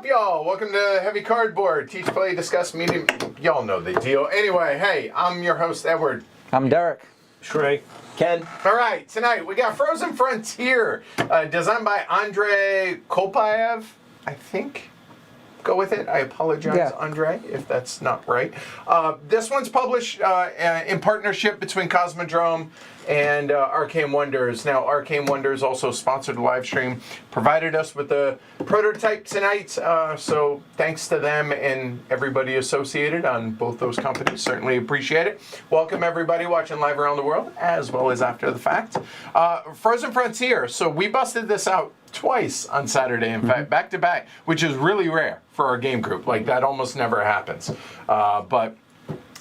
up, y'all? Welcome to Heavy Cardboard. Teach, play, discuss, medium. Y'all know the deal. Anyway, hey, I'm your host, Edward. I'm Derek. Shrey. Ken. All right, tonight we got Frozen Frontier, designed by Andrei Kolpaev, I think. Go with it. I apologize, Andre, if that's not right. This one's published in partnership between Cosmodrome and Arcane Wonders. Now, Arcane Wonders also sponsored the live stream, provided us with the prototype tonight. So thanks to them and everybody associated on both those companies. Certainly appreciate it. Welcome everybody watching live around the world, as well as after the fact. Frozen Frontier. So we busted this out twice on Saturday, in fact, back to back, which is really rare for our game group. Like, that almost never happens. But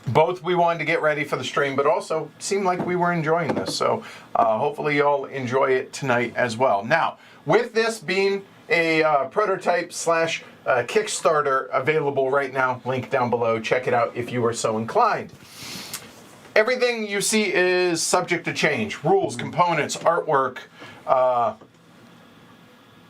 both we wanted to get ready for the stream, but also seemed like we were enjoying this. So hopefully y'all enjoy it tonight as well. Now, with this being a prototype slash Kickstarter available right now, link down below, check it out if you are so inclined. Everything you see is subject to change. Rules, components, artwork,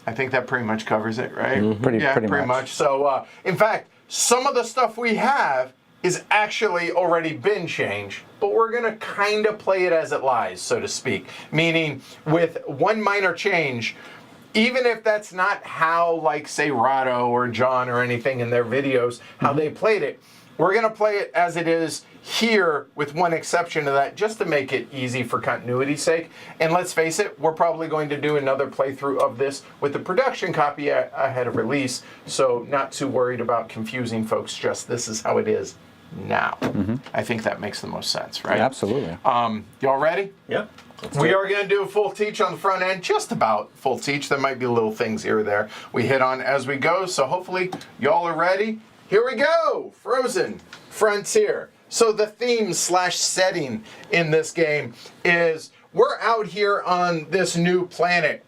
I think that pretty much covers it, right? Pretty much. So, in fact, some of the stuff we have is actually already been changed, but we're going to kind of play it as it lies, so to speak. Meaning, with one minor change, even if that's not how, like, say, Rado or John or anything in their videos, how they played it, we're going to play it as it is here, with one exception to that, just to make it easy for continuity's sake. And let's face it, we're probably going to do another playthrough of this with the production copy ahead of release, so not too worried about confusing folks, just this is how it is now. I think that makes the most sense, right? Absolutely. Y'all ready? Yeah. We are going to do a full teach on the front end, just about full teach. There might be little things here or there we hit on as we go, so hopefully y'all are ready. Here we go! Frozen Frontier. So the theme slash setting in this game is we're out here on this new planet,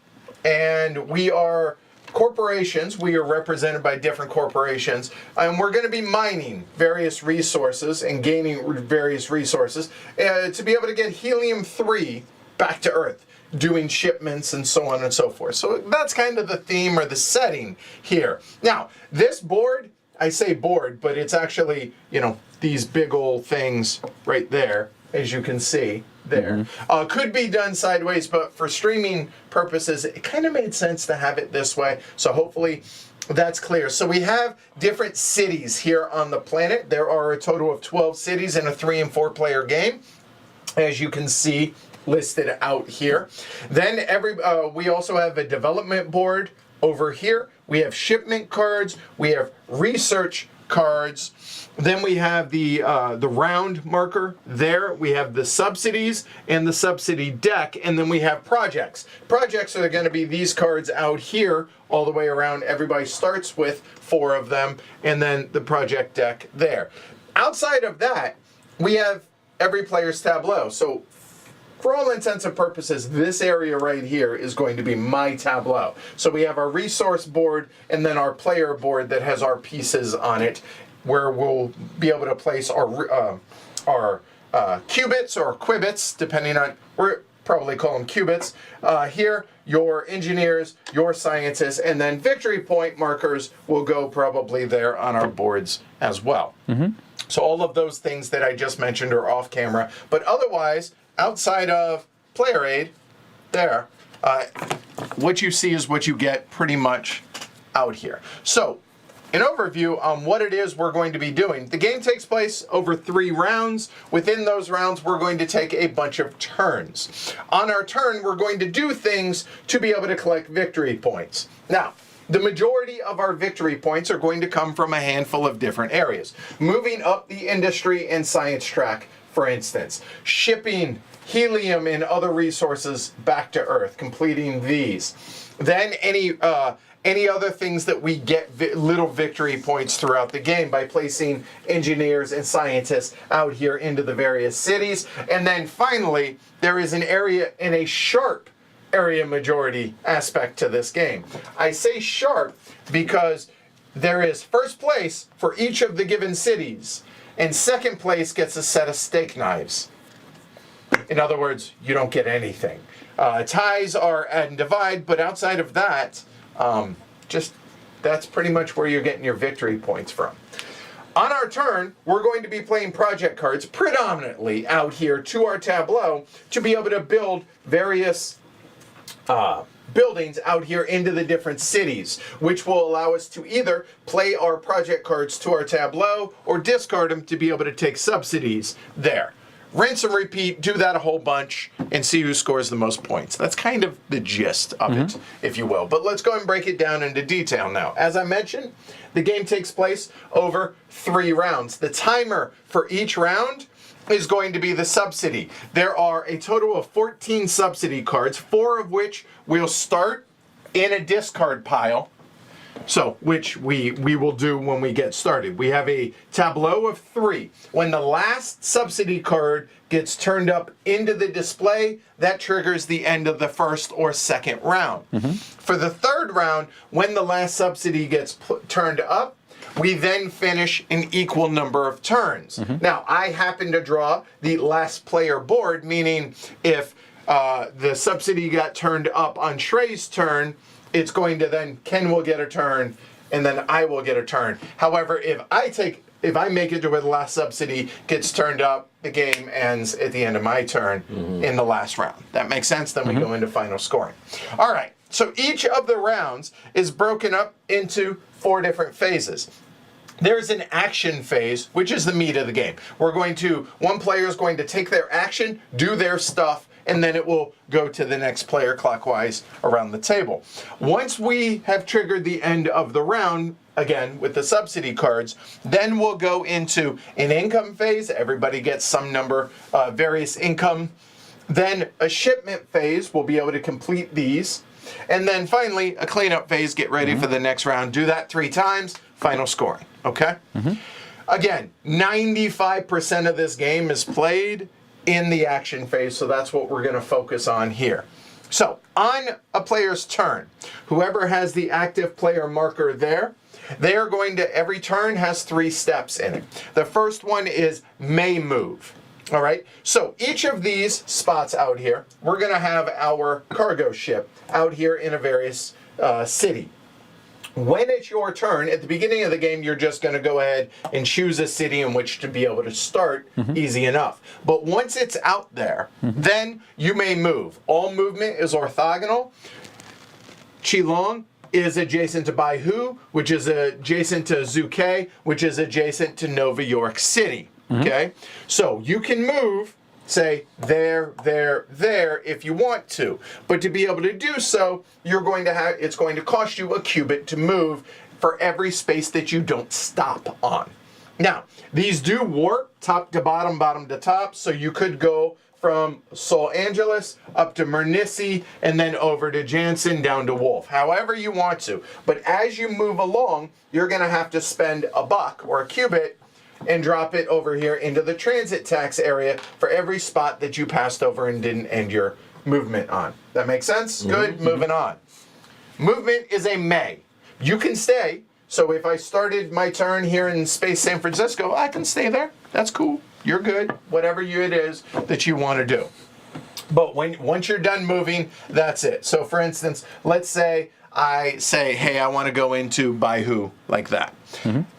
and we are corporations. We are represented by different corporations, and we're going to be mining various resources and gaining various resources to be able to get helium-3 back to Earth, doing shipments and so on and so forth. So that's kind of the theme or the setting here. Now, this board, I say board, but it's actually, you know, these big old things right there, as you can see there. Could be done sideways, but for streaming purposes, it kind of made sense to have it this way. So hopefully that's clear. So we have different cities here on the planet. There are a total of 12 cities in a 3- and 4-player game, as you can see listed out here. Then we also have a development board over here. We have shipment cards. We have research cards. Then we have the round marker there. We have the subsidies and the subsidy deck. And then we have projects. Projects are going to be these cards out here all the way around. Everybody starts with 4 of them. And then the project deck there. Outside of that, we have every player's tableau. So for all intents and purposes, this area right here is going to be my tableau. So we have our resource board and then our player board that has our pieces on it, where we'll be able to place our qubits or qubits, depending on, we're probably call them qubits. Here, your engineers, your scientists, and then victory point markers will go probably there on our boards as well. So all of those things that I just mentioned are off camera, but otherwise, outside of player aid, there, what you see is what you get pretty much out here. So, an overview on what it is we're going to be doing. The game takes place over 3 rounds. Within those rounds, we're going to take a bunch of turns. On our turn, we're going to do things to be able to collect victory points. Now, the majority of our victory points are going to come from a handful of different areas. Moving up the industry and science track, for instance, shipping helium and other resources back to Earth, completing these. Then any other things that we get little victory points throughout the game by placing engineers and scientists out here into the various cities. And then finally, there is an area in a sharp area majority aspect to this game. I say sharp because there is first place for each of the given cities, and second place gets a set of steak knives. In other words, you don't get anything. Ties are add and divide, but outside of that, just That's pretty much where you're getting your victory points from. On our turn, we're going to be playing project cards predominantly out here to our tableau to be able to build various buildings out here into the different cities, which will allow us to either play our project cards to our tableau or discard them to be able to take subsidies there. Rinse and repeat, do that a whole bunch, and see who scores the most points. That's kind of the gist of it, if you will. But let's go and break it down into detail now. As I mentioned, the game takes place over 3 rounds. The timer for each round is going to be the subsidy. There are a total of 14 subsidy cards, 4 of which will start in a discard pile. So, which we will do when we get started. We have a tableau of 3. When the last subsidy card gets turned up into the display, that triggers the end of the first or second round. For the third round, when the last subsidy gets turned up, we then finish an equal number of turns. Now, I happen to draw the last player board, meaning if the subsidy got turned up on Shrey's turn, it's going to then, Ken will get a turn, and then I will get a turn. However, if I make it to where the last subsidy gets turned up, the game ends at the end of my turn in the last round. That makes sense? Then we go into final scoring. All right, so each of the rounds is broken up into 4 different phases. There's an action phase, which is the meat of the game. One player is going to take their action, do their stuff, and then it will go to the next player clockwise around the table. Once we have triggered the end of the round, again with the subsidy cards, then we'll go into an income phase. Everybody gets some number, various income. Then a shipment phase, we'll be able to complete these. And then finally, a cleanup phase, get ready for the next round. Do that 3 times, final scoring, okay? Again, 95% of this game is played in the action phase, so that's what we're going to focus on here. So, on a player's turn, whoever has the active player marker there, they are going to, every turn has 3 steps in it. The first one is may move. All right, so each of these spots out here, we're going to have our cargo ship out here in a various city. When it's your turn, at the beginning of the game, you're just going to go ahead and choose a city in which to be able to start, easy enough. But once it's out there, then you may move. All movement is orthogonal. Qilong is adjacent to Baihu, which is adjacent to Zuke, which is adjacent to Nova York City. Okay? So you can move, say, there, if you want to. But to be able to do so, it's going to cost you a cubit to move for every space that you don't stop on. Now, these do warp top to bottom, bottom to top, so you could go from Los Angeles up to Mernissi and then over to Jansen down to Wolf, however you want to. But as you move along, you're going to have to spend a buck or a cubit and drop it over here into the transit tax area for every spot that you passed over and didn't end your movement on. That makes sense? Good. Moving on. Movement is a may. You can stay. So if I started my turn here in Space San Francisco, I can stay there. That's cool. You're good. Whatever it is that you want to do. But once you're done moving, that's it. So for instance, let's say I say, hey, I want to go into Baihu, like that.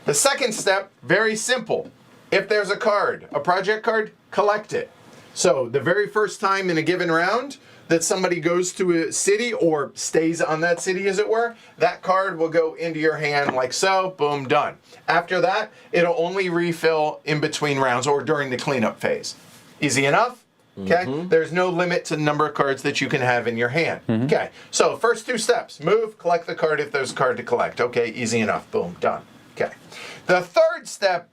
The second step, very simple. If there's a card, a project card, collect it. So the very first time in a given round that somebody goes to a city or stays on that city, as it were, that card will go into your hand like so, boom, done. After that, it'll only refill in between rounds or during the cleanup phase. Easy enough? Okay, there's no limit to the number of cards that you can have in your hand. Okay, so first 2 steps. Move, collect the card if there's a card to collect. Okay, easy enough. Boom, done. Okay. The third step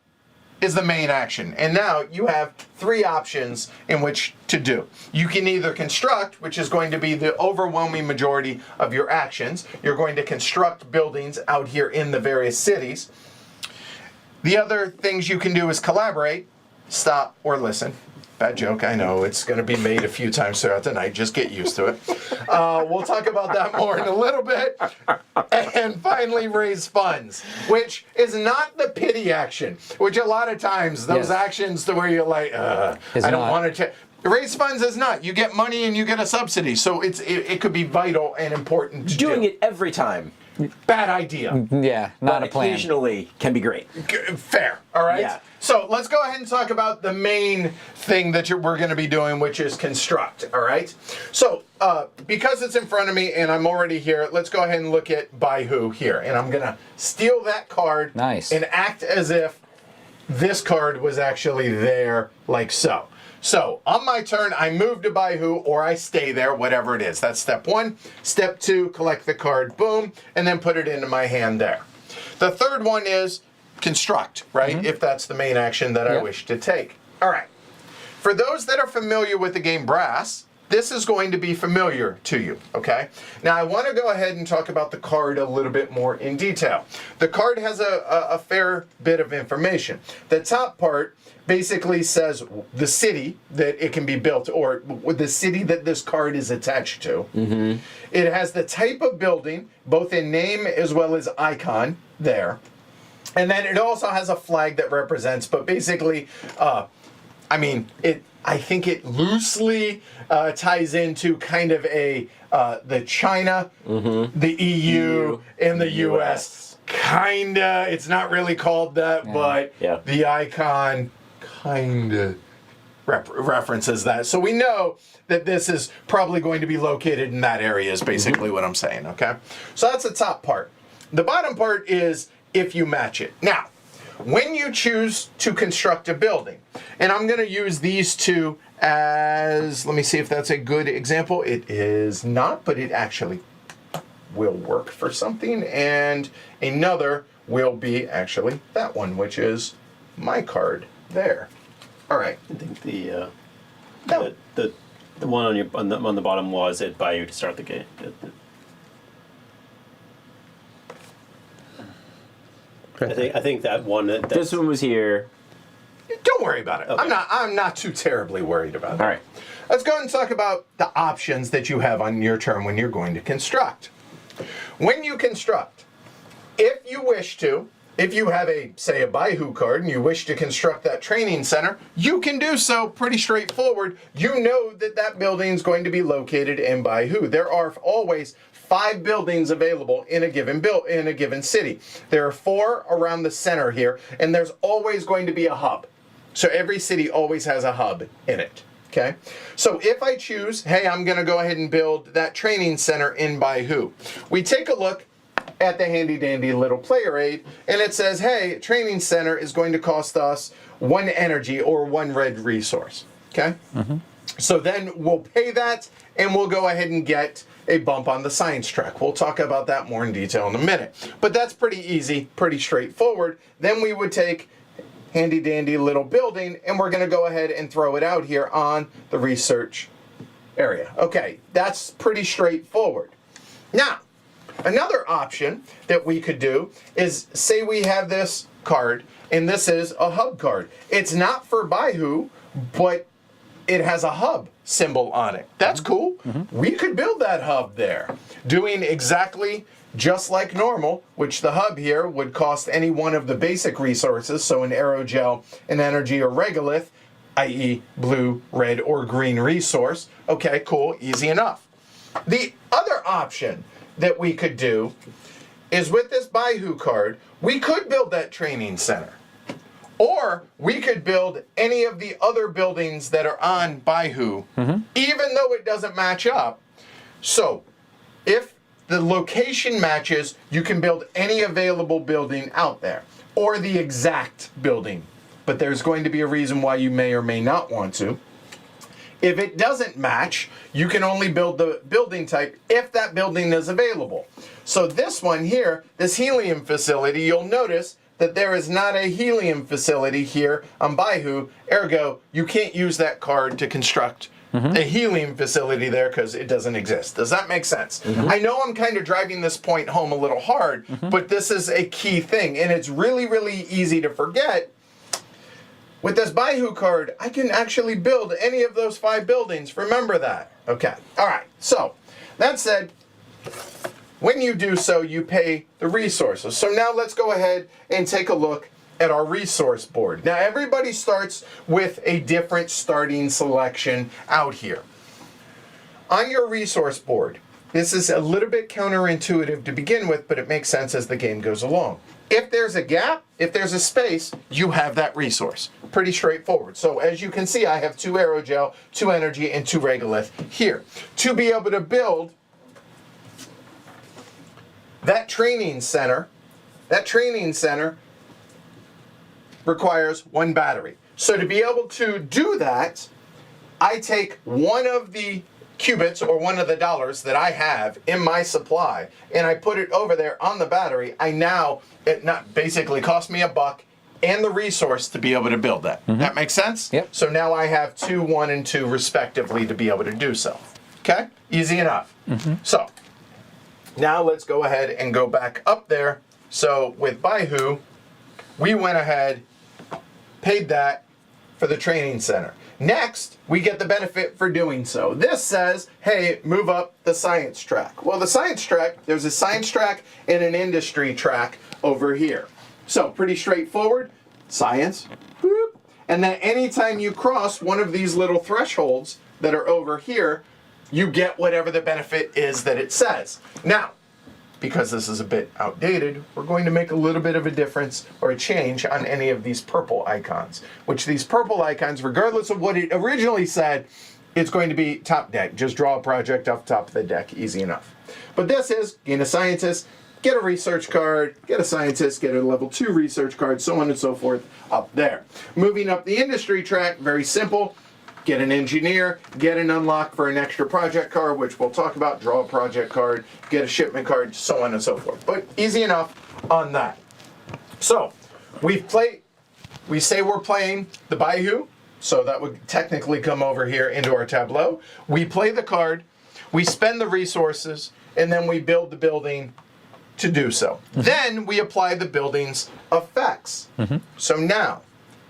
is the main action. And now you have 3 options in which to do. You can either construct, which is going to be the overwhelming majority of your actions. You're going to construct buildings out here in the various cities. The other things you can do is collaborate, stop, or listen. Bad joke, I know. It's going to be made a few times throughout the night. Just get used to it. We'll talk about that more in a little bit. And finally, raise funds, which is not the pity action, which a lot of times, those actions to where you're like, I don't want to... Raise funds is not. You get money and you get a subsidy. So it could be vital and important to doing it every time. bad idea. Yeah, not But a plan. occasionally can be great. Fair, all right? Yeah. So let's go ahead and talk about the main thing that we're going to be doing, which is construct, all right? So because it's in front of me and I'm already here, let's go ahead and look at by who here. And I'm going to steal that card Nice. and act as if this card was actually there like so. So on my turn, I move to by who or I stay there, whatever it is. That's step one. Step two, collect the card, boom, and then put it into my hand there. The third one is construct, right? If that's the main action that I wish to take. All right. For those that are familiar with the game Brass, this is going to be familiar to you, okay? Now, I want to go ahead and talk about the card a little bit more in detail. The card has a fair bit of information. The top part basically says the city that it can be built, or the city that this card is attached to. It has the type of building, both in name as well as icon there. And then it also has a flag that represents, but basically, I think it loosely ties into kind of the China, the EU, and the US. Kinda. It's not really called that, but the icon kinda references that. So we know that this is probably going to be located in that area is basically what I'm saying, okay? So that's the top part. The bottom part is if you match it. Now, when you choose to construct a building, and I'm going to use these two as, let me see if that's a good example. It is not, but it actually will work for something. And another will be actually that one, which is my card there. All right. I think the one on the bottom was it by you to start the game. I think that one. This one was here. Don't worry about it. Okay. I'm not too terribly worried about it. All right. Let's go ahead and talk about the options that you have on your turn when you're going to construct. When you construct, if you wish to, if you have say a by who card and you wish to construct that training center, you can do so pretty straightforward. You know that that building is going to be located in by who. There are always 5 buildings available in a given city. There are 4 around the center here, and there's always going to be a hub. So every city always has a hub in it. Okay, so if I choose, hey, I'm going to go ahead and build that training center in by who. We take a look at the handy dandy little player aid, and it says, hey, training center is going to cost us 1 energy or 1 red resource. Okay, so then we'll pay that, and we'll go ahead and get a bump on the science track. We'll talk about that more in detail in a minute. But that's pretty easy, pretty straightforward. Then we would take handy dandy little building, and we're going to go ahead and throw it out here on the research area. Okay, that's pretty straightforward. Now, another option that we could do is, say we have this card, and this is a hub card. It's not for by who, but it has a hub symbol on it. That's cool. We could build that hub there, doing exactly just like normal, which the hub here would cost any one of the basic resources, so an aerogel, an energy, or regolith, i.e. blue, red, or green resource. Okay, cool, easy enough. The other option that we could do is with this by who card, we could build that training center. Or we could build any of the other buildings that are on by who, even though it doesn't match up. So if the location matches, you can build any available building out there, or the exact building. But there's going to be a reason why you may or may not want to. If it doesn't match, you can only build the building type if that building is available. So this one here, this helium facility, you'll notice that there is not a helium facility here on by who, ergo, you can't use that card to construct a helium facility there because it doesn't exist. Does that make sense? I know I'm kind of driving this point home a little hard, but this is a key thing, and it's really, really easy to forget. With this by who card, I can actually build any of those 5 buildings. Remember that. Okay. All right. So, that said, when you do so, you pay the resources. So now let's go ahead and take a look at our resource board. Now everybody starts with a different starting selection out here. On your resource board, This is a little bit counterintuitive to begin with, but it makes sense as the game goes along. If there's a gap, if there's a space, you have that resource. Pretty straightforward. So as you can see, I have 2 aerogel, 2 energy, and 2 regolith here. To be able to build that training center requires 1 battery. So to be able to do that, I take one of the qubits or one of the dollars that I have in my supply and I put it over there on the battery. It not basically cost me $1 and the resource to be able to build that. That makes sense? Yep. So now I have 2, 1, and 2 respectively to be able to do so. Okay? Easy enough. So now let's go ahead and go back up there. So with Baihu, we went ahead, paid that for the training center. Next, we get the benefit for doing so. This says, hey, move up the science track. Well, the science track, there's a science track and an industry track over here. So pretty straightforward, science, whoop. And then anytime you cross one of these little thresholds that are over here, you get whatever the benefit is that it says. Now, because this is a bit outdated, we're going to make a little bit of a difference or a change on any of these purple icons, which these purple icons, regardless of what it originally said, it's going to be top deck. Just draw a project off top of the deck, easy enough. But this is gain a scientist, get a research card, get a scientist, get a level 2 research card, so on and so forth up there. Moving up the industry track, very simple. Get an engineer, get an unlock for an extra project card, which we'll talk about, draw a project card, get a shipment card, so on and so forth. But easy enough on that. So, we say we're playing the Baihu, so that would technically come over here into our tableau. We play the card, we spend the resources, and then we build the building to do so. Then we apply the building's effects. So now,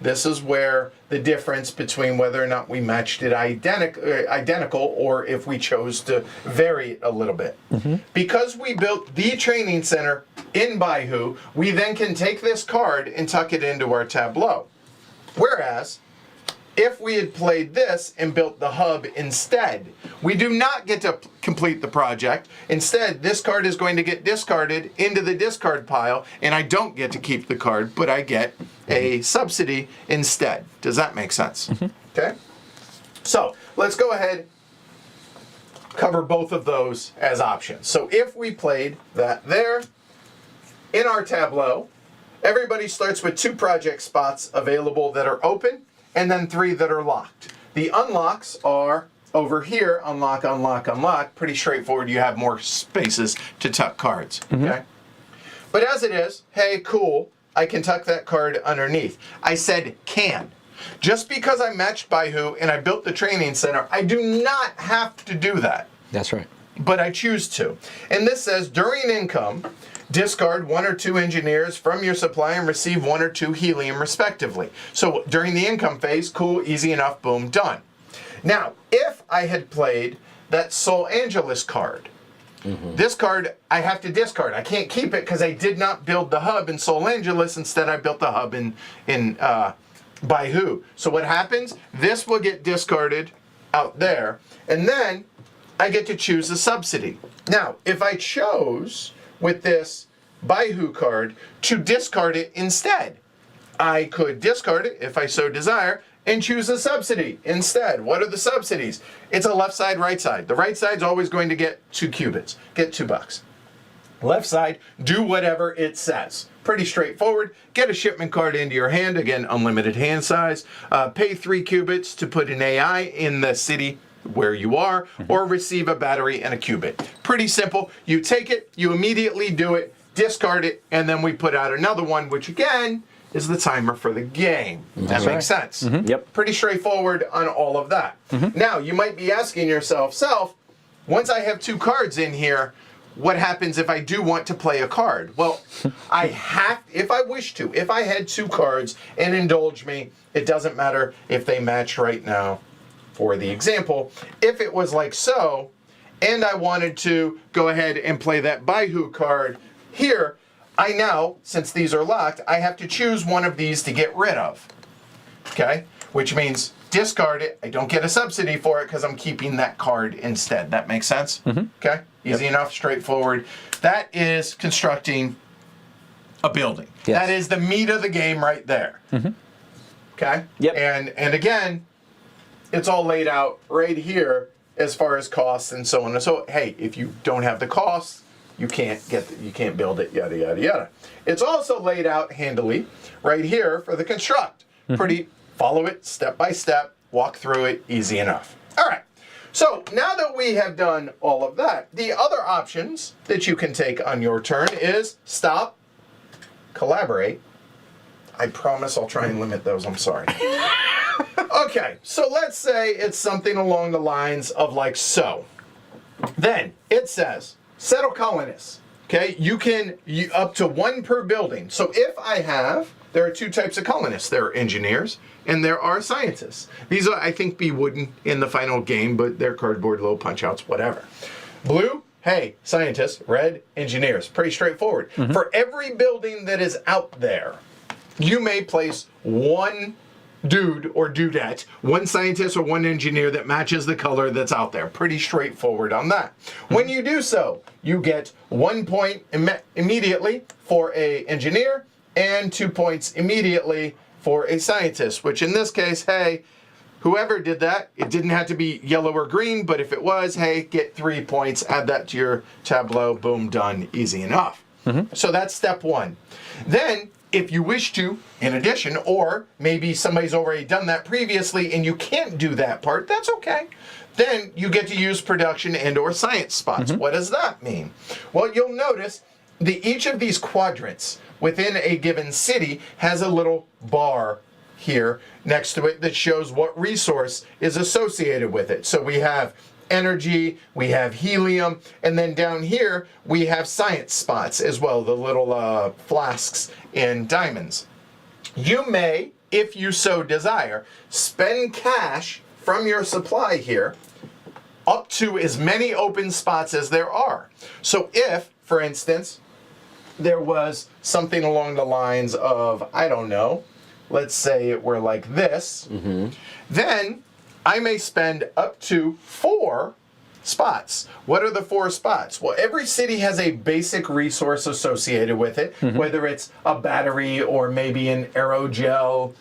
this is where the difference between whether or not we matched it identical or if we chose to vary it a little bit. Because we built the training center in Baihu, we then can take this card and tuck it into our tableau. Whereas, if we had played this and built the hub instead, we do not get to complete the project. Instead, this card is going to get discarded into the discard pile, and I don't get to keep the card, but I get a subsidy instead. Does that make sense? Okay? So, let's go ahead, cover both of those as options. So if we played that there, in our tableau, everybody starts with 2 project spots available that are open, and then 3 that are locked. The unlocks are over here, unlock, unlock, unlock. Pretty straightforward. You have more spaces to tuck cards, okay? But as it is, hey, cool, I can tuck that card underneath. I said can. Just because I matched Baihu and I built the training center, I do not have to do that. That's right. But I choose to. And this says, during income, discard 1 or 2 engineers from your supply and receive 1 or 2 helium respectively. So during the income phase, cool, easy enough, boom, done. Now, if I had played that Sol Angeles card, this card I have to discard. I can't keep it because I did not build the hub in Sol Angeles. Instead, I built the hub in Baihu. So what happens? This will get discarded out there, and then I get to choose a subsidy. Now, if I chose with this Baihu card to discard it instead, I could discard it if I so desire and choose a subsidy instead. What are the subsidies? It's a left side, right side. The right side's always going to get 2 qubits, get $2. Left side, do whatever it says. Pretty straightforward. Get a shipment card into your hand, again, unlimited hand size. Pay 3 qubits to put an AI in the city where you are, or receive a battery and a qubit. Pretty simple. You take it, you immediately do it, discard it, and then we put out another one, which again is the timer for the game. That makes sense. Yep. Pretty straightforward on all of that. Now, you might be asking yourself, once I have 2 cards in here, what happens if I do want to play a card? Well, I have, if I wish to, if I had 2 cards and indulge me, it doesn't matter if they match right now. For the example, if it was like so, and I wanted to go ahead and play that Baihu card here, I now, since these are locked, I have to choose one of these to get rid of. Okay? Which means discard it. I don't get a subsidy for it because I'm keeping that card instead. That makes sense? Okay? Easy enough, straightforward. That is constructing a building. Yes. That is the meat of the game right there. Okay? Yep. And again, it's all laid out right here as far as costs and so on and so. Hey, if you don't have the costs, you can't build it, yada yada yada. It's also laid out handily right here for the construct. Pretty follow it step by step, walk through it, easy enough. All right. So now that we have done all of that, the other options that you can take on your turn is stop, collaborate. I promise I'll try and limit those. I'm sorry. Okay, so let's say it's something along the lines of like so. Then it says, settle colonists. Okay, you up to 1 per building. So if I have, there are 2 types of colonists. There are engineers and there are scientists. These are, I think, be wooden in the final game, but they're cardboard, little punch outs, whatever. Blue, hey, scientists. Red, engineers. Pretty straightforward. For every building that is out there, you may place 1 dude or dudette, 1 scientist or 1 engineer that matches the color that's out there. Pretty straightforward on that. When you do so, you get 1 point immediately for a engineer and 2 points immediately for a scientist, which in this case, hey, whoever did that, it didn't have to be yellow or green, but if it was, hey, get 3 points, add that to your tableau, boom, done, easy enough. So that's step 1. Then, if you wish to, in addition, or maybe somebody's already done that previously and you can't do that part, that's okay. Then you get to use production and or science spots. What does that mean? Well, you'll notice each of these quadrants within a given city has a little bar here next to it that shows what resource is associated with it. So we have energy, we have helium, and then down here we have science spots as well, the little flasks and diamonds. You may, if you so desire, spend cash from your supply here up to as many open spots as there are. So if, for instance, there was something along the lines of, I don't know, let's say it were like this, then I may spend up to 4 spots. What are the 4 spots? Well, every city has a basic resource associated with it, whether it's a battery or maybe an aerogel,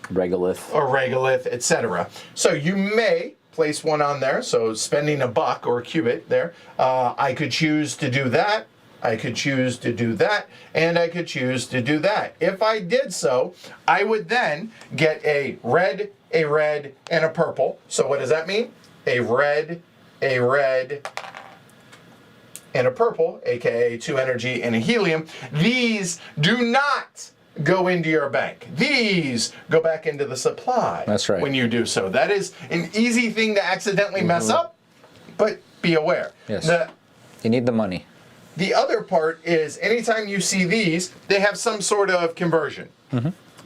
regolith, etc. So you may place 1 on there, so spending $1 or a cubit there. I could choose to do that. I could choose to do that, and I could choose to do that. If I did so, I would then get a red, and a purple. So what does that mean? A red, and a purple, aka 2 energy and a helium. These do not go into your bank. These go back into the supply. That's right. When you do so. That is an easy thing to accidentally mess up, but be aware. Yes. You need the money. The other part is anytime you see these, they have some sort of conversion.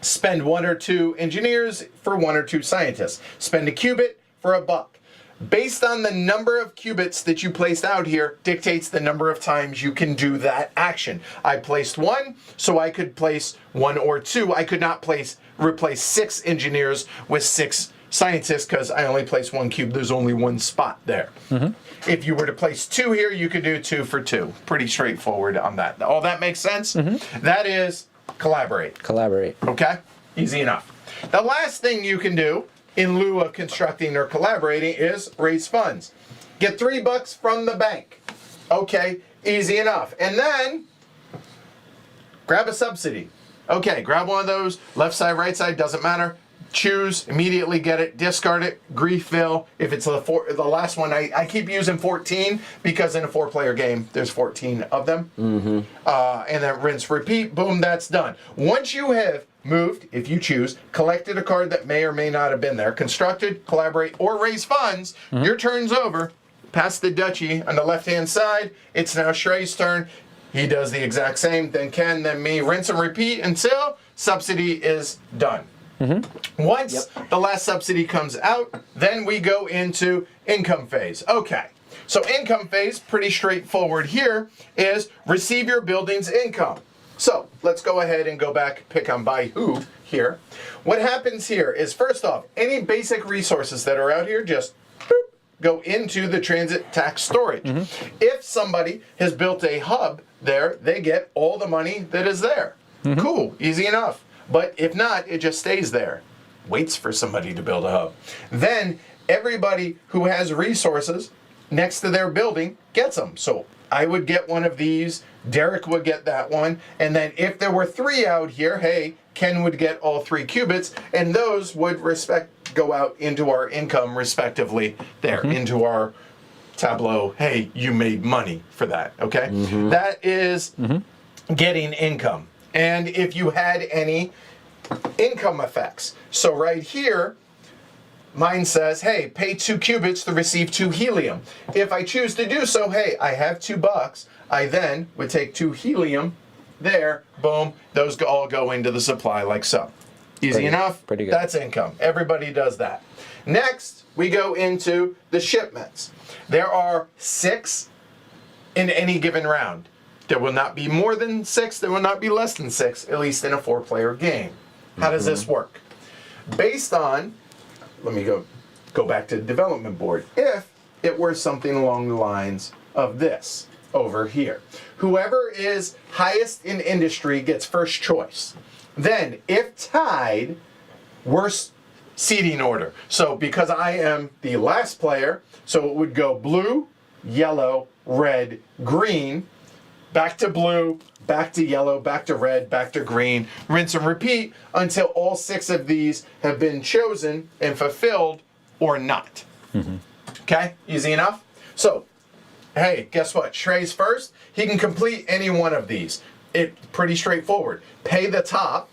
Spend 1 or 2 engineers for 1 or 2 scientists. Spend a cubit for $1. Based on the number of qubits that you placed out here dictates the number of times you can do that action. I placed 1, so I could place 1 or 2. I could not replace 6 engineers with 6 scientists because I only placed 1 cube. There's only 1 spot there. If you were to place 2 here, you could do 2 for 2. Pretty straightforward on that. All that makes sense? That is collaborate. Collaborate. Okay? Easy enough. The last thing you can do in lieu of constructing or collaborating is raise funds. Get $3 from the bank. Okay, easy enough. And then grab a subsidy. Okay, grab one of those, left side, right side, doesn't matter. Choose, immediately get it, discard it, grief fill. If it's the last one, I keep using 14 because in a 4-player game, there's 14 of them. And then rinse, repeat, boom, that's done. Once you have moved, if you choose, collected a card that may or may not have been there, constructed, collaborate, or raise funds, your turn's over. Pass the duchy on the left-hand side. It's now Shrey's turn. He does the exact same, then Ken, then me. Rinse and repeat until subsidy is done. Once the last subsidy comes out, then we go into income phase. Okay, so income phase, pretty straightforward here, is receive your building's income. So let's go ahead and go back, pick on by who here. What happens here is, first off, any basic resources that are out here just boop, go into the transit tax storage. If somebody has built a hub there, they get all the money that is there. Cool, easy enough. But if not, it just stays there, waits for somebody to build a hub. Then everybody who has resources next to their building gets them. So I would get one of these, Derek would get that one, and then if there were 3 out here, hey, Ken would get all 3 qubits, and those would go out into our income respectively there, into our tableau. Hey, you made money for that, okay? That is getting income. And if you had any income effects, so right here, mine says, hey, pay 2 qubits to receive 2 helium. If I choose to do so, hey, I have $2. I then would take 2 helium there, boom, those all go into the supply like so. Easy enough? Pretty good. That's income. Everybody does that. Next, we go into the shipments. There are 6 in any given round. There will not be more than 6, there will not be less than 6, at least in a 4-player game. How does this work? Based on, let me go back to the development board. If it were something along the lines of this over here. Whoever is highest in industry gets first choice. Then, if tied, worst seeding order. So because I am the last player, so it would go blue, yellow, red, green, back to blue, back to yellow, back to red, back to green, rinse and repeat until all 6 of these have been chosen and fulfilled or not. Okay, easy enough? So, hey, guess what? Shrey's first. He can complete any one of these. It's pretty straightforward. Pay the top.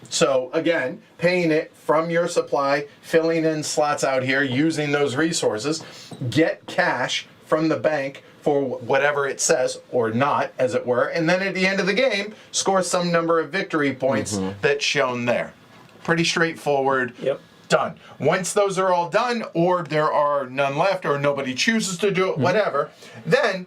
So again, paying it from your supply, filling in slots out here, using those resources, get cash from the bank for whatever it says, or not, as it were, and then at the end of the game, score some number of victory points that's shown there. Pretty straightforward. Yep. Done. Once those are all done, or there are none left, or nobody chooses to do it, whatever, then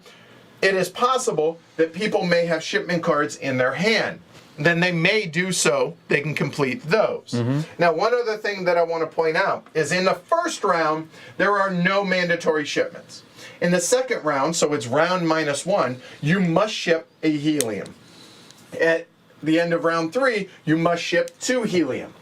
it is possible that people may have shipment cards in their hand. Then they may do so, they can complete those. Now, one other thing that I want to point out is in the first round, there are no mandatory shipments. In the second round, so it's round -1, you must ship a helium. At the end of round 3, you must ship 2 helium.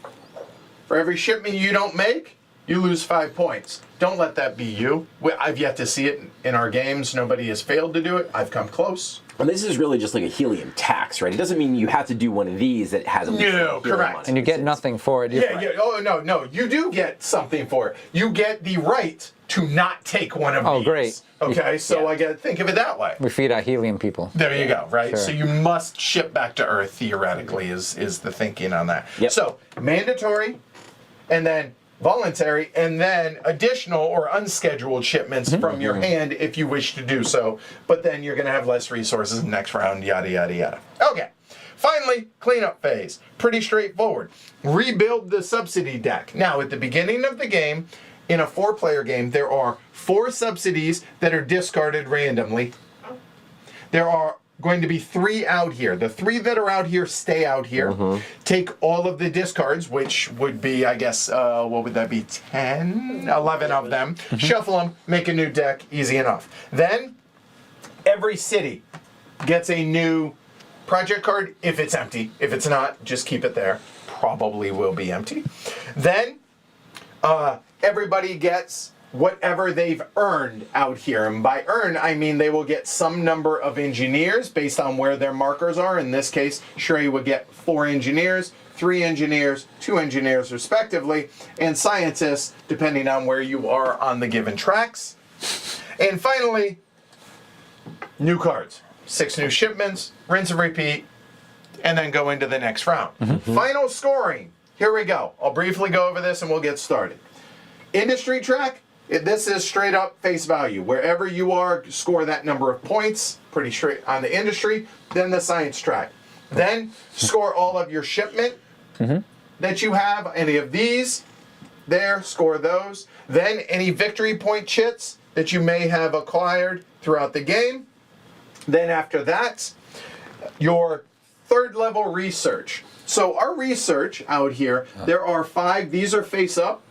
For every shipment you don't make, you lose 5 points. Don't let that be you. I've yet to see it in our games. Nobody has failed to do it. I've come close. And this is really just like a helium tax, right? It doesn't mean you have to do one of these that has a No, correct. And you get nothing for it. Yeah. Oh, no. You do get something for it. You get the right to not take one of these. Oh, great. Okay, so I got to think of it that way. We feed our helium people. There you go, right? Sure. So you must ship back to Earth, theoretically, is the thinking on that. Yep. So mandatory, and then voluntary, and then additional or unscheduled shipments from your hand if you wish to do so. But then you're going to have less resources next round, yada, yada, yada. Okay. Finally, cleanup phase. Pretty straightforward. Rebuild the subsidy deck. Now, at the beginning of the game, in a 4-player game, there are 4 subsidies that are discarded randomly. There are going to be 3 out here. The 3 that are out here stay out here. Take all of the discards, which would be, I guess, what would that be? 10? 11 of them. Shuffle them, make a new deck, easy enough. Then, every city gets a new project card if it's empty. If it's not, just keep it there. Probably will be empty. Then, everybody gets whatever they've earned out here. And by earn, I mean they will get some number of engineers based on where their markers are. In this case, Shrey would get 4 engineers, 3 engineers, 2 engineers respectively, and scientists, depending on where you are on the given tracks. And finally, new cards. 6 new shipments, rinse and repeat, and then go into the next round. Final scoring. Here we go. I'll briefly go over this and we'll get started. Industry track, this is straight up face value. Wherever you are, score that number of points, pretty straight on the industry. Then the science track. Then score all of your shipment that you have, any of these, there, score those. Then any victory point chits that you may have acquired throughout the game. Then after that, your third level research. So our research out here, there are 5. These are face up.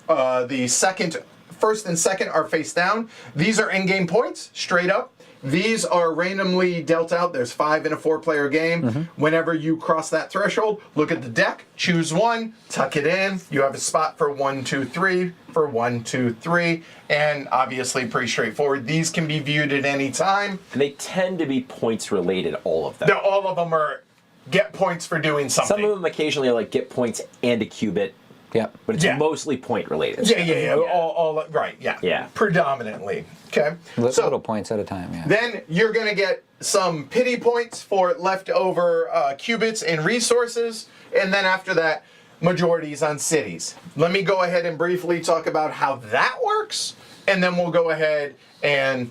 First and second are face down. These are in-game points, straight up. These are randomly dealt out. There's 5 in a 4-player game. Whenever you cross that threshold, look at the deck, choose one, tuck it in. You have a spot for 1, 2, 3, for 1, 2, 3, and obviously pretty straightforward. These can be viewed at any time. And they tend to be points related, all of them. All of them are get points for doing something. Some of them occasionally are like get points and a cubit. Yeah. But it's mostly point related. Yeah. All right, yeah. Yeah. Predominantly. Okay. Little points at a time, yeah. Then you're going to get some pity points for leftover cubits and resources. And then after that, majorities on cities. Let me go ahead and briefly talk about how that works. And then we'll go ahead and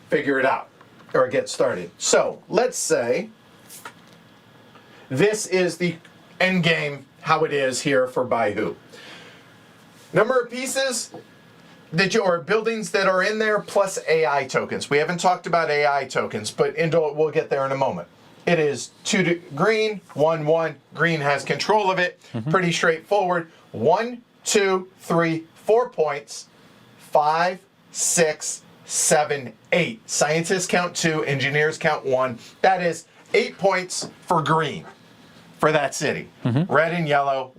figure it out or get started. So let's say this is the end game, how it is here for by who. Number of pieces or buildings that are in there plus AI tokens. We haven't talked about AI tokens, but we'll get there in a moment. It is 2 to green, 1, 1. Green has control of it. Pretty straightforward. 1, 2, 3, 4 points. 5, 6, 7, 8. Scientists count 2, engineers count 1. That is 8 points for green. For that city. Red and yellow,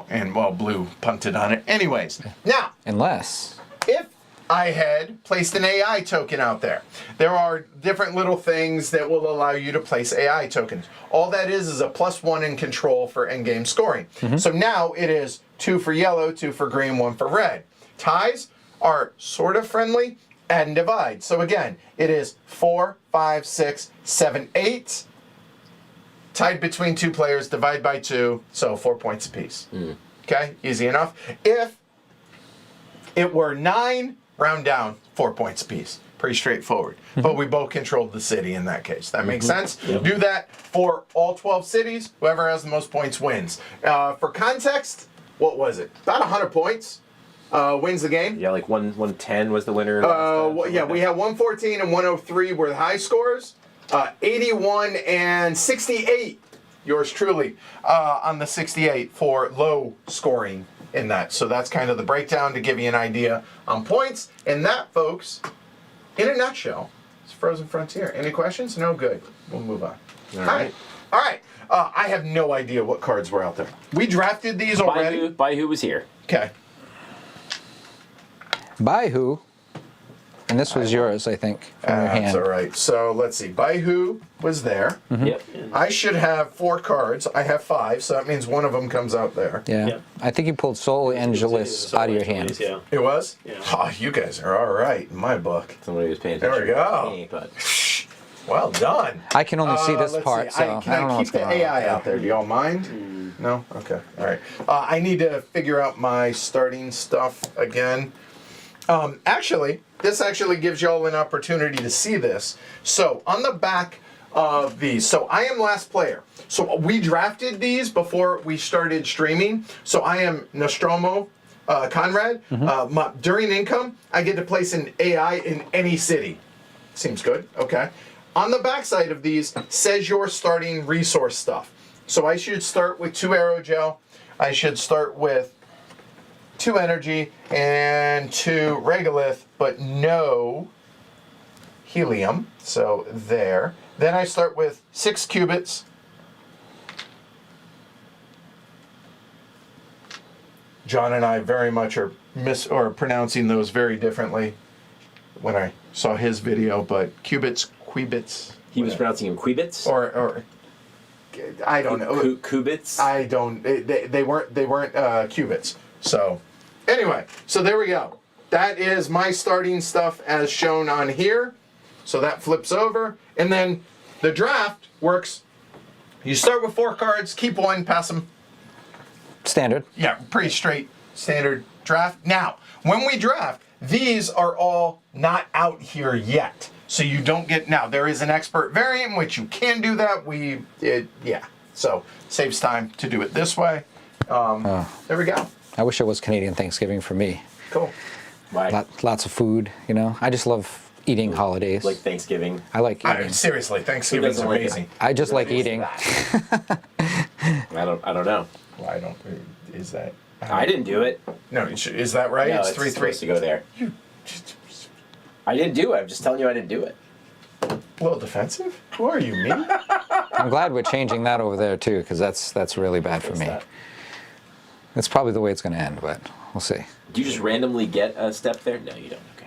and blue punted on it. Anyways, now, Unless. if I had placed an AI token out there, there are different little things that will allow you to place AI tokens. All that is a +1 in control for endgame scoring. So now it is 2 for yellow, 2 for green, 1 for red. Ties are sort of friendly, add and divide. So again, it is 4, 5, 6, 7, 8. Tied between 2 players, divide by 2, so 4 points apiece. Okay, easy enough. If it were 9, round down, 4 points apiece. Pretty straightforward. But we both controlled the city in that case. That makes sense? Do that for all 12 cities. Whoever has the most points wins. For context, what was it? About 100 points wins the game. Yeah, like 110 was the winner. We had 114 and 103 were the high scores. 81 and 68, yours truly, on the 68 for low scoring in that. So that's kind of the breakdown to give you an idea on points. And that, folks, in a nutshell, is Frozen Frontier. Any questions? No? Good. We'll move on. All right. I have no idea what cards were out there. We drafted these already. By who was here? Okay. By who? And this was yours, I think, from your hand. That's all right. So let's see. By who was there? Yep. I should have 4 cards. I have 5, so that means one of them comes out there. Yeah. Yeah. I think you pulled Sol Angelis out of your hand. Yeah. It was? Yeah. Oh, you guys are all right in my book. Somebody was paying There attention. we go. to me, but Well done. I can only see this Let's part, see. so I Can don't know I what's keep the going on. AI out there? Do y'all mind? No? Okay. All right. I need to figure out my starting stuff again. Actually, this actually gives y'all an opportunity to see this. So on the back of these, so I am last player. So we drafted these before we started streaming. So I am Nostromo Conrad. During income, I get to place an AI in any city. Seems good. Okay. On the back side of these says your starting resource stuff. So I should start with 2 aerogel. I should start with 2 energy and 2 regolith, but no helium. So there. Then I start with 6 cubits. John and I very much are pronouncing those very differently when I saw his video, but cubits, quibits. he was pronouncing them quibits. Or I don't know. Cubits. I don't. They weren't cubits. So anyway, so there we go. That is my starting stuff as shown on here. So that flips over, and then the draft works. You start with 4 cards, keep 1, pass them. Standard. Yeah, pretty straight standard draft. Now, when we draft, these are all not out here yet. So you don't get, now there is an expert variant in which you can do that. So saves time to do it this way. There we go. I wish it was Canadian Thanksgiving for me. Cool. Why? Lots of food, you know. I just love eating holidays. Like Thanksgiving. I like I eating. mean, seriously, Thanksgiving's Who doesn't like amazing. it? I just like eating. I don't know. Why don't? Is that? I didn't do it. No, is that right? No, it's it's 3-3. supposed to go there. I didn't do it. I'm just telling you I didn't do it. A little defensive? Who are you, me? I'm glad we're changing that over there too, because that's really bad for What's me. that? It's probably the way it's going to end, but we'll see. Do you just randomly get a step there? No, you don't. Okay.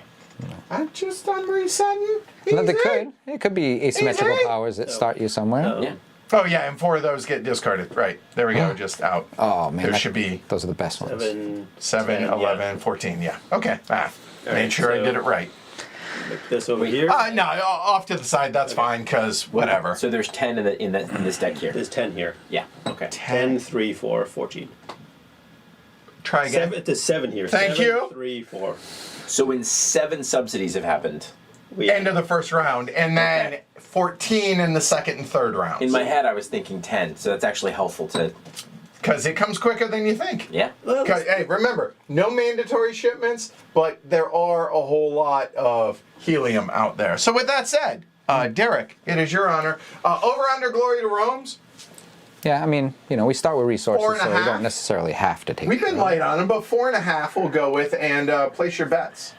I'm resetting. No, they could. It could be asymmetrical Easy. powers that start you somewhere. No. Yeah. Oh yeah, and 4 of those get discarded. Right. There we go. Just out. Oh man, There should be those are the best ones. 7, 10, 11, 14. Yeah. Okay. Made right, sure I so- did it right. Make this over here. No, off to the side. That's fine, cause whatever. So there's 10 in this deck here. There's 10 here. Yeah. Okay. 10, 3, 4, 14. Try again. There's 7 here. Thank 7, you. 3, 4. So when 7 subsidies have happened, End of the first round, and then Okay. 14 in the second and third rounds. in my head I was thinking 10. So that's actually helpful to. Because it comes quicker than you think. Yeah. Well, 'Cause, hey, remember, no mandatory shipments, but there are a whole lot of helium out there. So with that said, Derek, it is your honor. Over under Glory to Rome's. Yeah, I mean, we start with resources, 4.5? so we don't necessarily have to take. We've been them. light on them, but 4.5 we'll go with, and place your bets.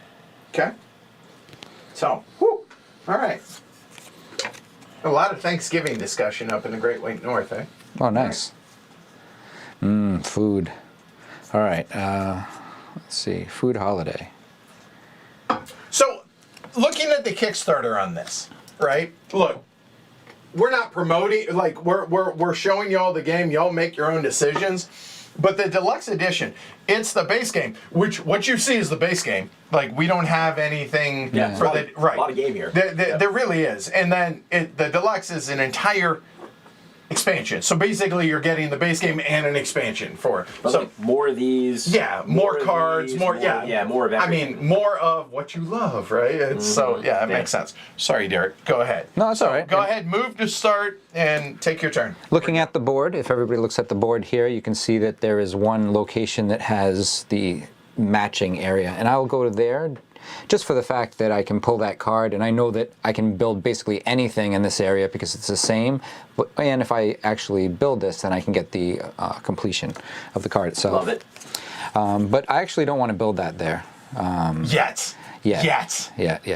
Okay? So, whew, all right. A lot of Thanksgiving discussion up in the Great White North, eh? Oh, nice. Food. All right. Let's see. Food holiday. So, looking at the Kickstarter on this, right? Look, we're not promoting, like we're showing y'all the game. Y'all make your own decisions. But the deluxe edition, it's the base game, which what you see is the base game. Like we don't have anything Yeah. for the right. A lot of game here. There really is, and then the deluxe is an entire expansion. So basically, you're getting the base game and an expansion for it. But So like more of these. yeah, more of cards, these, more more of everything. I mean, more of what you love, right? It's so yeah, it makes sense. Sorry, Derek. Go ahead. No, it's all right. Go ahead, move to start and take your turn. Looking at the board, if everybody looks at the board here, you can see that there is one location that has the matching area. And I'll go to there just for the fact that I can pull that card, and I know that I can build basically anything in this area because it's the same. And if I actually build this, then I can get the completion of the card itself. Love it. But I actually don't want to build that there. Yet. Yeah.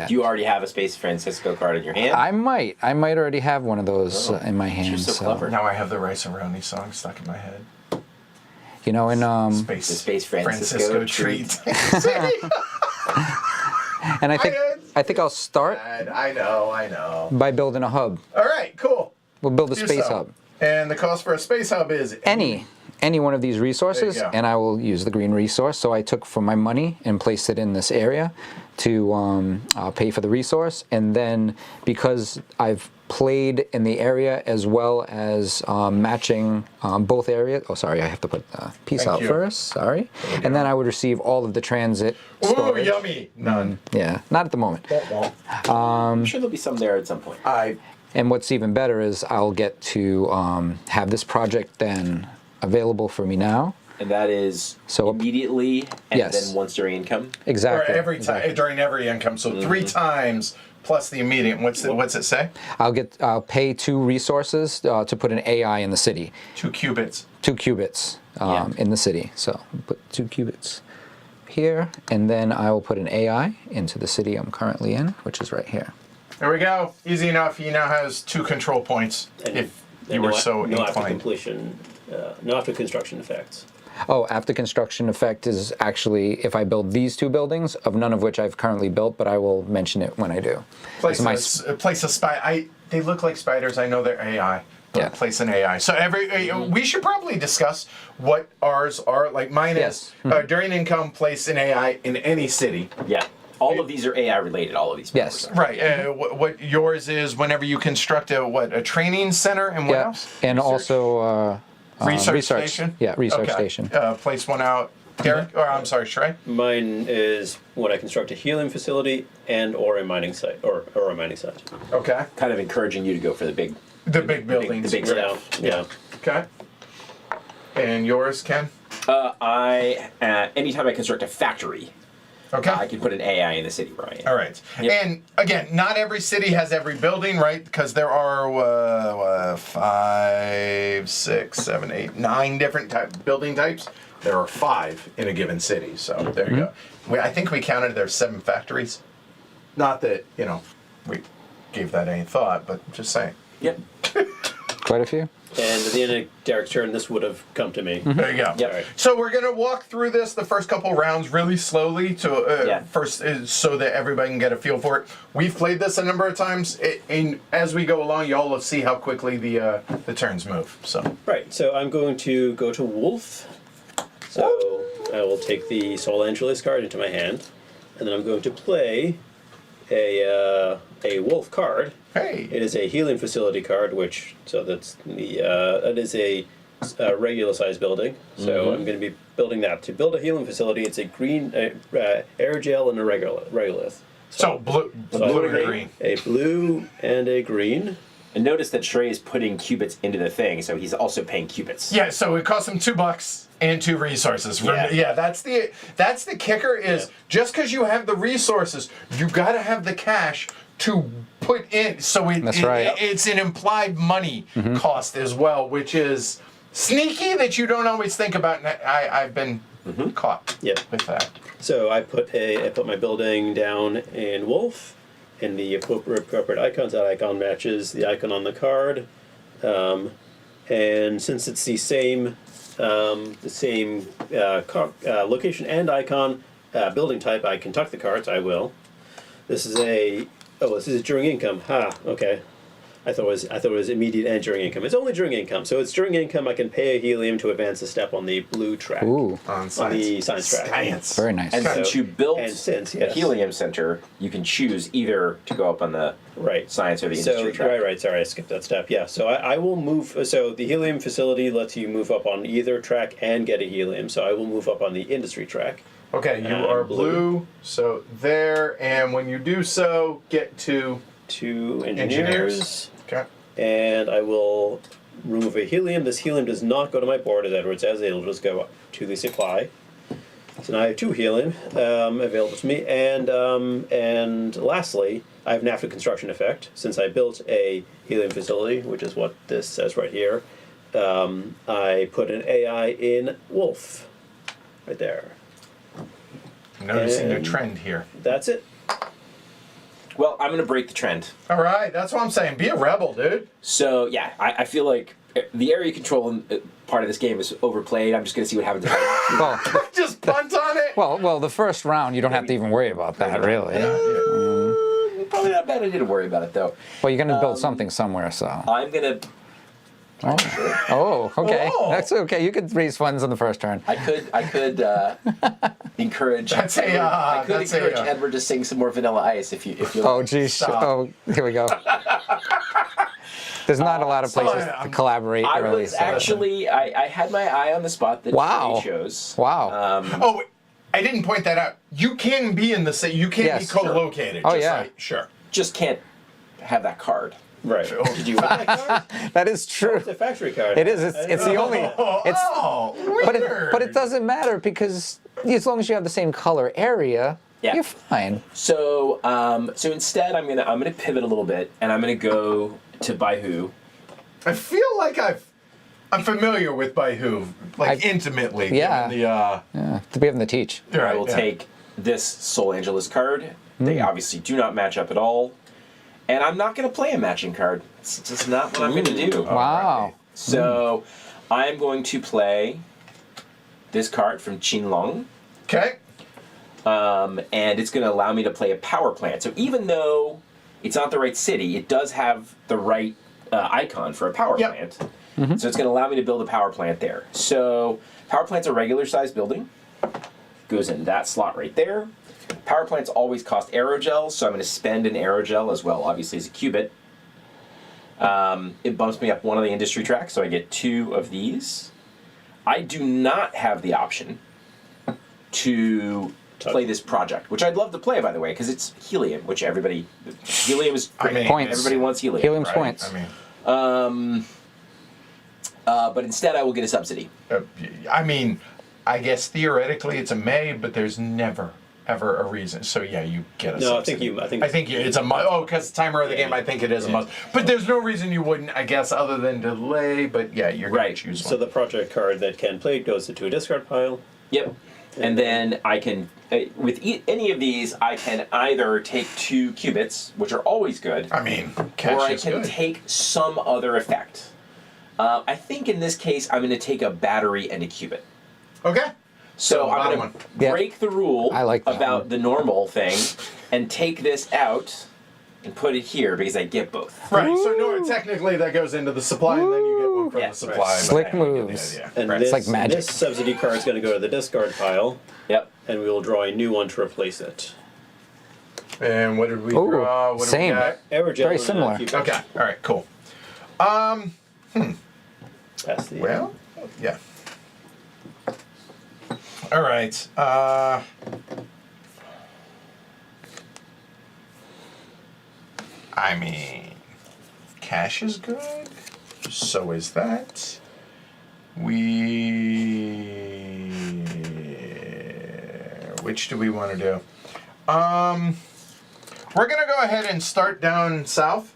Do you already have a Space Francisco card in your hand? I might already have one of those in my hand. You're so clever. Now I have the Rice Aroni song stuck in my head. In Space, The Space Francisco treat. and I think I'll start I know. by building a hub. All right, cool. We'll build a Do space so. hub. And the cost for a space hub is Any one of these resources, There you go. and I will use the green resource. So I took from my money and placed it in this area to pay for the resource. And then because I've played in the area as well as matching both areas. Oh, sorry, I have to put the piece Thank out you. first. Sorry. And then I would receive all of the transit Ooh, storage. yummy. None. Yeah, not at the moment. I'm sure there'll be some there at some point. And what's even better is I'll get to have this project then available for me now. And that is So- immediately and Yes. then once during income. Or Exactly. every time exactly. during every income. So 3 times plus the immediate. What's it say? I'll pay 2 resources to put an AI in the city. 2 qubits. 2 qubits in the city. So put 2 qubits here, and then I will put an AI into the city I'm currently in, which is right here. There we go. Easy enough. He now has 2 control points. If you were so no after inclined. completion, no after construction effects. Oh, after construction effect is actually if I build these 2 buildings, of none of which I've currently built, but I will mention it when I do. Place It's my a spider. They look like spiders. I know they're AI. But Yeah. place an AI. So we should probably discuss what ours are. Like mine Yes. is during income, place an AI in any city. Yeah. All of these are AI related, all of these. Yes. powers are. Right. What yours is whenever you construct a training center and what Yeah, else? and also Research station? Yeah, research Okay. station. Place one out. Derek? Or I'm sorry, Shrey? Mine is when I construct a helium facility and or a mining site or a mining site. Okay. Kind of encouraging you to go for the big buildings. the big stuff. Yeah. Okay. And yours, Ken? Anytime I construct a factory, Okay. I can put an AI in the city where I am. All right. Yep. And again, not every city has every building, right? Because there are 5, 6, 7, 8, 9 different building types. There are 5 in a given city. So there you go. I think we counted there's 7 factories. Not that, we gave that any thought, but just saying. Yep. Quite a few. And at the end of Derek's turn, this would have come to me. There you go. Yep. Alright. So we're gonna walk through this the first couple rounds really slowly to Yeah. first so that everybody can get a feel for it. We've played this a number of times, and as we go along, y'all will see how quickly the turns move. So Right, so I'm going to go to Wolf. So I will take the Sol Angeles card into my hand, and then I'm going to play a Wolf card. hey, It is a healing facility card, that's the it is a regular size building. So I'm going to be building that. To build a healing facility, it's a green aerogel and a regolith. so blue So I and would make green. a blue and a green. And notice that Shrey is putting qubits into the thing, so he's also paying qubits. Yeah, so it costs him $2 and 2 resources. Yeah. That's the kicker is just because you have the resources, you got to have the cash to put in. So That's right. it's an implied money cost as well, which is sneaky that you don't always think about. And I've been caught Yeah. with that. So I put my building down in Wolf, and the appropriate icons. That icon matches the icon on the card, and since it's the same location and icon building type, I can tuck the cards. I will. This is during income. Okay. I thought it was immediate and during income. It's only during income. So it's during income. I can pay a helium to advance a step on the blue track. Ooh, On the science track. Science. very nice. And since you built yes. the helium center, you can choose either to go up on the Right. science or the industry track. Right. Sorry, I skipped that step. Yeah. So I will move. So the helium facility lets you move up on either track and get a helium. So I will move up on the industry track. Okay, you are blue, so there, and when you do so, get to 2 engineers. engineers. Okay. And I will remove a helium. This helium does not go to my board, as Edward says. It'll just go up to the supply. So now I have 2 helium available to me. And lastly, I have an after construction effect. Since I built a helium facility, which is what this says right here, I put an AI in Wolf. Right there. Noticing a And- trend here. That's it. Well, I'm going to break the trend. All right, that's what I'm saying. Be a rebel, dude. So, yeah, I feel like the area control part of this game is overplayed. I'm just going to see what happens. Well, Just punt on it. well, the first round you don't have to even worry about that, really. Probably not a bad idea to worry about it, though. Well, you're going to build something somewhere, so. I'm going to... Oh, okay. Oh. That's okay. You could raise funds on the first turn. I could encourage. That's a, I could that's a, encourage Edward to sing some more Vanilla Ice if you. Oh, geez. Stop. Oh, here we go. There's not a lot of places to collaborate I early. was so- actually I had my eye on the spot that Wow. Trey chose. Wow. Oh, I didn't point that out. You can be in the same. You can Yes, be sure. co-located. Oh, just yeah. Like, sure. Just can't have that card. Right. Did you? That is true. It's a factory card. It is. It's the only. It's. But weird. it doesn't matter because as long as you have the same color area, Yeah. you're fine. So so instead I'm gonna pivot a little bit and I'm gonna go to by who. I feel like I'm familiar with by who, like intimately. Yeah. given Yeah, to be able to teach. The, I will take this Sol Angeles card. They obviously do not match up at all. And I'm not going to play a matching card. It's just not what I'm going to do. Wow. So I'm going to play this card from Qinlong. Okay. And it's going to allow me to play a power plant. So even though it's not the right city, it does have the right icon for a power Yep. plant. So it's going to allow me to build a power plant there. So power plant's a regular sized building. Goes in that slot right there. Power plants always cost aerogels, so I'm going to spend an aerogel as well, obviously as a qubit. It bumps me up one of the industry tracks, so I get 2 of these. I do not have the option to play this project, which I'd love to play, by the way, because it's helium, which helium is great. I mean, Points. Everybody wants helium. Helium's Right? points. I mean, But instead, I will get a subsidy. I mean, I guess theoretically it's a may, but there's never, ever a reason. So yeah, you get a No, subsidy. I think It's a must. Oh, because timer of the game, I think it is a must. But there's no reason you wouldn't, I guess, other than delay. But yeah, you're going to choose one. So the project card that Ken played goes into a discard pile. Yep. And then I can, with any of these, I can either take 2 qubits, which are always good, I mean, or cash I is can good. take some other effect. I think in this case, I'm going to take a battery and a qubit. Okay. So I'm bottom going to one. break the rule I like that about one. the normal thing and take this out and put it here because I get both. Right. So no, technically that goes into the supply, and then you get one from Yeah. the supply. Right. but Slick I get the moves. idea. And Right. this, like magic. this subsidy card is going to go to the discard pile, Yep. and we will draw a new one to replace it. And what did we Ooh, draw? What same. Did we got? Aerogel Very and similar. cubit. Okay. All right. Cool. That's the Well, yeah. All right. I mean, cash is good. So is that. Which do we want to do? We're gonna go ahead and start down south.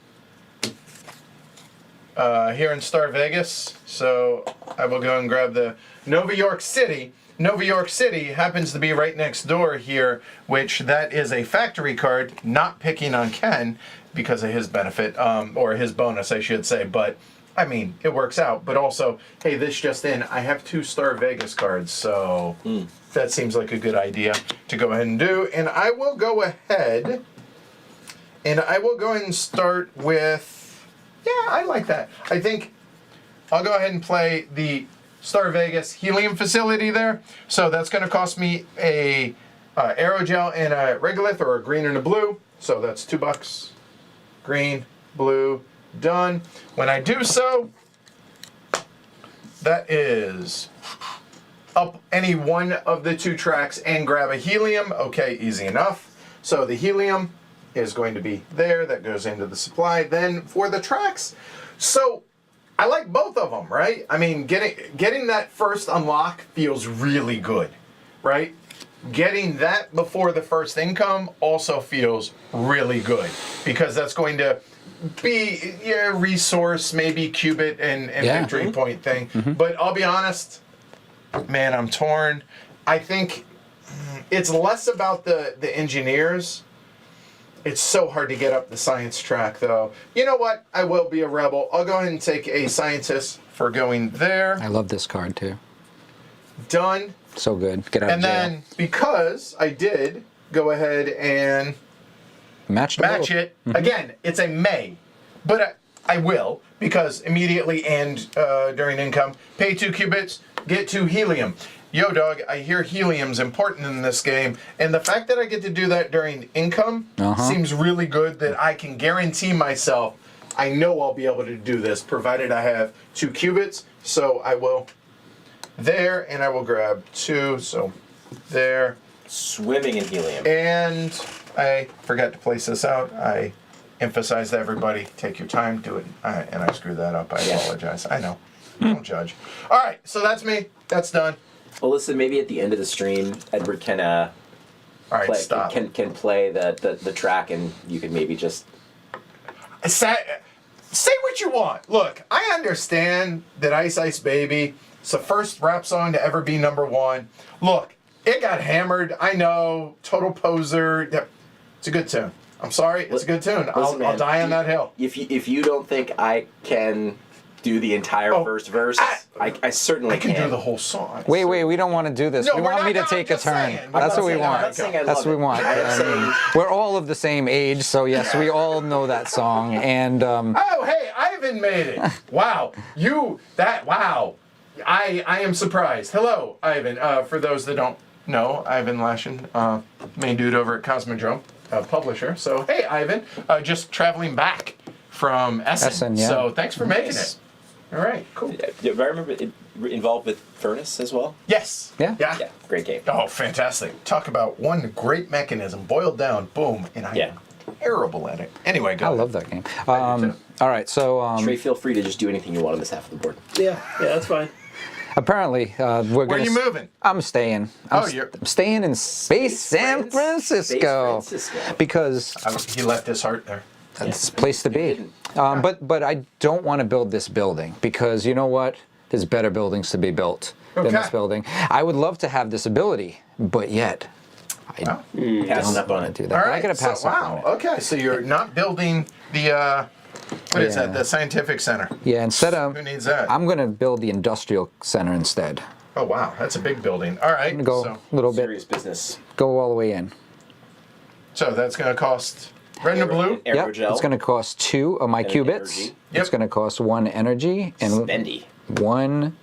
Here in Star Vegas. So I will go and grab the Nova York City. Nova York City happens to be right next door here, which that is a factory card, not picking on Ken because of his benefit, or his bonus, I should say, but I mean, it works out. But also, hey, this just in, I have 2 Star Vegas cards, so that seems like a good idea to go ahead and do. And I will go ahead and start with, yeah, I like that. I think I'll go ahead and play the Star Vegas helium facility there. So that's going to cost me a aerogel and a regolith, or a green and a blue. So that's $2. Green, blue, done. When I do so, that is up any one of the 2 tracks and grab a helium. Okay, easy enough. So the helium is going to be there. That goes into the supply. Then for the tracks, so I like both of them, right? I mean, getting that first unlock feels really good, right? Getting that before the first income also feels really good, because that's going to be resource, maybe qubit and victory point thing. But I'll be honest, man, I'm torn. I think it's less about the engineers. It's so hard to get up the science track, though. You know what? I will be a rebel. I'll go ahead and take a scientist for going there. I love this card too. Done. So good. Get out of And jail. then, because I did go ahead and match it, again, it's a may. But I will, because immediately and during income, pay 2 qubits, get 2 helium. Yo, dog, I hear helium's important in this game, and the fact that I get to do that during income seems really good, that I can guarantee myself I know I'll be able to do this, provided I have 2 qubits. So I will there, and I will grab 2, so there. Swimming in helium. And I forgot to place this out. I emphasize to everybody, take your time, do it. And I screwed that up. I apologize. I know. Don't judge. All right, so that's me. That's done. Well, listen, maybe at the end of the stream, Edward can All right, play, stop. can play the track, and you can maybe just. Say what you want. Look, I understand that Ice Ice Baby, it's the first rap song to ever be #1. Look, it got hammered. I know. Total poser. It's a good tune. I'm sorry. It's a good tune. I'll die on that hill. If you don't think I can do the entire first verse, I certainly I can do the whole song. Wait, we don't want to do this. No, we we're want not- me to no, take I'm a just turn. saying. That's what we I'm want. not saying I That's love what we it. want. I'm saying- We're all of the same age, so yes, we all know that song. And Oh, hey, Ivan made it. Wow. Wow. I am surprised. Hello, Ivan. For those that don't know, Ivan Lashin, main dude over at Cosmodrome, publisher. So, hey, Ivan, just traveling back from Essen. Essen, yeah. So, thanks for making it. All right, cool. Do I remember it involved with Furnace as well? Yes. Yeah. Yeah. Yeah, great game. Oh, fantastic. Talk about one great mechanism, boiled down, boom, and I'm terrible at it. Anyway, go I ahead. love that game. I do too. All right, so Trey, feel free to just do anything you want on this half of the board. Yeah, that's fine. Apparently, we're Where going are you moving? I'm staying. You're I'm staying in Space San Francisco. Space Francisco. Because He left his heart there. it's a place to be. didn't. But I don't want to build this building because you know what? There's better buildings to be built than this Okay. building. I would love to have this ability, but yet I Passing don't up on want it. to do that. All But right. I gotta pass so, up wow. on it. Okay. So you're not building the what is Yeah. that? The scientific center. Yeah, instead of Who needs that? I'm gonna build the industrial center instead. Oh wow, that's a big building. All right. Go So, a little bit, Serious business. go all the way in. so that's going to cost red and blue. Yep, Aerogel. it's gonna cost 2 of my And an qubits. energy. Yep. It's gonna cost 1 energy and Spendy. 1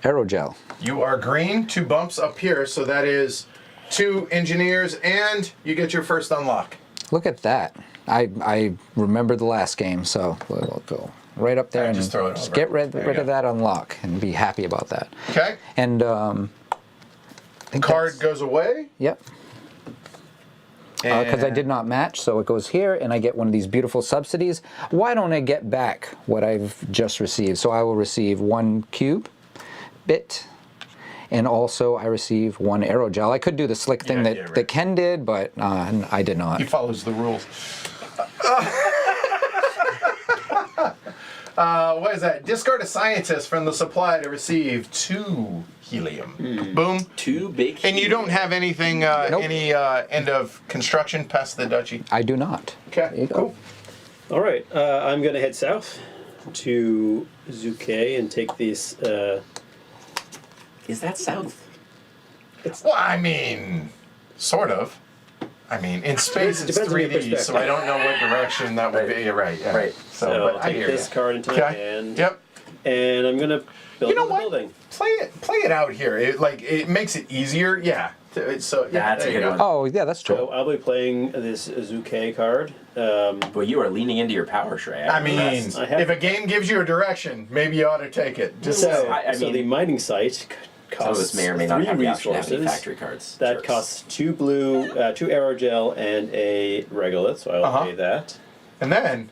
aerogel. You are green. 2 bumps up here, so that is 2 engineers, and you get your first unlock. Look at that. I remembered the last game, so we'll go right up there Alright, and just throw it over. get rid There you of go. that unlock and be happy about that. Okay. And I think Card that's- goes away. Yep. Because I and- did not match, so it goes here, and I get one of these beautiful subsidies. Why don't I get back what I've just received? So I will receive 1 cube bit, and also I receive 1 aerogel. I could do the slick thing Yeah, that, yeah, right. that Ken did, but I did not. He follows the rules. What is that? Discard a scientist from the supply to receive 2 helium. Boom. 2 big. And you don't have anything, Nope. any end of construction past the duchy. I do not. There Okay, you go. cool. All right, I'm going to head south to Zuke and take these. Is that south? Well, I mean, sort of. I mean, in space it's Depends on your 3D, so I don't know what direction that would be. You're right, yeah. Right. So, So but I'll I take hear this ya. card into my Okay. hand. Yep. And I'm going to build You know the what? building. Play it out here. It makes it easier. Yeah. So yeah, That's there a you good go. one. Oh, yeah, that's So true. I'll be playing this Zuke card. But you are leaning into your power, Shrey. I mean, I have- if a game gives you a direction, maybe you ought to take it. Just So, so. I so mean, the mining site some of costs us may or may not 3 have the option to have any resources. factory cards. That Jerks. costs 2 blue, 2 aerogel, and a regolith, so I'll Uh-huh. pay that. And then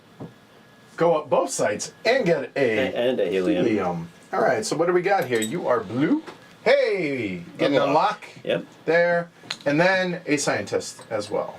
go up both sides and get And a helium. helium. All right. So what do we got here? You are blue. Hey, getting a Unlock. lock Yep, there, and then a scientist as well.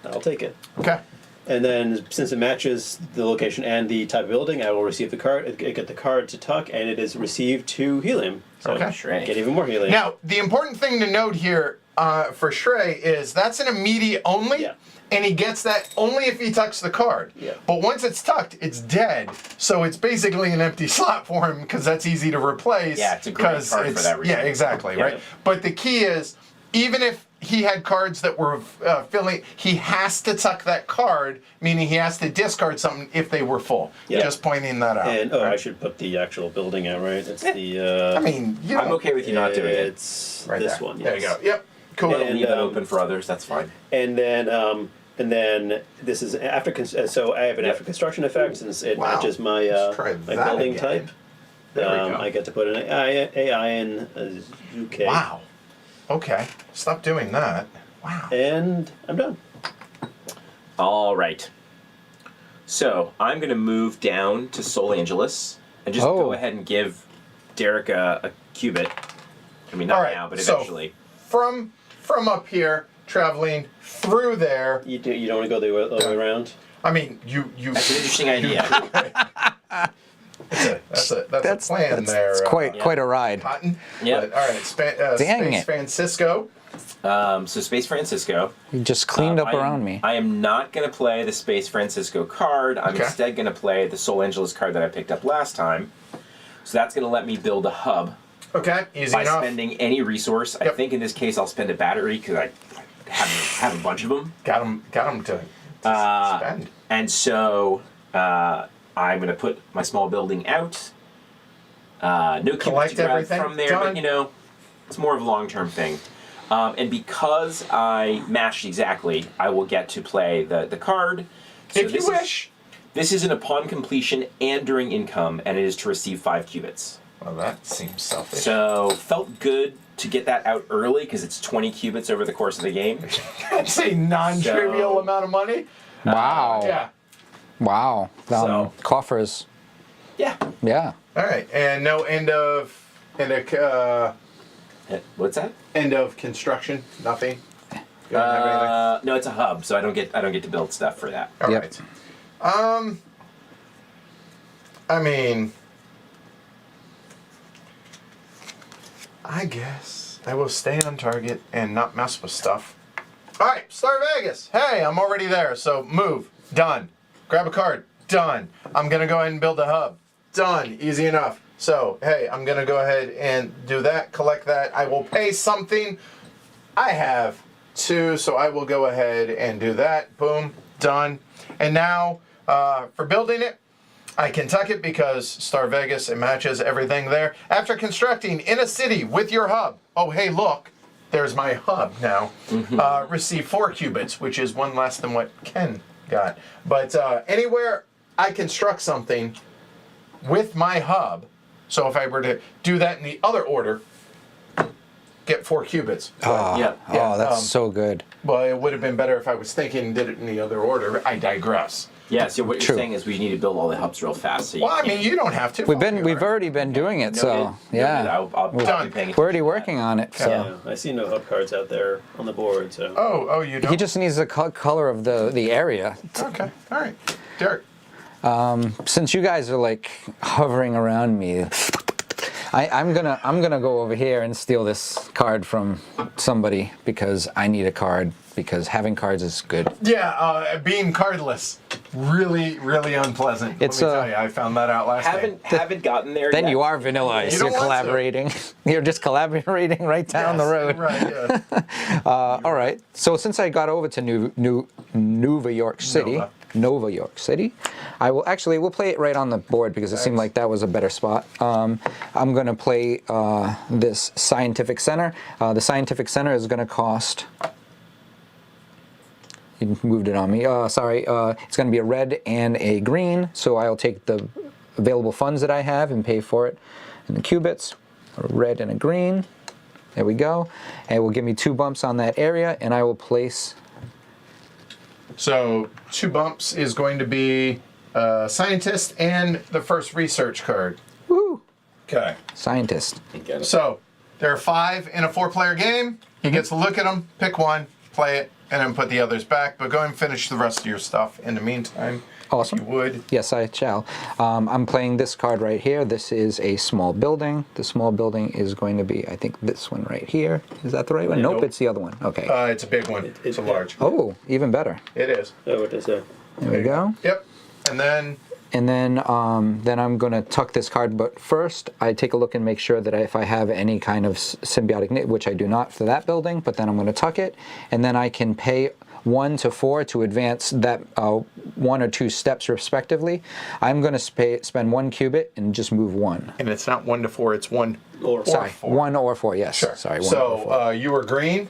I'll take it. Okay. And then, since it matches the location and the type of building, I will receive the card. Get the card to Tuck, and it is received to helium. So Okay. Shrey. get even more helium. Now, the important thing to note here for Shrey is that's an immediate only, Yeah. and he gets that only if he tucks the card. Yeah. But once it's tucked, it's dead. So it's basically an empty slot for him because that's easy to replace. Yeah, it's a great 'cause card for that reason. Yeah, exactly, Yeah. right? But the key is, even if he had cards that were filling, he has to tuck that card, meaning he has to discard something if they were full. Yeah. Just pointing that out. And I right? should put the actual building out, right? It's the. I mean, you know, I'm okay with you not doing it. It's right this there. one. There you yes. go. Yep. Cool. And, Leave that um, open for others. That's fine. And then this is after. So I have an after construction effect since it Wow. matches my Let's try my that building again. type. There we go. I get to put an AI in Zuke. Wow. Okay. Stop doing that. Wow. And I'm done. All right. So I'm going to move down to Sol Angeles and just Oh. go ahead and give Derek a qubit. I mean, not All right, now, but so- eventually. From up here, traveling through there. You don't want to go the other way around. I mean, you. That's an interesting idea. That's a plan there. It's quite yeah. quite a ride. Cotton. Yep. But, all right. Dang Space it. Francisco. So Space Francisco. You just cleaned up around me. I am not going to play the Space Francisco card. I'm Okay. instead going to play the Sol Angeles card that I picked up last time. So that's going to let me build a hub Okay. Easy by enough. spending any resource. I Yep. think in this case I'll spend a battery because I have a bunch of them. Got him to spend. And so I'm going to put my small building out. No cubits Collect to grab everything, from there, done. but it's more of a long-term thing. And because I matched exactly, I will get to play the card. So If you this is- wish. This is an upon completion and during income, and it is to receive 5 qubits. Well, that seems selfish. So felt good to get that out early because it's 20 qubits over the course of the game. That's a non-trivial So- amount of money. Wow. Yeah. Wow. So- Coffers. Yeah. Yeah. All right. And no end of What's that? End of construction. Nothing. You don't have anything? No, it's a hub, so I don't get to build stuff for that. All Yep. right. I mean, I guess I will stay on target and not mess with stuff. All right, Star Vegas. Hey, I'm already there. So move. Done. Grab a card. Done. I'm gonna go ahead and build a hub. Done. Easy enough. So hey, I'm gonna go ahead and do that. Collect that. I will pay something. I have 2, so I will go ahead and do that. Boom. Done. And now for building it, I can tuck it because Star Vegas, it matches everything there. After constructing in a city with your hub, oh, hey, look, there's my hub now. Receive 4 cubits, which is 1 less than what Ken got. But anywhere I construct something with my hub, so if I were to do that in the other order, get 4 cubits. Yeah. Oh, that's so good. Well, it would have been better if I was thinking and did it in the other order. I digress. Yeah, so what True. you're saying is we need to build all the hubs real fast. So Well, I mean, you don't have to. We've already been doing it, so yeah. I'll Done. be paying attention We're already to that. working on it. So Yeah, I see no hub cards out there on the board, so. Oh, you don't? he just needs the color of the area. Okay, all right. Derek. Since you guys are like hovering around me, I'm gonna go over here and steal this card from somebody because I need a card because having cards is good. Yeah, being cardless, really, really unpleasant. It's, Let me tell you, I found that out last night. Haven't gotten there Then yet. you are Vanilla Ice. You don't You're want to. collaborating. You're just collaborating right down the Yes, road. Right, yeah. All right. So since I got over to Nova York City, Nova York City, we'll play it right on the board because it seemed like that was a better spot. I'm going to play this Scientific Center. The Scientific Center is going to cost. You moved it on me. Sorry. It's going to be a red and a green. So I'll take the available funds that I have and pay for it in the cubits. A red and a green. There we go. And it will give me 2 bumps on that area, and I will place. So 2 bumps is going to be scientist and the first research card. Woo! Okay. Scientist. Get it. So there are 5 in a 4-player game. He gets to look at them, pick one, play it, and then put the others back. But go and finish the rest of your stuff in the meantime. Awesome. If you would. Yes, I shall. I'm playing this card right here. This is a small building. The small building is going to be, I think, this one right here. Is that the right one? Nope, Nope. it's the other one. Okay. It's a big one. It's a large. Oh, even better. It is. Oh, what does that? There we go. Yep. And then And then I'm going to tuck this card. But first, I take a look and make sure that if I have any kind of symbiotic, which I do not for that building, but then I'm going to tuck it. And then I can pay 1 to 4 to advance that 1 or 2 steps respectively. I'm going to spend 1 cubit and just move 1. and it's not 1 to 4, it's 1 Or Sorry, 4. 1 or 4, yes. Sure. Sorry, 1 or 4. So you were green.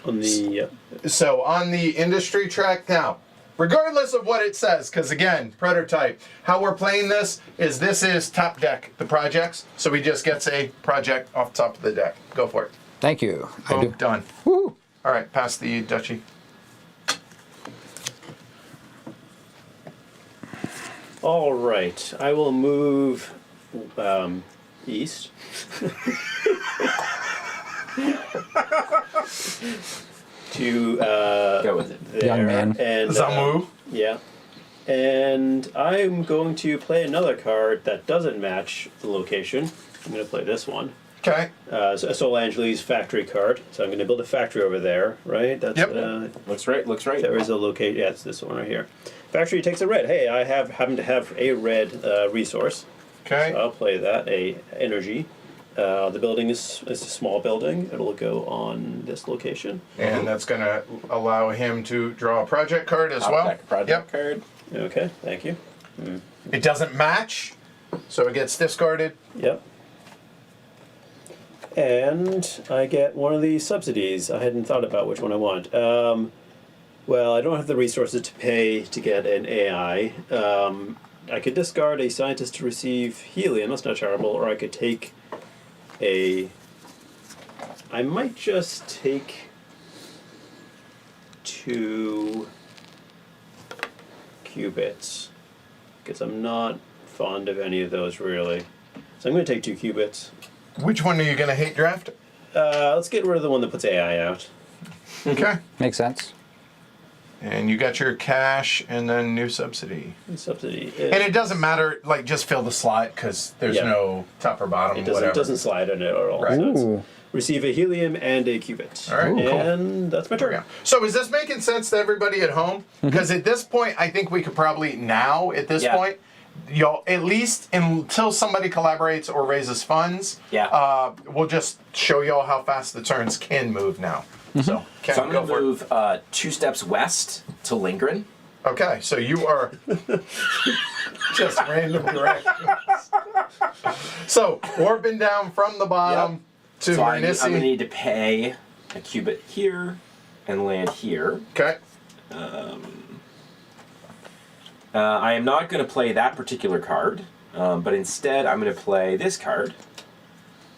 on the. So on the industry track now, regardless of what it says, because again, prototype, how we're playing this is top deck, the projects. So he just gets a project off top of the deck. Go for it. Thank you. I Boom, do. done. Woo! All right, pass the duchy. All right, I will move east. To Go with it. there, Young man. and Zamu. yeah, and I'm going to play another card that doesn't match the location. I'm going to play this one. Okay. Sol Angeles factory card. So I'm going to build a factory over there, right? That's Yep. Looks right. Looks right. there is a location. Yeah, it's this one right here. Factory takes a red. Hey, I happen to have a red resource. Okay. So I'll play that. A energy. The building is a small building. It'll go on this location. And that's going to allow him to draw a project card as well. Project Yep. card. Okay, thank you. It doesn't match, so it gets discarded. Yep. And I get one of these subsidies. I hadn't thought about which one I want. Well, I don't have the resources to pay to get an AI. I could discard a scientist to receive helium. That's not terrible. Or I could take a... I might just take 2 qubits. Because I'm not fond of any of those, really. So I'm going to take 2 qubits. Which one are you going to hate draft? Let's get rid of the one that puts AI out. Okay. Makes sense. And you got your cash and then new subsidy. Subsidy. And it doesn't matter, like, just fill the slot because there's Yeah. no top or bottom, It whatever. doesn't slide on it at all. Right. So it's Ooh. receive a helium and a qubit. All right, cool. And that's my turn. Yeah. So is this making sense to everybody at home? Because at this point, I think we could probably at this Yeah. point, y'all, at least until somebody collaborates or raises funds, Yeah. we'll just show y'all how fast the turns can move now. So, Ken, So I'm go going for to it. move 2 steps west to Lindgren. Okay, so you are just random directions. So warping down from the bottom to So I'm going to Mernisi. need to pay a qubit here and land here. Okay. I am not going to play that particular card, but instead I'm going to play this card.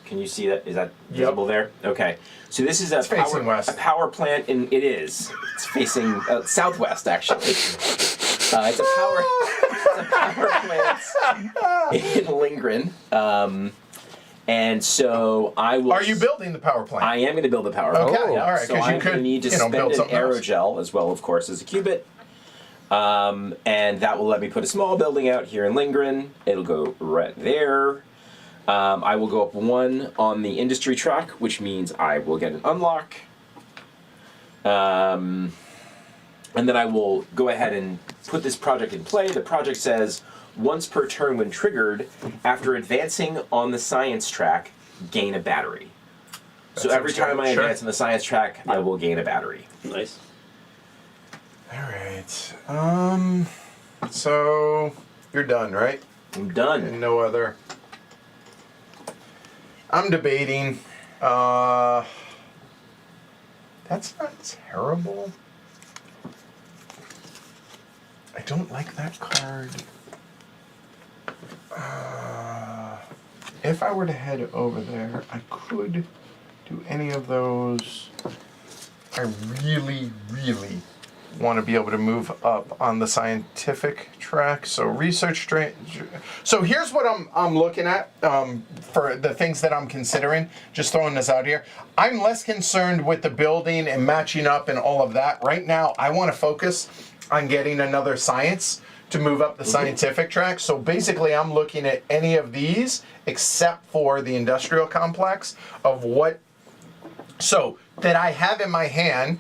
Can you see that? Is that visible there? Okay. So this is a facing west. power plant, and it is. It's facing southwest, actually. It's a power plant in Lindgren. And so I will. Are you building the power plant? I am going to build a power plant. Okay, yeah. all right, So 'cause you I'm could, going to need to you know, spend build an something else. aerogel as well, of course, as a qubit. And that will let me put a small building out here in Lindgren. It'll go right there. I will go up 1 on the industry track, which means I will get an unlock. And then I will go ahead and put this project in play. The project says, once per turn when triggered, after advancing on the science track, gain a battery. So That every sounds time good. I Sure. advance on the science track, I will gain a battery. Nice. All right. So you're done, right? I'm done. And no other. I'm debating. That's not terrible. I don't like that card. If I were to head over there, I could do any of those. I really, really want to be able to move up on the scientific track. So research straight. So here's what I'm looking at for the things that I'm considering. Just throwing this out here. I'm less concerned with the building and matching up and all of that. Right now, I want to focus on getting another science to move up the scientific track. So basically, I'm looking at any of these except for the industrial complex of what. So that I have in my hand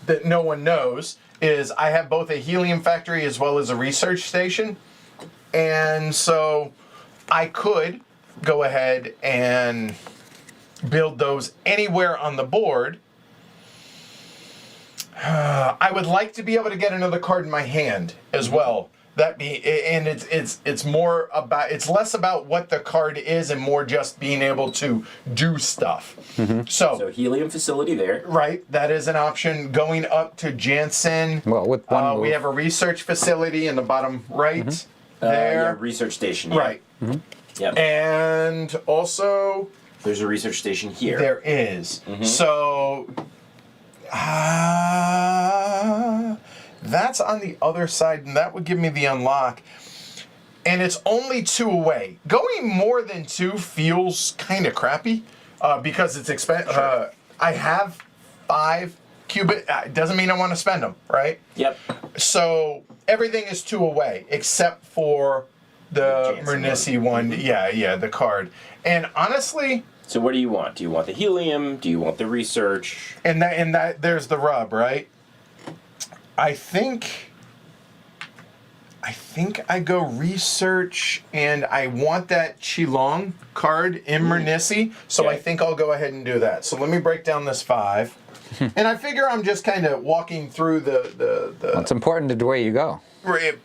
that no one knows is I have both a helium factory as well as a research station. And so I could go ahead and build those anywhere on the board. I would like to be able to get another card in my hand as well. It's more about, it's less about what the card is and more just being able to do stuff. So helium facility there. Right, that is an option. Going up to Jansen. Well, with one we move. have a research facility in the bottom right Yeah, there. research station. Yeah. Right. Yep. And also There's a research station here. there is. So that's on the other side, and that would give me the unlock. And it's only 2 away. Going more than 2 feels kind of crappy because it's expensive. I have 5 qubit. It doesn't mean I want to spend them, right? Yep. So everything is 2 away except for the Jansen Mernisi one. Yeah, the card. And honestly, So what do you want? Do you want the helium? Do you want the research? and that there's the rub, right? I think I go research, and I want that Qilong card in Mernisi, so I Okay. think I'll go ahead and do that. So let me break down this 5. And I figure I'm just kind of walking through the It's important to where you go. It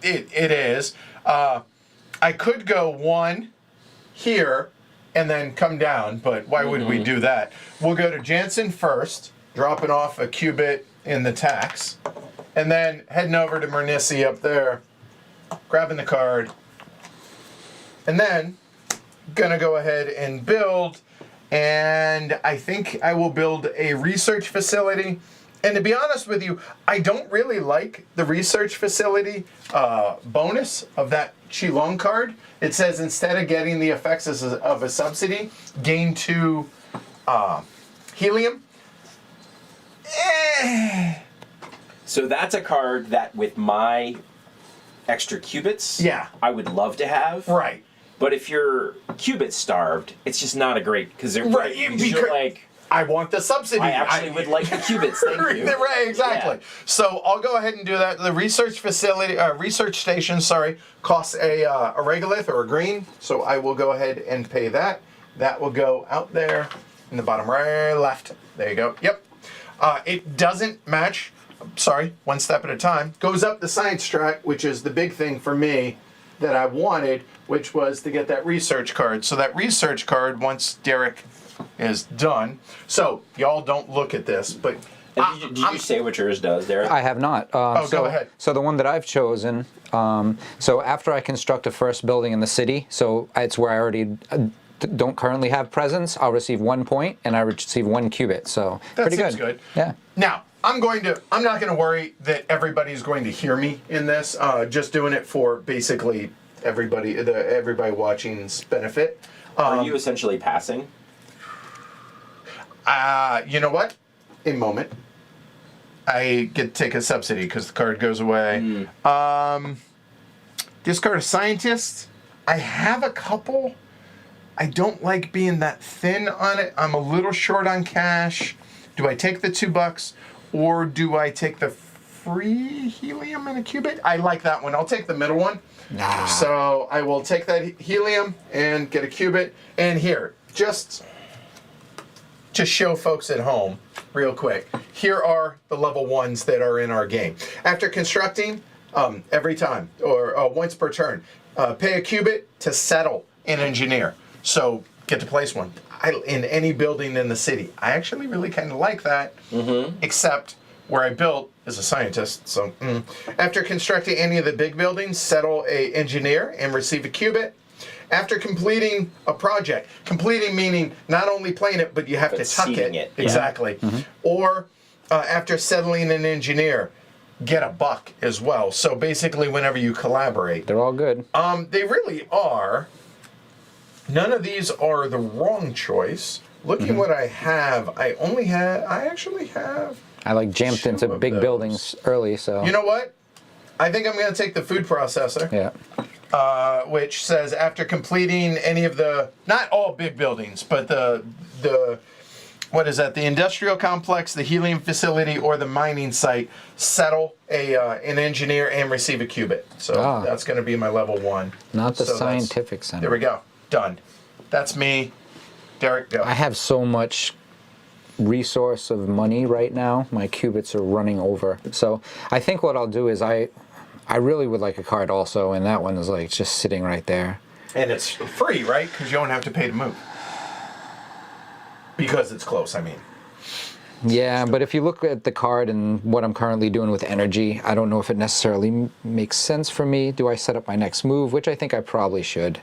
is. I could go 1 here and then come down, but why would we do that? We'll go to Jansen first, dropping off a qubit in the tax, and then heading over to Mernisi up there, grabbing the card, and then gonna go ahead and build. And I think I will build a research facility And to be honest with you, I don't really like the research facility bonus of that Qilong card. It says instead of getting the effects of a subsidy, gain 2 helium. So that's a card that with my extra qubits, Yeah. I would love to have. Right. But if you're qubit starved, it's just not a great because they're Right, because you're because- like I want the subsidy. I actually would like the qubits. Thank you. Right, exactly. Yeah. So I'll go ahead and do that. The research facility, research station, costs a regolith or a green. So I will go ahead and pay that. That will go out there in the bottom right left. There you go. Yep. It doesn't match. Sorry, one step at a time. Goes up the science track, which is the big thing for me that I wanted, which was to get that research card. So that research card, once Derek is done. So y'all don't look at this, but And did you say what yours does, Derek? I have not. go ahead. So the one that I've chosen, so after I construct a first building in the city, so it's where I already don't currently have presence, I'll receive 1 point and I receive 1 qubit. So that pretty seems good. good. Yeah. Now, I'm not going to worry that everybody's going to hear me in this. Just doing it for basically everybody watching's benefit. Are you essentially passing? You know what? A moment. I get to take a subsidy because the card goes away. Discard a scientist. I have a couple. I don't like being that thin on it. I'm a little short on cash. Do I take the $2 or do I take the free helium and a qubit? I like that one. I'll take the middle one. Nah. So I will take that helium and get a qubit. And here, just to show folks at home, real quick, here are the level 1s that are in our game. After constructing, every time, or once per turn, pay a qubit to settle an engineer. So get to place one in any building in the city. I actually really kind of like that, except where I built is a scientist. So after constructing any of the big buildings, settle a engineer and receive a qubit. After completing a project, completing meaning not only playing it, but you have to tuck seeding it. it. Exactly. Or after settling an engineer, get a buck as well. So basically, whenever you collaborate, They're all good. they really are. None of these are the wrong choice. Looking what I have, I actually have. I like jumped into 2 of big those. buildings early, so. You know what? I think I'm going to take the food processor. Yeah. Which says after completing any of the, not all big buildings, but the what is that? The industrial complex, the helium facility, or the mining site, settle an engineer and receive a qubit. So that's going to be my level 1. Not the So that's- scientific center. There we go. Done. That's me. Derek, go. I have so much resource of money right now. My qubits are running over. So I think what I'll do is I really would like a card also, and that one is like just sitting right there. And it's free, right? Because you don't have to pay to move. Because it's close, I mean. Yeah, but if you look at the card and what I'm currently doing with energy, I don't know if it necessarily makes sense for me. Do I set up my next move? Which I think I probably should.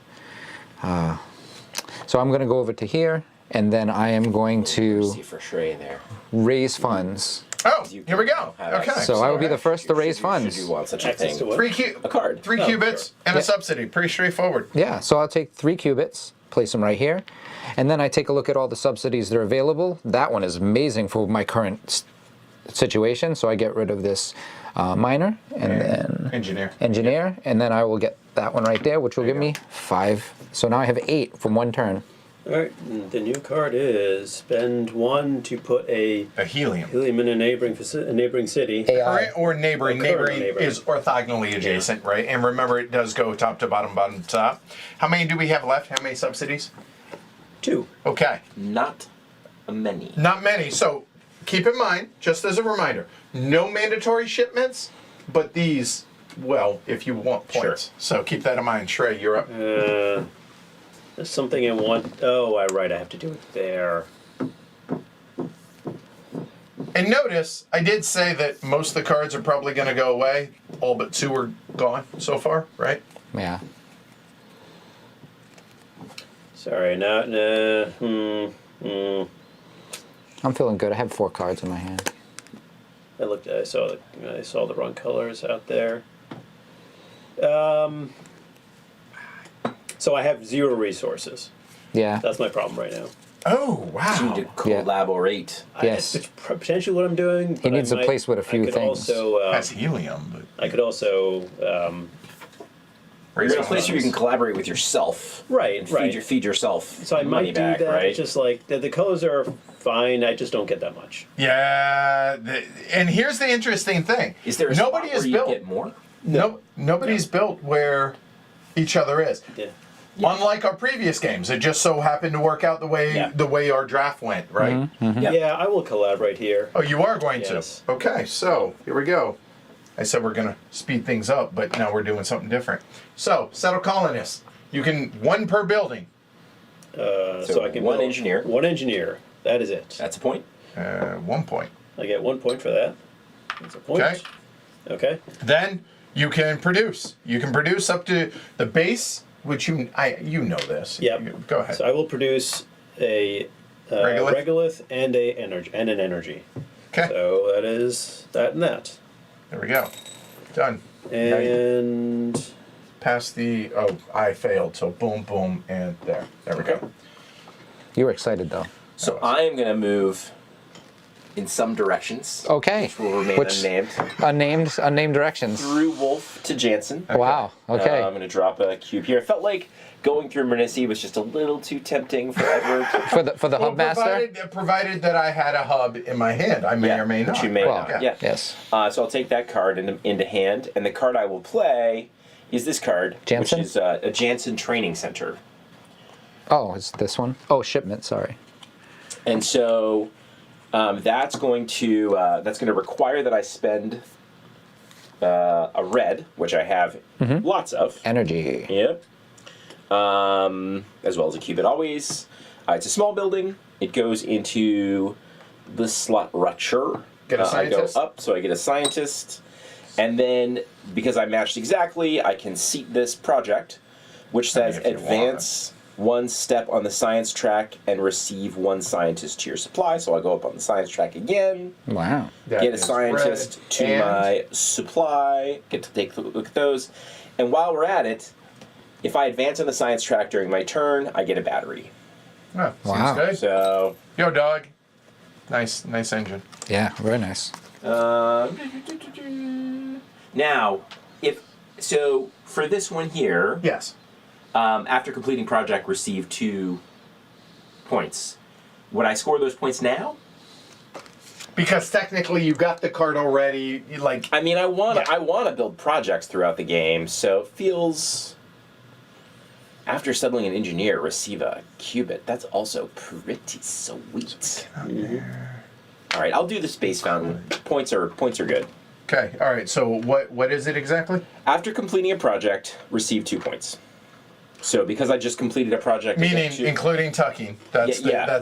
So I'm going to go over to here, and then I am going to See for Shrey there. raise funds. Oh, here we go. have Okay. access. So I will be the first to raise Should funds. you want such a Access thing? to what? A card. 3 Oh, qubits and Yeah. a subsidy. Pretty straightforward. Yeah, so I'll take 3 qubits, place them right here, and then I take a look at all the subsidies that are available. That one is amazing for my current situation, so I get rid of this miner and then Engineer. and then I will get that one right there, which will give me 5. So now I have 8 from 1 turn. Alright, the new card is spend 1 to put a A helium. helium in a neighboring city. Current or neighboring. Current Neighboring neighboring. is orthogonally adjacent, right? And remember, it does go top to bottom, bottom to top. How many do we have left? How many subsidies? 2. Okay. Not a many. Not many. So keep in mind, just as a reminder, no mandatory shipments, but these, well, if you want points. So keep that in mind. Shrey, you're up. There's something I want. Oh, right, I have to do it there. And notice, I did say that most of the cards are probably going to go away. All but 2 are gone so far, right? Yeah. Sorry, I'm feeling good. I have 4 cards in my hand. I saw the wrong colors out there. So I have 0 resources. Yeah. That's my problem right now. Oh, You wow. need to collaborate. Yes. It's potentially what I'm doing. He needs a place with a few I could things. Also, That's helium. But I could also. You're in a place where you can collaborate with yourself. Right, And right. feed yourself So I money might do back, that. right? Just like the colors are fine. I just don't get that much. yeah, and here's the interesting thing. Is there a nobody spot is where you built? get more? Nobody's built where each other is. Yeah. Unlike our previous games, it just so happened to work out the way our draft went, right? Yeah. Yeah, I will collaborate here. Oh, you are going Yes. to? Okay, so here we go. I said we're going to speed things up, but now we're doing something different. So, settle colonists. You can, 1 per building. So I can one build engineer. 1 engineer. That is it. That's a point. 1 point. I get 1 point for that. That's a point. Okay. Okay. Then you can produce. You can produce up to the base, which you know this. Yep. Go ahead. So I will produce a Regolith? regolith and an energy. Okay. So that is that and that. There we go. Done. Now you And pass the. Oh, I failed. So boom, boom, and there. There we go. You were excited though. So I am going to move in some directions. Okay. Which will remain Which- unnamed. Unnamed directions. Through Wolf to Jansen. Wow. Okay. I'm going to drop a cube here. I felt like going through Mernissi was just a little too tempting for Edward. for the hub master. Provided that I had a hub in my hand, I may or may not. Which you may Well, not. Yeah. Yes. So I'll take that card into hand, and the card I will play is this card, Jansen? which is a Jansen Training Center. Oh, it's this one. Oh, shipment. Sorry. And so that's going to require that I spend a red, which I have lots of. Energy. Yep. As well as a cubit always. It's a small building. It goes into the slot rupture. Get a scientist? I go up, so I get a scientist. And then, because I matched exactly, I can seat this project, which says if you advance 1 step on the science track and receive 1 scientist to your supply. So I go up on the science track again. Wow. That Get a is scientist red. to And my supply, get to take a look at those. And while we're at it, if I advance on the science track during my turn, I get a battery. Oh, Wow. Seems good. So, Yo, dog. Nice engine. Yeah. Very nice. now, for this one here, Yes. after completing project, receive 2 points. Would I score those points now? Because technically you got the card already. I mean, I want Yeah. to build projects throughout the game, so it feels. After settling an engineer, receive a cubit. That's also pretty sweet. All right, I'll do the space fountain. Points are good. Okay. All right. So what is it exactly? After completing a project, receive 2 points. So because I just completed a project, I get Meaning 2 including tucking. That's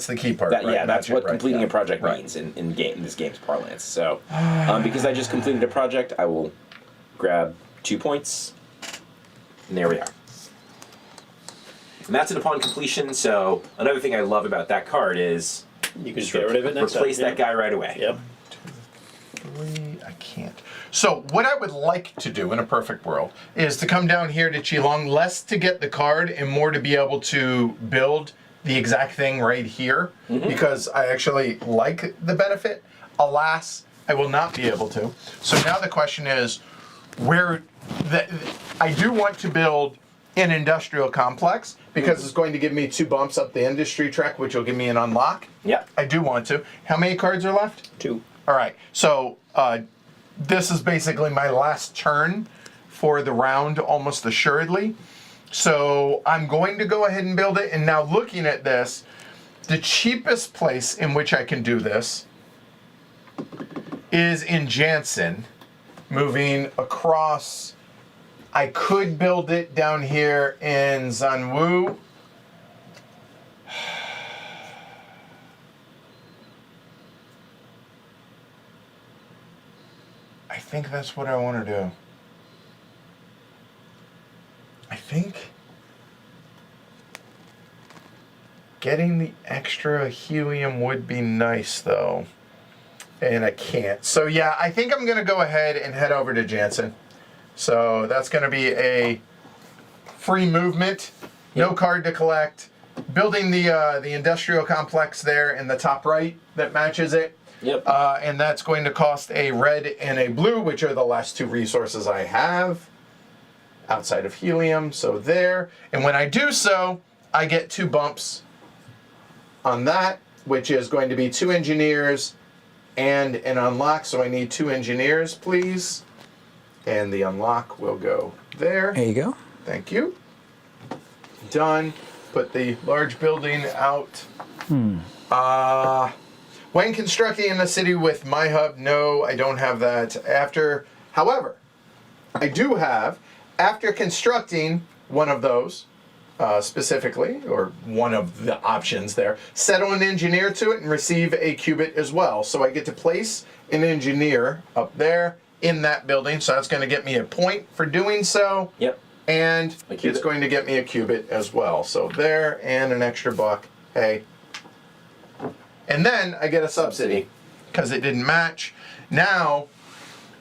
the key part. That, right? yeah, that's Match it, what right, completing yeah. a project Right. means in this game's parlance. So, because I just completed a project, I will grab 2 points, and there we are. And that's it upon completion. So another thing I love about that card is you can just get rid of it next time. replace that guy right away. Yep. 3, I can't. So what I would like to do in a perfect world is to come down here to Qilong, less to get the card and more to be able to build the exact thing right here, because I actually like the benefit. Alas, I will not be able to. So now the question is, I do want to build an industrial complex because it's going to give me 2 bumps up the industry track, which will give me an unlock. Yeah. I do want to. How many cards are left? 2. All right, so this is basically my last turn for the round, almost assuredly. So I'm going to go ahead and build it. And now looking at this, the cheapest place in which I can do this is in Jansen, moving across. I could build it down here in Zanwu. I think that's what I want to do. I think getting the extra helium would be nice, though. And I can't. So yeah, I think I'm going to go ahead and head over to Jansen. So that's going to be a free movement, no card to collect. Building the industrial complex there in the top right that matches it. Yep. And that's going to cost a red and a blue, which are the last two resources I have outside of helium. So there. And when I do so, I get 2 bumps on that, which is going to be 2 engineers and an unlock. So I need 2 engineers, please. And the unlock will go there. There you go. Thank you. Done. Put the large building out. When constructing in the city with my hub, no, I don't have that. However, I do have, after constructing one of those, specifically, or one of the options there, settle an engineer to it and receive a qubit as well. So I get to place an engineer up there in that building. So that's going to get me a point for doing so. Yep. And it's going to get me a qubit as well. So there, and an extra buck. Hey. And then I get a subsidy because it didn't match. Now,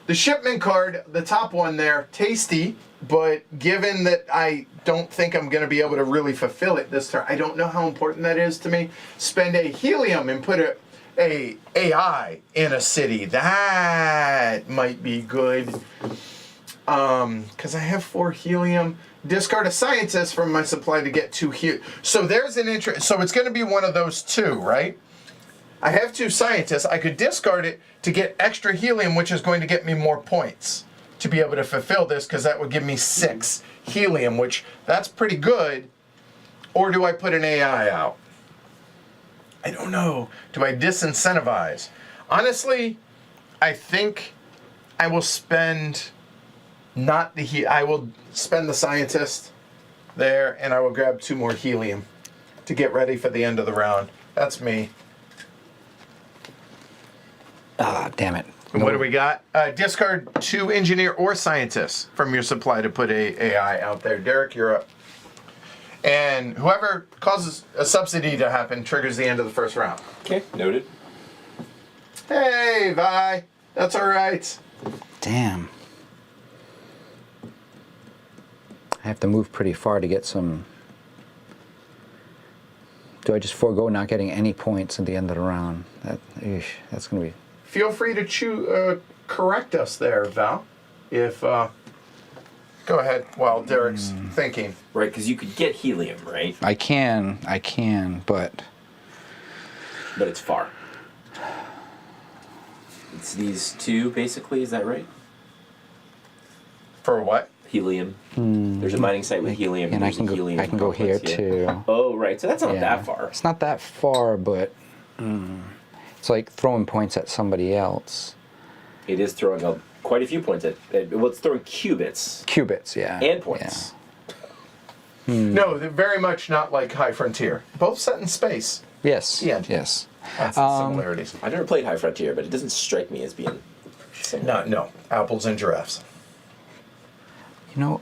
the shipment card, the top one there, tasty, but given that I don't think I'm going to be able to really fulfill it this turn, I don't know how important that is to me. Spend a helium and put a AI in a city. That might be good. Because I have 4 helium. Discard a scientist from my supply to get 2 helium. So there's an interest. So it's going to be one of those 2, right? I have 2 scientists. I could discard it to get extra helium, which is going to get me more points to be able to fulfill this, because that would give me 6 helium, which that's pretty good. Or do I put an AI out? I don't know. Do I disincentivize? Honestly, I think I will spend... I will spend the scientist there, and I will grab 2 more helium to get ready for the end of the round. That's me. Ah, damn it. And what do we got? Discard 2 engineer or scientists from your supply to put a AI out there. Derek, you're up. And whoever causes a subsidy to happen triggers the end of the first round. Okay, noted. Hey, Vi. That's all right. Damn. I have to move pretty far to get some... Do I just forego not getting any points at the end of the round? That's going to be... Feel free to correct us there, Val. If go ahead while Derek's thinking. Right, because you could get helium, right? I can, but... But it's far. It's these 2, basically, is that right? For what? Helium. There's a mining site with helium. And I can go here too. Oh, right. So that's not that far. It's not that far, but it's like throwing points at somebody else. It is throwing quite a few points at... Well, it's throwing qubits. Qubits, yeah. And points. Yeah. No, they're very much not like High Frontier. Both set in space. Yes. Yeah. Yes. That's the similarities. I've never played High Frontier, but it doesn't strike me as being similar. No. Apples and giraffes. You know,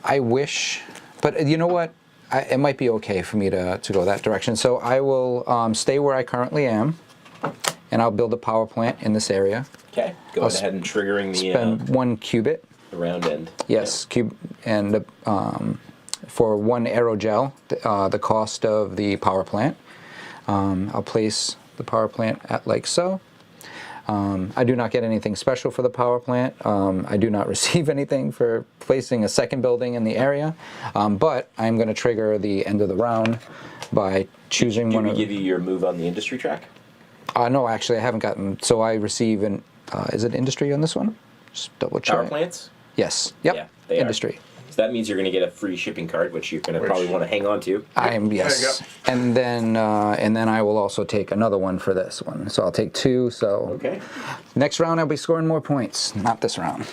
I wish, but you know what? It might be okay for me to go that direction. So I will stay where I currently am, and I'll build a power plant in this area. Okay, go ahead and triggering Spend 1 qubit. the round end. Yes, and for 1 aerogel, the cost of the power plant. I'll place the power plant at like so. I do not get anything special for the power plant. I do not receive anything for placing a second building in the area, but I'm going to trigger the end of the round by choosing one of... Did we give you your move on the industry track? No, actually, I haven't gotten... So I receive an... is it industry on this one? Just double check. Power plants? Yes. Yep. Yeah, they industry. are. So that means you're going to get a free shipping card, which you're going to probably want to hang on to. Yes. And then I will also take another one for this one. So I'll take 2. So Okay. next round I'll be scoring more points. Not this round.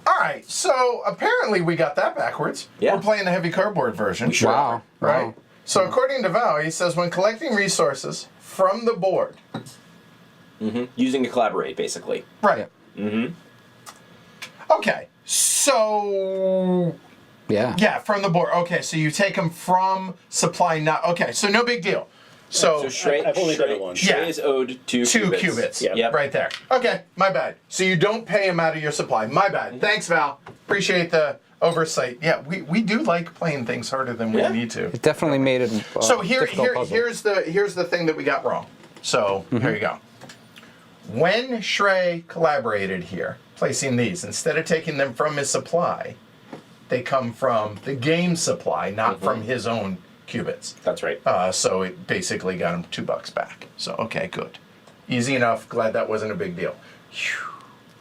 All right, so apparently we got that backwards. Yeah. We're playing the heavy cardboard version. We sure Wow. Right? Wow. So according to Val, he says when collecting resources from the board. Using to collaborate, basically. Right. Yeah. Okay, so Yeah. from the board. Okay, so you take them from supply. Not okay. So no big deal. So, So Shrey, I've only done it once. Yeah. Shrey is owed 2 2 cubits. cubits. Yeah. Yep. Right there. Okay, my bad. So you don't pay him out of your supply. My bad. Thanks, Val. Appreciate the oversight. Yeah, we do like playing things harder than we Yeah. need to. It definitely made it. So difficult puzzle. here's the thing that we got wrong. So here you go. When Shrey collaborated here, placing these, instead of taking them from his supply, they come from the game supply, not from his own cubits. That's right. So it basically got him $2 back. So okay, good. Easy enough. Glad that wasn't a big deal. Phew.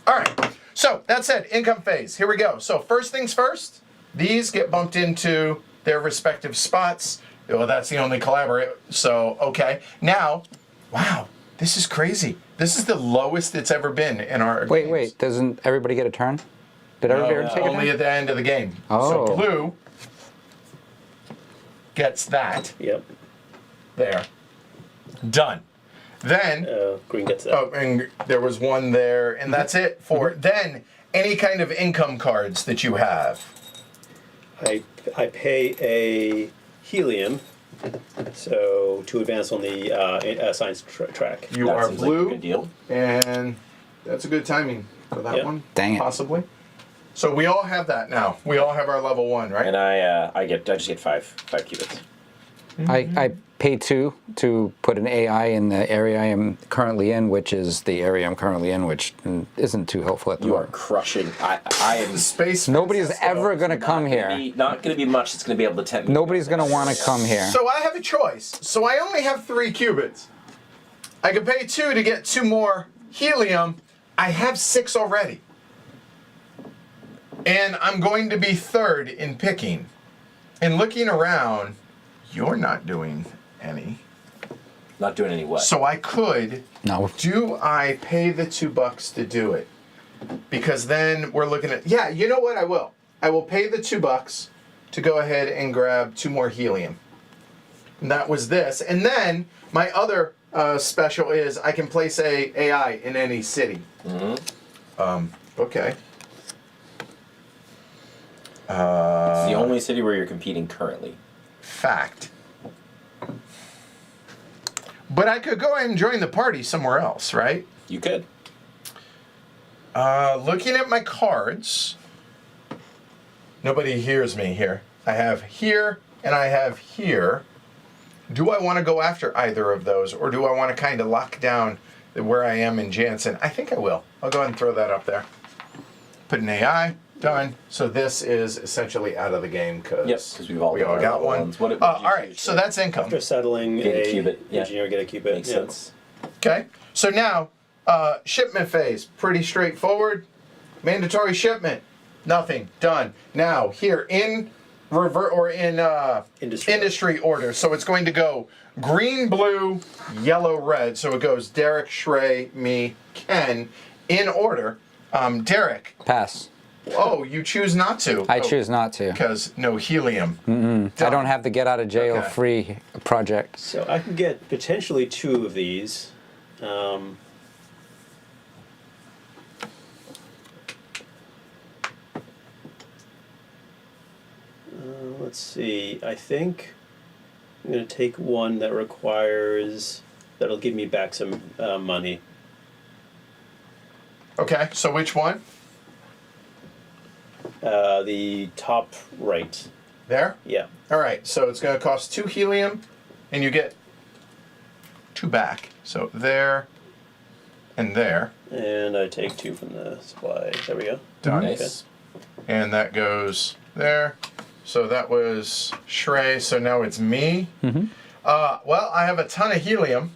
All right. So that said, income phase. Here we go. So first things first, these get bumped into their respective spots. Well, that's the only collaborate. So okay. Now, wow, this is crazy. This is the lowest it's ever been in our games. Wait. Doesn't everybody get a turn? Did everybody already take a Only turn? at the end of the game. Oh. So blue gets that Yep. there. Done. Then Green gets that. oh, and there was one there, and that's it for then any kind of income cards that you have. I pay a helium, so to advance on the science track. You That are seems like a blue, good deal. and that's a good timing for that Yep. one. Dang it. Possibly. So we all have that now. We all have our level 1, right? And I just get 5 cubits. I pay 2 to put an AI in the area I am currently in, which is the area I'm currently in, which isn't too helpful at the You are moment. crushing. I am Space. Nobody's Francisco. ever going to come here. Not going to be much that's going to be able to tempt me. Nobody's going to want to come here. So I have a choice. So I only have 3 cubits. I could pay 2 to get 2 more helium. I have 6 already. And I'm going to be third in picking. And looking around, you're not doing any. Not doing any what? So I could. No. Do I pay the $2 to do it? Because then we're looking at. Yeah, you know what? I will. I will pay the $2 to go ahead and grab 2 more helium. And that was this. And then my other special is I can place a AI in any city. Okay. It's the only city where you're competing currently. Fact. But I could go and join the party somewhere else, right? You could. Looking at my cards, nobody hears me here. I have here and I have here. Do I want to go after either of those, or do I want to kind of lock down where I am in Jansen? I think I will. I'll go ahead and throw that up there. Put an AI. Done. So this is essentially out of the game because Yep, 'cause we've all done our got level one. ones. What did All you right, choose, so Shrey? that's income. After settling Get a cubit, yeah. engineer get a cubit. Makes yeah. sense. Okay. So now, shipment phase, pretty straightforward. Mandatory shipment, nothing, done. Now here in revert or in industry order. So it's going to go green, blue, yellow, red. So it goes Derek, Shrey, me, Ken, in order. Derek. Pass. Oh, you choose not to. I choose not to. Because no helium. I don't have the get out of jail Okay. free project. So I can get potentially 2 of these. Let's see. I think I'm going to take one that requires that'll give me back some money. Okay, so which one? The top right. There? Yeah. All right, so it's going to cost 2 helium, and you get 2 back. So there and there. And I take 2 from the supply. There we go. Done. Nice. And that goes there. So that was Shrey, so now it's me. Well, I have a ton of helium,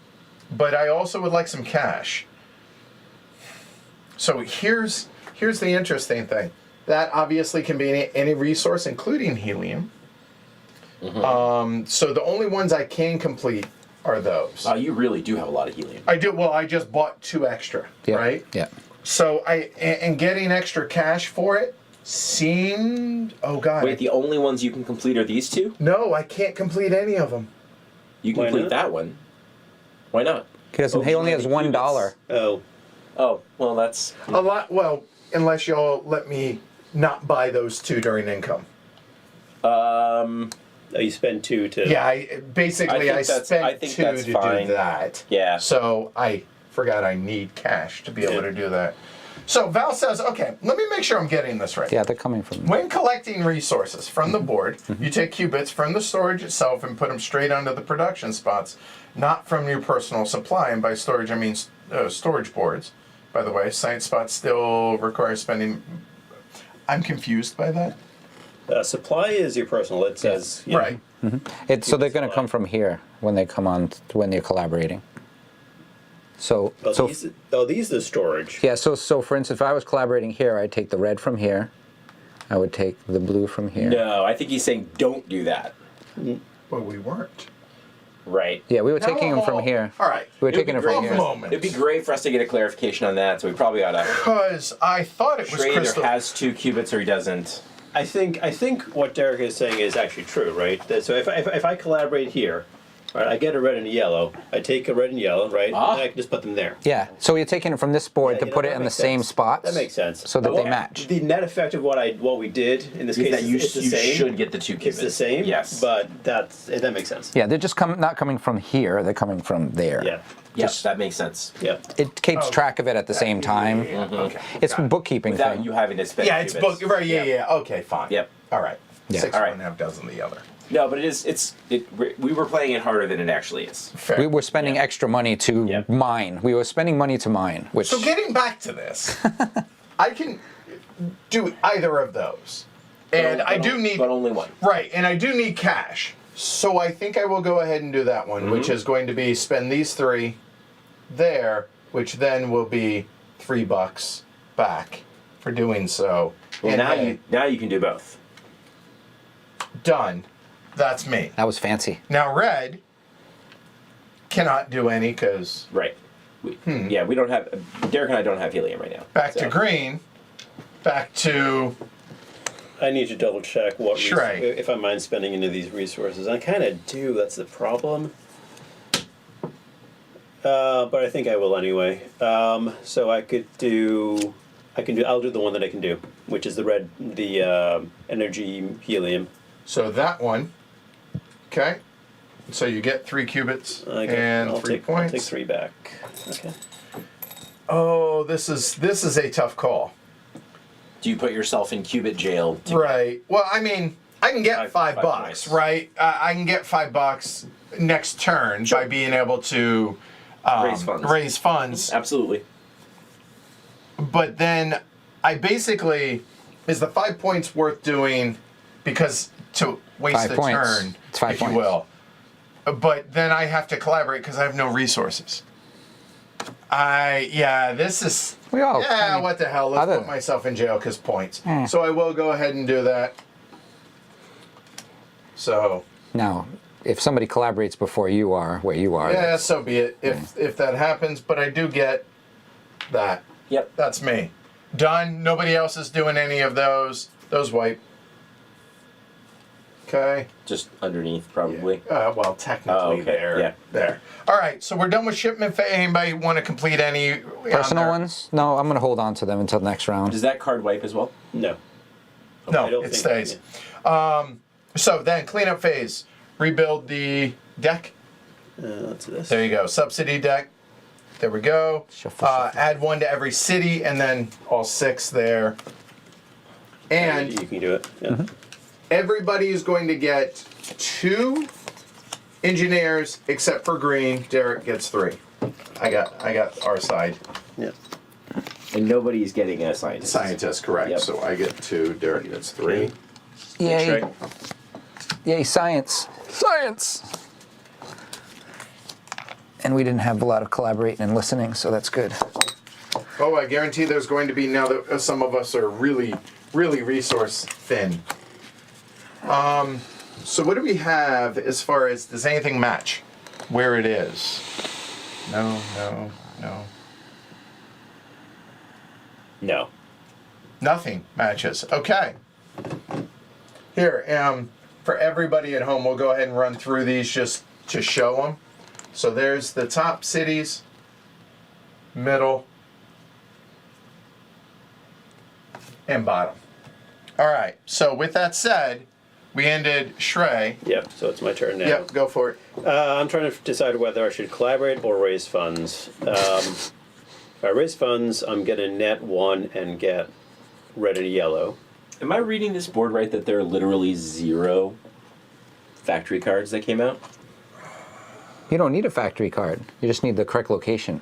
but I also would like some cash. So here's the interesting thing. That obviously can be any resource, including helium. So the only ones I can complete are those. You really do have a lot of helium. I do. Well, I just bought 2 extra, Yeah. right? Yeah. So and getting extra cash for it seemed. Oh God. Wait, the only ones you can complete are these two? No, I can't complete any of them. You can Why complete not? that one. Why not? He only has $1. Oh, Oh, well, that's. A lot. Well, unless y'all let me not buy those two during income. oh, you spend 2 to. Yeah, I basically I I spent think 2 that's to fine. do that. Yeah. So I forgot I need cash to be able to do that. So Val says, okay, let me make sure I'm getting this right. Yeah, they're coming from. When collecting resources from the board, you take qubits from the storage itself and put them straight onto the production spots, not from your personal supply. And by storage, I mean storage boards. By the way, science spots still require spending. I'm confused by that. Supply is your personal. It says. you know, Right. So they're going to come from here when they come on when they're collaborating. So these are the storage. yeah. So for instance, if I was collaborating here, I'd take the red from here. I would take the blue from here. No, I think he's saying don't do that. Well, we weren't. Right. Yeah, we were taking them No. from here. All right. We were It would taking be it from great here. for us- Moment. It'd be great for us to get a clarification on that, so we probably ought to. Because I thought it was Trey either crystal. has 2 qubits or he doesn't. I think what Derek is saying is actually true, right? So if I collaborate here, right, I get a red and a yellow. I take a red and yellow, right? Ah. And then I can just put them there. Yeah. So you're taking it from this board Yeah, to you know, put it that in the makes same sense. spots. That makes sense. So that Well, they match. The net effect of what we did in this Is case that you, is the you same. should get the 2 qubits. It's the same. Yes. But that makes sense. Yeah, they're just not coming from here. They're coming from there. Yeah. Yes, that makes sense. Yeah. It keeps Oh. track of it at the same time. Yeah, okay. It's a Got it. bookkeeping Without thing. you having to spend Yeah, it's qubits. book. Right. Yeah. Okay. Fine. Yep. All right. Yeah. 6 All right. one half dozen the other. No, but we were playing it harder than it actually is. Fair. We were spending extra money to Yeah. mine. We were spending money to mine, which So getting back to this, I can do either of those, and I do need but only one. right, and I do need cash. So I think I will go ahead and do that one, which is going to be spend these 3 there, which then will be $3 back for doing so. Well, And now you can do both. done. That's me. that was fancy. Now red cannot do any because Right. Yeah, we don't have. Derek and I don't have helium right now. back to so. green, back to I need to double check Shrey. if I mind spending any of these resources. I kind of do. That's the problem. But I think I will anyway. So I'll do the one that I can do, which is the red, the energy helium. so that one. Okay. So you get 3 qubits and I'll 3 take, points. I'll take 3 back. Okay. Oh, this is a tough call. Do you put yourself in qubit jail? Right. Well, I mean, I can get Five $5, points. right? I can get $5 next turn by being able to Raise funds. Absolutely. Absolutely. But then I basically is the 5 points worth doing because to waste 5 the points. turn, It's 5 if points. you will. But then I have to collaborate because I have no resources. This is Well, yeah. I mean, What the hell? Let's other- put myself in jail because points. Eh. So I will go ahead and do that. So Now, if somebody collaborates before you are where you are, yeah, so be it. If that happens, but I do get that. Yep. That's me. Done. Nobody else is doing any of those. Those wipe. Okay. Just underneath, probably. Well, technically Oh, okay. there. Yeah. There. All right. So we're done with shipment. Anybody want to complete any on personal their- ones? No, I'm going to hold on to them until the next round. Does that card wipe as well? No. No, I don't it think- stays. So then cleanup phase. Rebuild the deck. Let's do this. There you go. Subsidy deck. There we go. Shuffle, shuffle. Add 1 to every city, and then all 6 there. And You can do it. Yeah. everybody is going to get 2 engineers, except for green. Derek gets 3. I got our side. Yeah. And nobody's getting a scientist. Scientist, correct. Yep. So I get 2. Derek gets 3. Yay! Trey. Yay! Science! Science! And we didn't have a lot of collaborating and listening, so that's good. Oh, I guarantee there's going to be now that some of us are really, really resource thin. So what do we have as far as does anything match where it is? No. No. Nothing matches. Okay. Here, for everybody at home, we'll go ahead and run through these just to show them. So there's the top cities, middle, and bottom. All right. So with that said, we ended Shrey. Yep, so it's my turn now. Yep, go for it. I'm trying to decide whether I should collaborate or raise funds. If I raise funds, I'm going to net 1 and get red and yellow. Am I reading this board right that there are literally 0 factory cards that came out? You don't need a factory card. You just need the correct location.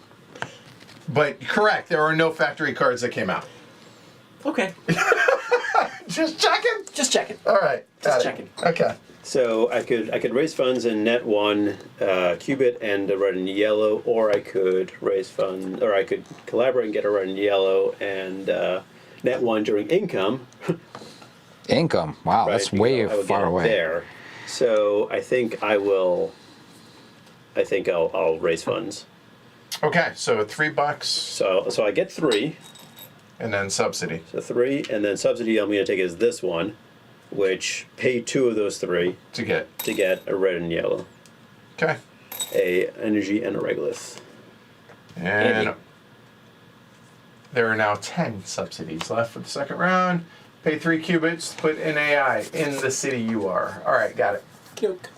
But correct, there are no factory cards that came out. Okay. Just checking. Just checking. All right. Just got it. checking. Okay. So I could raise funds and net 1 cubit and a red and yellow, or I could raise funds, or I could collaborate and get a red and yellow and net 1 during income. Income. Wow, Right, that's because way I will far get it away. There. So I think I'll raise funds. Okay, so $3 So I get 3. and then subsidy. So 3, and then subsidy I'm going to take is this one, which pay 2 of those 3 To get. to get a red and yellow, Okay. a energy and a regolith. And Andy. there are now 10 subsidies left for the second round. Pay 3 cubits, put an AI in the city you are. All right, got it. Cute.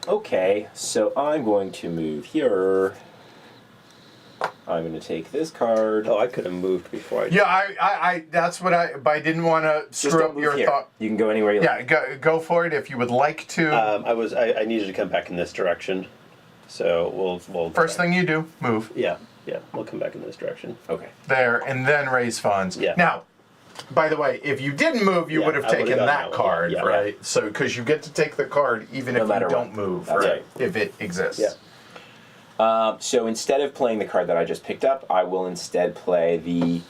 Okay, so I'm going to move here. I'm going to take this card. Oh, I could have moved before I did. Yeah, I that's what but I didn't want to Just screw don't up move your here. thought. You can go anywhere you Yeah, like. go for it if you would like to. I needed to come back in this direction, so we'll First thing you do, move Yeah, we'll come back in this direction. Okay. there and then raise funds. Yeah. Now, by the way, if you didn't move, you Yeah, would have I would've taken done that that one. card, Yeah. right? So because you get to take the card even No if you matter don't what. move, That's right? right. If it exists. Yeah. So instead of playing the card that I just picked up, I will instead play the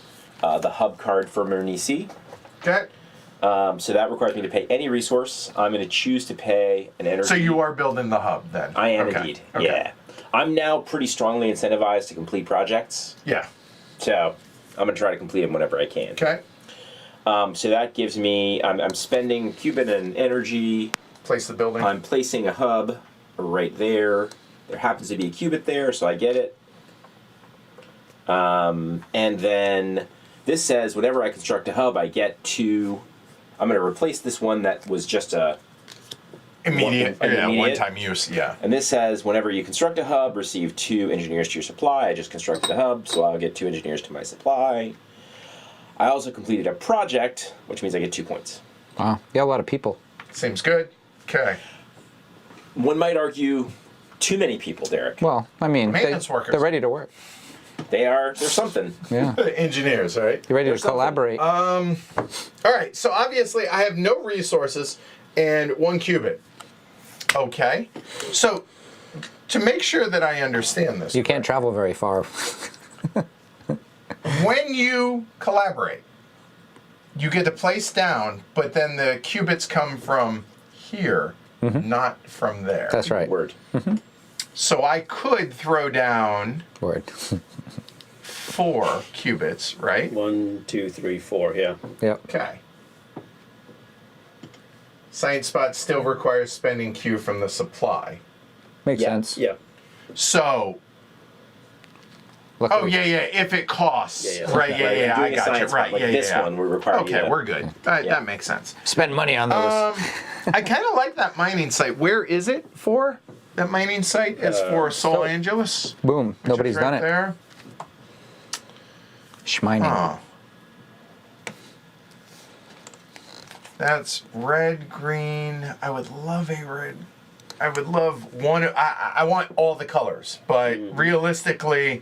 hub card for Mernisi. Okay. So that requires me to pay any resource. I'm going to choose to pay an energy. So you are building the hub then? I am Okay. indeed. Okay. Yeah. I'm now pretty strongly incentivized to complete projects. Yeah. So I'm going to try to complete them whenever I can. Okay. So that gives me, I'm spending Cuban and energy. Place the building. I'm placing a hub right there. There happens to be a cubit there, so I get it. And then this says whenever I construct a hub, I get 2. I'm going to replace this one that was just a. Immediate. An Yeah, immediate. one-time use. Yeah. And this says whenever you construct a hub, receive 2 engineers to your supply. I just constructed a hub, so I'll get 2 engineers to my supply. I also completed a project, which means I get 2 points. Wow, you got a lot of people. Seems good. Okay. One might argue too many people, Derek. Well, I mean, Maintenance workers. they're ready to work. They're something. Yeah, Engineers, right? you're ready They're to something. collaborate. All right. So obviously, I have no resources and 1 cubit. Okay. So to make sure that I understand this, You can't travel very far. when you collaborate, you get to place down, but then the cubits come from here, not from there. That's right. Word. So I could throw down Word. 4 cubits, right? 1, 2, 3, 4. Yeah. Yep. Okay. Science spot still requires spending Q from the supply. Makes Yeah. sense. Yeah. So, Luckily- if it costs. Yeah, yeah. Right, Right, yeah, if you're I doing a got you. science Right, like yeah, this yeah. one, we require you Okay, to- we're good. That, Yeah. that makes sense. Spend money on those. I kind of like that mining site. Where is it for? That mining site is for Sol Angeles. Boom. Nobody's Right done it. there. Schmining. Huh. That's red, green. I would love a red. I would love one. I want all the colors, but realistically,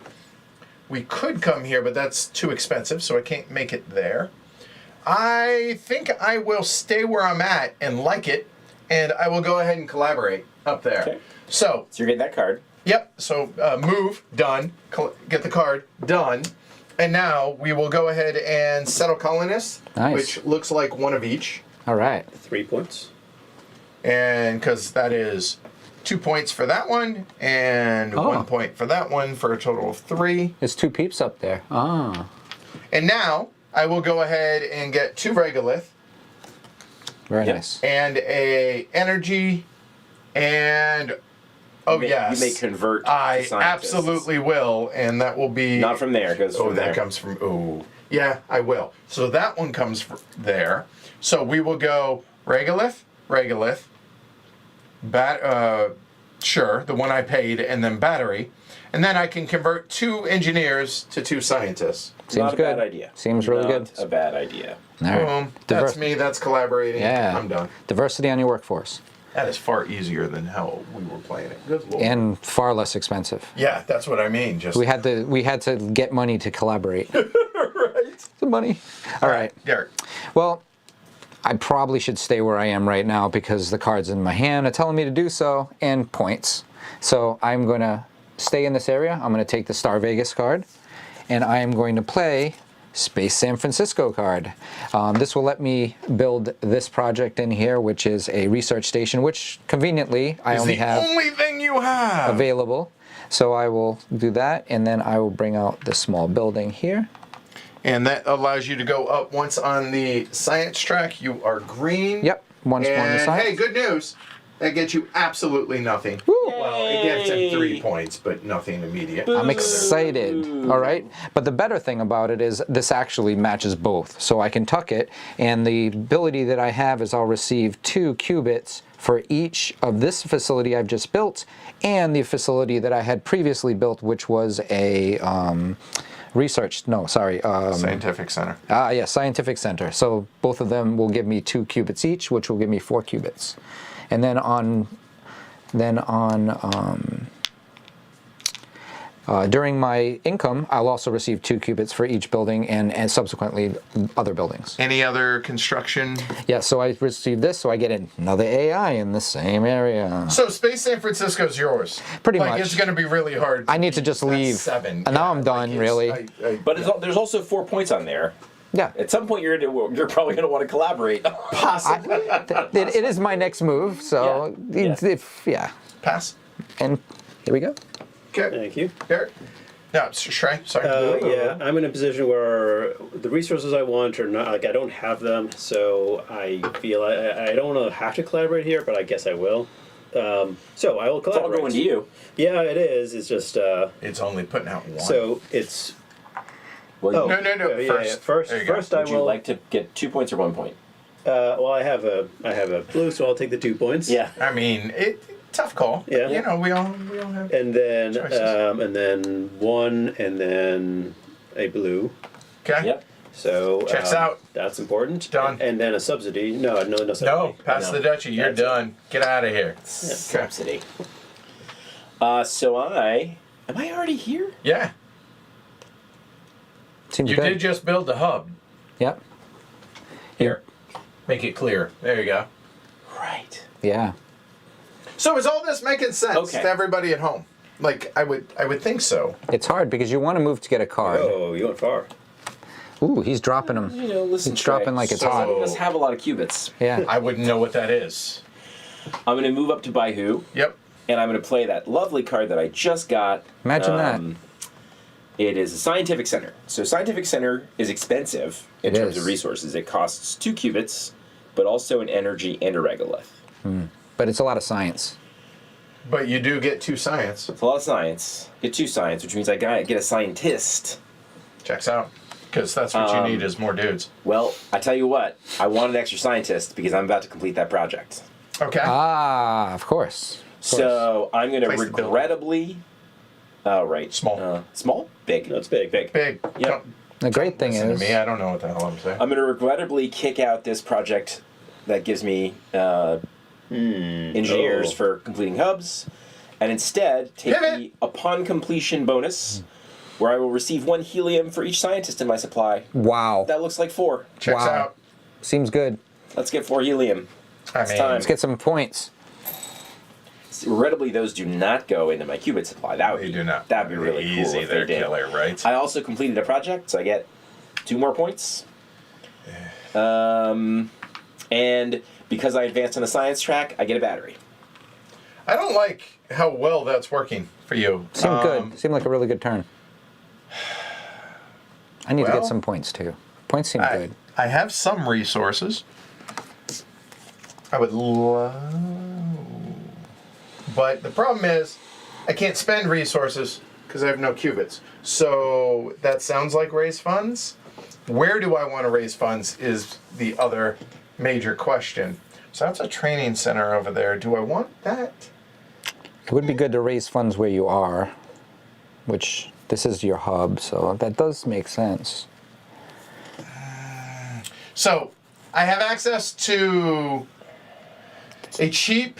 we could come here, but that's too expensive, so I can't make it there. I think I will stay where I'm at and like it, and I will go ahead and collaborate up there. Okay. So, So you're getting that card. yep, so move, done. Get the card, done. And now we will go ahead and settle colonists, Nice. which looks like one of each. All right. 3 points. And because that is 2 points for that one, and Oh. 1 point for that one, for a total of 3. There's 2 peeps up there. Ah. And now I will go ahead and get 2 regolith Very Yep. nice. and a energy, and yes, You may convert. I to scientists. absolutely will, and that will be Not from there, because Oh, that comes from. Oh, yeah, I will. So that one comes from there. So we will go regolith, sure, the one I paid, and then battery, and then I can convert 2 engineers to 2 scientists. Seems Not a good. bad idea. Seems really Not good. a bad idea. All right. Boom. That's Divers- me. That's collaborating. Yeah. I'm done. Diversity on your workforce. That is far easier than how we were playing it. Good Lord. And far less expensive. Yeah, that's what I mean. Just We had to get money to collaborate. right. The money. All right. Derek. Well, I probably should stay where I am right now because the cards in my hand are telling me to do so, and points. So I'm going to stay in this area. I'm going to take the Star Vegas card, and I am going to play Space San Francisco card. This will let me build this project in here, which is a research station, which conveniently I It's only the have only thing you have. available. So I will do that, and then I will bring out the small building here. And that allows you to go up once on the science track. You are green. Yep, once more on the And science. hey, good news. That gets you absolutely nothing. Woo! Well, it gets him 3 points, but nothing immediate. I'm excited, all right? But the better thing about it is this actually matches both. So I can tuck it, and the ability that I have is I'll receive 2 qubits for each of this facility I've just built and the facility that I had previously built, which was a Scientific Center. scientific center. So both of them will give me 2 qubits each, which will give me 4 qubits. And then during my income, I'll also receive 2 qubits for each building and subsequently other buildings. Any other construction? Yeah, so I receive this, so I get another AI in the same area. So Space San Francisco is yours. Pretty like, much. It's going to be really hard. I need to just That's leave. 7. And now I'm done, it's- really. But there's also 4 points on there. Yeah. At some point, you're probably going to want to collaborate. Possibly. It is my next move, so Yeah. yeah. Pass. And here we go. Okay. Thank you. Derek. No, Shrey. Sorry. Yeah, I'm in a position where the resources I want are not, like, I don't have them, so I feel I don't want to have to collaborate here, but I guess I will. So I will It's all collaborate. going to you. Yeah, it is. It's just, It's only putting out 1. so it's, Well, oh, No. yeah, First. There you go. First I would you will, like to get 2 points or 1 point? well, I have a blue, so I'll take the 2 points. Yeah. I mean, tough call. Yeah. You know, we all have. And then, Choices. and then 1, and then a blue. Okay. Yep. So Checks out. That's important. Done. And then a subsidy. No subsidy. No, pass No. the duchy. You're That's it. done. Get out of here. Subsidy. So am I already here? Yeah. Seems You good. did just build the hub. Yep. Here. Make it clear. There you go. Right. Yeah. So is all this making sense Okay. to everybody at home? Like I would think so. It's hard because you want to move to get a card. Oh, you went far. Ooh, he's dropping them. You know, listen. It's dropping Trey, like it's So- hot. Some of us have a lot of qubits. Yeah. I wouldn't know what that is. I'm going to move up to Baihu, Yep. and I'm going to play that lovely card that I just got. Imagine that. It is a scientific center. So scientific center is expensive in It terms is. of resources. It costs 2 qubits, but also an energy and a regolith. But it's a lot of science. But you do get 2 science. It's a lot of science. Get 2 science, which means I gotta get a scientist. Checks out. Because that's what you need is more dudes. Well, I tell you what, I want an extra scientist because I'm about to complete that project. Okay. Ah, of course. So I'm going to Place the building. regrettably. Right. Small. Small? Big. No, it's big. Big. Big. Yep. Don't The great thing listen is, to me. I don't know what the hell I'm saying. I'm going to regrettably kick out this project that gives me engineers Oh. for completing hubs, and instead take Pivot. the upon completion bonus, where I will receive 1 helium for each scientist in my supply. wow. That looks like 4. Checks Wow. out. Seems good. Let's get 4 helium. I mean, time. Let's get some points. Regrettably, those do not go into my qubit supply. That would they be do not. That'd be really cool easy. if They're they did. killer, right? I also completed a project, so I get 2 more points. And because I advanced on the science track, I get a battery. I don't like how well that's working for you. Seemed good. Seemed like a really good turn. I need to Well, get some points too. Points seem good. I have some resources. I would love, but the problem is I can't spend resources because I have no qubits. So that sounds like raise funds. Where do I want to raise funds is the other major question. So that's a training center over there. Do I want that? It would be good to raise funds where you are, which this is your hub, so that does make sense. So I have access to a cheap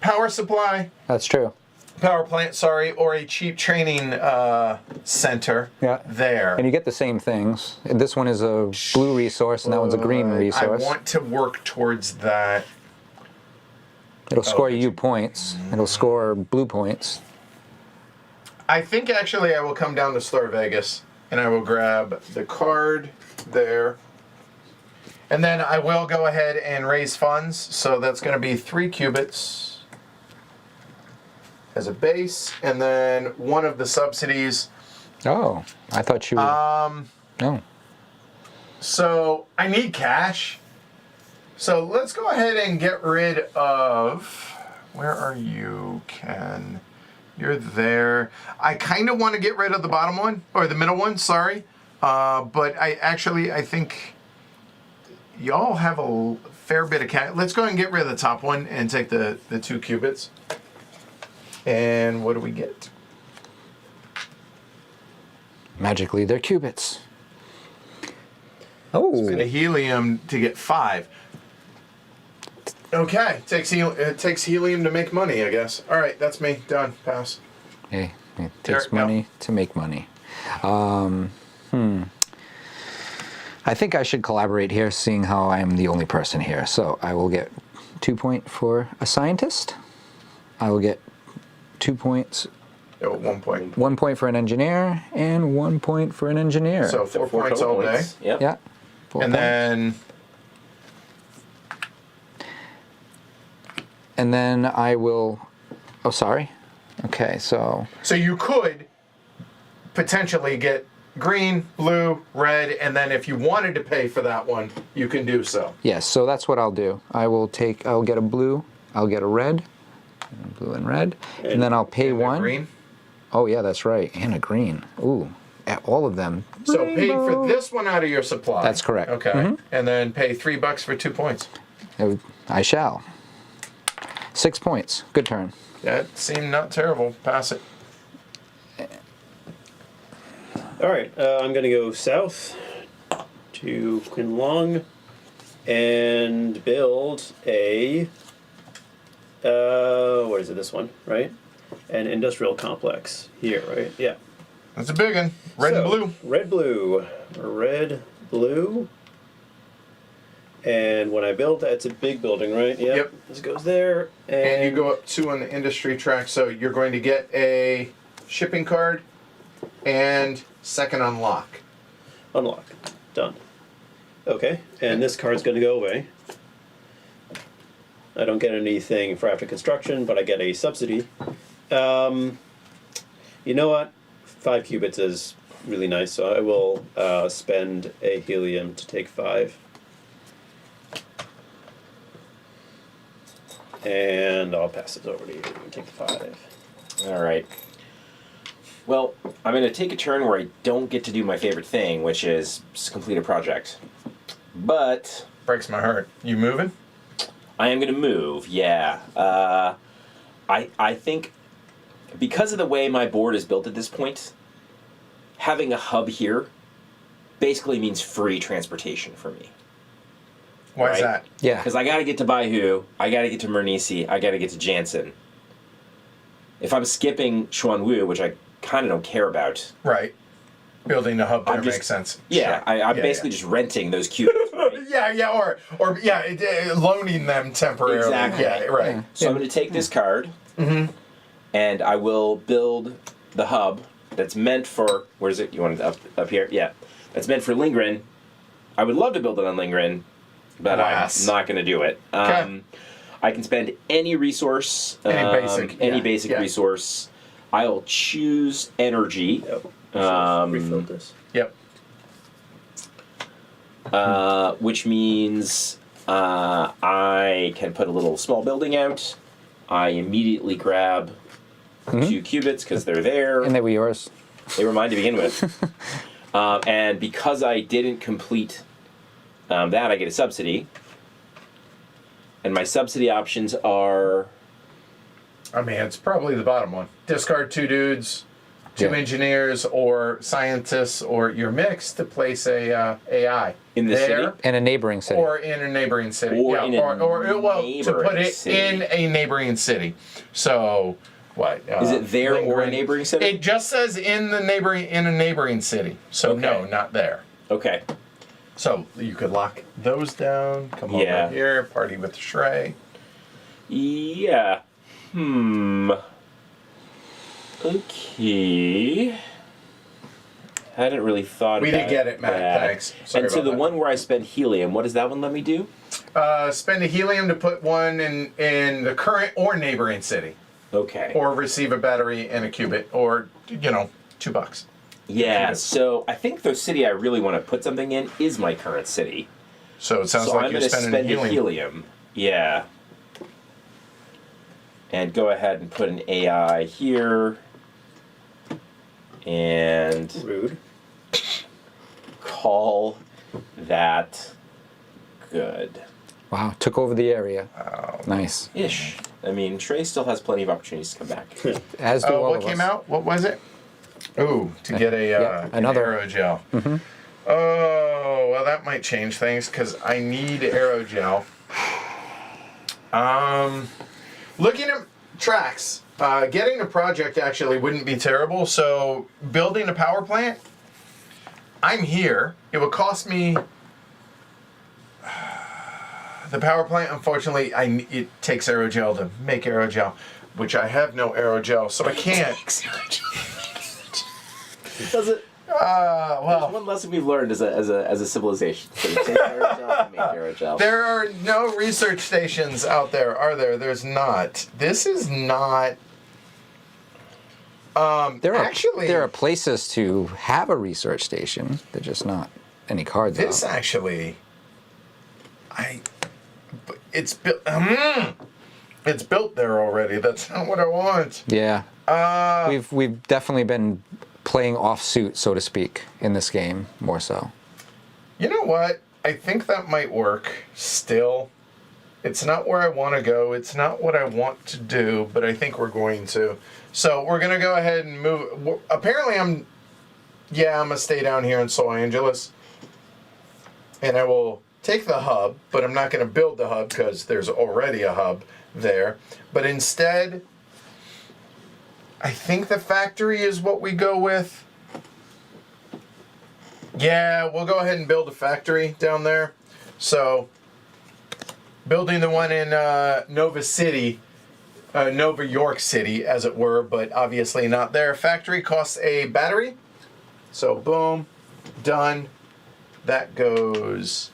power supply, That's true. power plant, sorry, or a cheap training center there. And you get the same things. This one is a blue resource, and that one's a green resource. I want to work towards that. It'll score you points. It'll score blue points. I think actually I will come down to Star Vegas and I will grab the card there. And then I will go ahead and raise funds. So that's going to be 3 qubits as a base. And then one of the subsidies. Oh, I thought you would. No. So I need cash. So let's go ahead and get rid of. Where are you, Ken? You're there. I kind of want to get rid of the bottom one, or the middle one, sorry. But I think y'all have a fair bit of cash. Let's go ahead and get rid of the top one and take the 2 qubits. And what do we get? Magically, they're qubits. Oh. And a helium to get 5. Okay, it takes helium to make money, I guess. All right, that's me. Done. Pass. Hey, it takes There, money to make money. I think I should collaborate here, seeing how I'm the only person here. So I will get 2 points for a scientist. I will get 2 points. Oh, 1 point. 1 point for an engineer, and 1 point for an engineer. So 4 points all day. Yep. Yeah. 4 And points. then And then I will. Oh, sorry. Okay, so. So you could potentially get green, blue, red, and then if you wanted to pay for that one, you can do so. Yes, so that's what I'll do. I'll get a blue, I'll get a red, blue and red, and then I'll pay And a one. green. Oh yeah, that's right, and a green. Ooh, all of them. So pay for this one out of your supply. That's correct. Okay. And then pay $3 for 2 points. I shall. 6 points. Good turn. That seemed not terrible. Pass it. All right, I'm going to go south to Quinlong and build a, what is it, this one, right? An industrial complex here, right? Yeah. That's a big one. Red and blue. Red, blue. Red, blue. And when I build that, it's a big building, right? Yep. This goes there. And you go up 2 on the industry track, so you're going to get a shipping card and second unlock. Unlock. Done. Okay, and this card's going to go away. I don't get anything for after construction, but I get a subsidy. You know what? 5 qubits is really nice, so I will spend a helium to take 5. And I'll pass this over to you. Take the 5. All right. Well, I'm going to take a turn where I don't get to do my favorite thing, which is complete a project. But Breaks my heart. You moving? I am going to move, yeah. I think because of the way my board is built at this point, having a hub here basically means free transportation for me. Why is Right. that? Yeah. Because I got to get to Baihu, I got to get to Mernisi, I got to get to Jansen. If I'm skipping Xuanwu, which I kind of don't care about. Right. Building a hub there I'm just- makes sense. Yeah, Sure. I'm basically just renting those cubes. Right? Loaning them temporarily. Exactly. Yeah, right. So I'm going to take this card, and I will build the hub that's meant for, where is it? You want it up here? Yeah. That's meant for Lindgren. I would love to build it on Lindgren, but Alas. I'm not going to do it. Okay. I can spend any resource, Any basic, resource. I'll choose energy, Refilled this. Yep. which means I can put a little small building out. I immediately grab 2 cubits because they're there. And they were yours. They were mine to begin with. And because I didn't complete that, I get a subsidy. And my subsidy options are... I mean, it's probably the bottom one. Discard 2 dudes, 2 engineers, or scientists, or your mix to place a AI In the there, city? In a neighboring city. or in a neighboring city, Or yeah, in a to put it city. in a neighboring city. So what? Is it there or a neighboring city? It just says in a neighboring city. So no, Okay. not there. Okay. So you could lock those down. Come Yeah. over here, party with Shrey. Yeah. Okay. Hadn't really thought We about did get it, Matt. that. Thanks. Sorry And so about the that. one where I spend helium, what does that one let me do? Spend a helium to put one in the current or neighboring city, Okay. or receive a battery and a qubit, or $2. Yeah, so I think the city I really want to put something in is my current city. So it sounds So like I'm you're going to spending spend a helium. Yeah. And go ahead and put an AI here. And Rude. call that good. Wow, took over the area. Nice. Ish. I mean, Trey still has plenty of opportunities to come back. As do all What of came us. out? What was it? Ooh, to get a another. an aerogel. Oh, well, that might change things because I need aerogel. Looking at tracks, getting a project actually wouldn't be terrible. So building a power plant, I'm here. It would cost me. The power plant, unfortunately, it takes aerogel to make aerogel, which I have no aerogel, so I can't. Does it? Well, One lesson we've learned as a civilization. So you take aerogel and make aerogel. there are no research stations out there, are there? There's not. This is not. There are places to have a research station. They're just not any cards This out. actually, it's built. It's built there already. That's not what I want. Yeah. We've definitely been playing offsuit, so to speak, in this game more so. You know what? I think that might work still. It's not where I want to go. It's not what I want to do, but I think we're going to. So we're going to go ahead and move. Apparently I'm going to stay down here in Los Angeles. And I will take the hub, but I'm not going to build the hub because there's already a hub there. But instead, I think the factory is what we go with. Yeah, we'll go ahead and build a factory down there. So, building the one in Nova York City, as it were, but obviously not there. Factory costs a battery. So, boom, done. That goes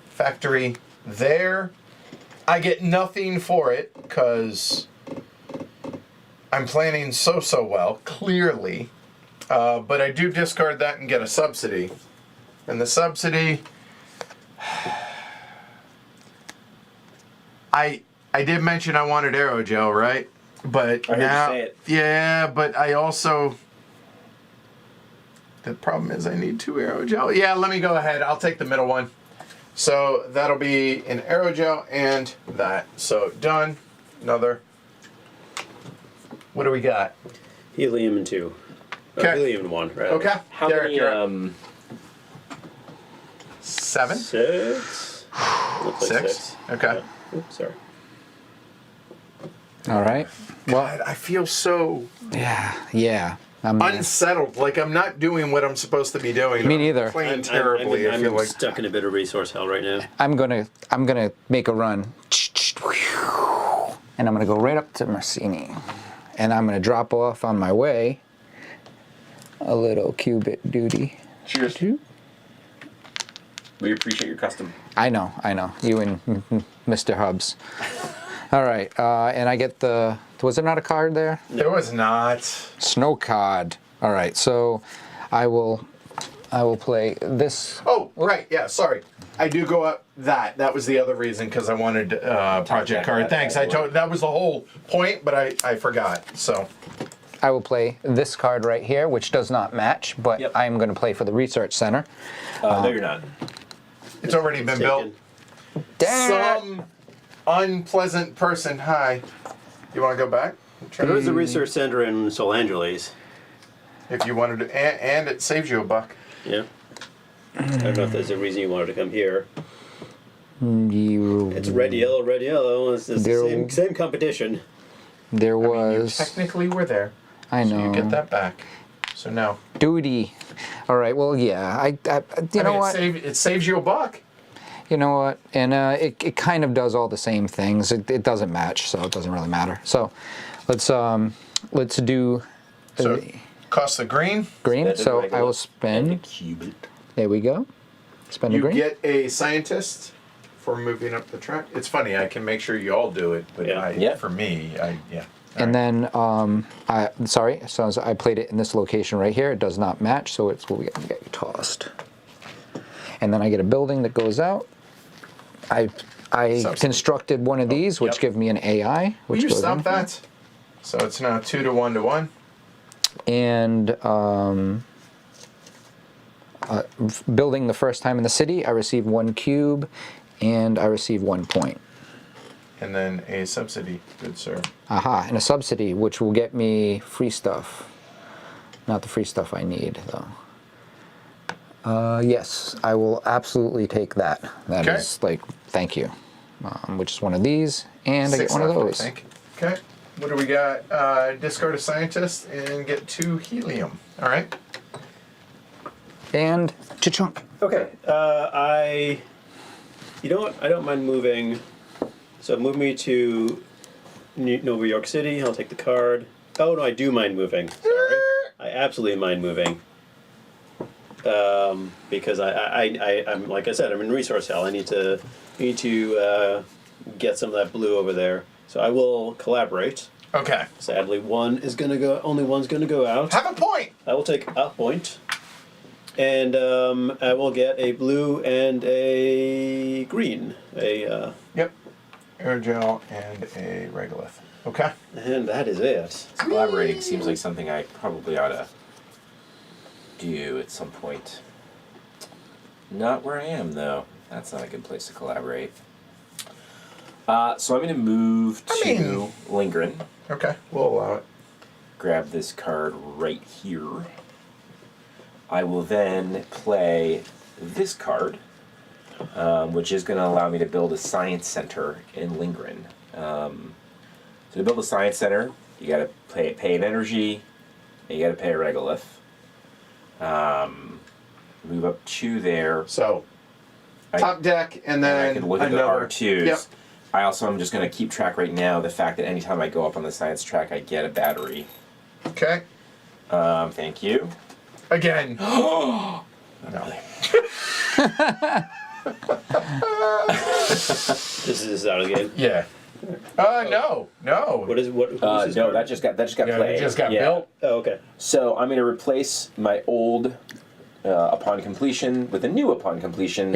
factory there. I get nothing for it because I'm planning so well, clearly. But I do discard that and get a subsidy. And the subsidy, I did mention I wanted aerogel, right? But I heard you now, say it. yeah, but I also, the problem is I need 2 aerogel. Yeah, let me go ahead. I'll take the middle one. So that'll be an aerogel and that. So done. Another. What do we got? Helium and 2. Okay. Helium and 1, rather. Okay. How Derek, many? you're up. 7? 6. Looks like 6? Okay. Yeah. Oops, sorry. All right. Well, God, I feel so yeah. I'm unsettled. Like I'm not doing what I'm supposed to be doing. Me I'm neither. Playing terribly. I I'm feel like. stuck in a bit of resource hell right now. I'm gonna make a run, and I'm gonna go right up to Marcini, and I'm gonna drop off on my way a little qubit duty. Cheers. We appreciate your custom. I know. You and Mr. Hubs. All right, and I get the. Was there not a card there? There was not. Snow card. All right, so I will play this. Oh, right. Yeah, sorry. I do go up that. That was the other reason, because I wanted project card. Thanks. That was the whole point, but I forgot. So I will play this card right here, which does not match, but Yep. I'm going to play for the research center. No, you're not. it's already been built. Some unpleasant person. Hi. You want to go back? There is a research center in Los Angeles. If you wanted to, and it saves you $1. Yeah. I don't know if there's a reason you wanted to come here. You, It's red, yellow, red, yellow. It's the There- same competition. there I mean, you was. technically were there. I So know. you get that back. So no. Duty. All right. Well, yeah. You know what? It saves you $1. You know what? And it kind of does all the same things. It doesn't match, so it doesn't really matter. So let's do So cost the green. green. Spend a So I regular will and a spend. cubit. There we go. Spend a You green. get a scientist for moving up the track. It's funny. I can make sure you all do it, but Yeah. Yeah. for me, yeah. And then sorry. So I played it in this location right here. It does not match, so we get tossed. And then I get a building that goes out. I Subsidy. constructed one of these, which yep. give me an AI, Will which you goes stop in. that? So it's now 2 to 1 to 1. And building the first time in the city, I receive 1 cube, and I receive 1 point. And then a subsidy. Good sir. Aha, and a subsidy, which will get me free stuff. Not the free stuff I need, though. Yes, I will absolutely take that. That Okay. is like, thank you. Which is one of these, and I get 6 one of left, those. I think. Okay. What do we got? Discard a scientist and get 2 helium. All right. And cha-chunk. Okay. You know what? I don't mind moving. So move me to New York City. I'll take the card. Oh no, I do mind moving. Sorry, I absolutely mind moving. Because I'm like I said, I'm in resource hell. I need to get some of that blue over there. So I will collaborate. Okay. Sadly, only one's gonna go out. Have a point. I will take a point. And I will get a blue and a green. Yep. Aerogel and a regolith. Okay. And that is it. Collaborating seems like something I probably ought to do at some point. Not where I am, though. That's not a good place to collaborate. So I'm going to move to Lindgren. Okay. We'll allow it. Grab this card right here. I will then play this card, which is going to allow me to build a science center in Lindgren. So to build a science center, you got to pay an energy, and you got to pay a regolith. Move up 2 there. So top deck and And then I can look at the another. R2s. Yep. I also am just going to keep track right now the fact that anytime I go up on the science track, I get a battery. Okay. Thank you. Again. No. This is out of the game. Yeah. No. What is what? Who's this No, card? that just got Yeah, played. it just got Yeah. built. Oh, okay. So I'm going to replace my old upon completion with a new upon completion,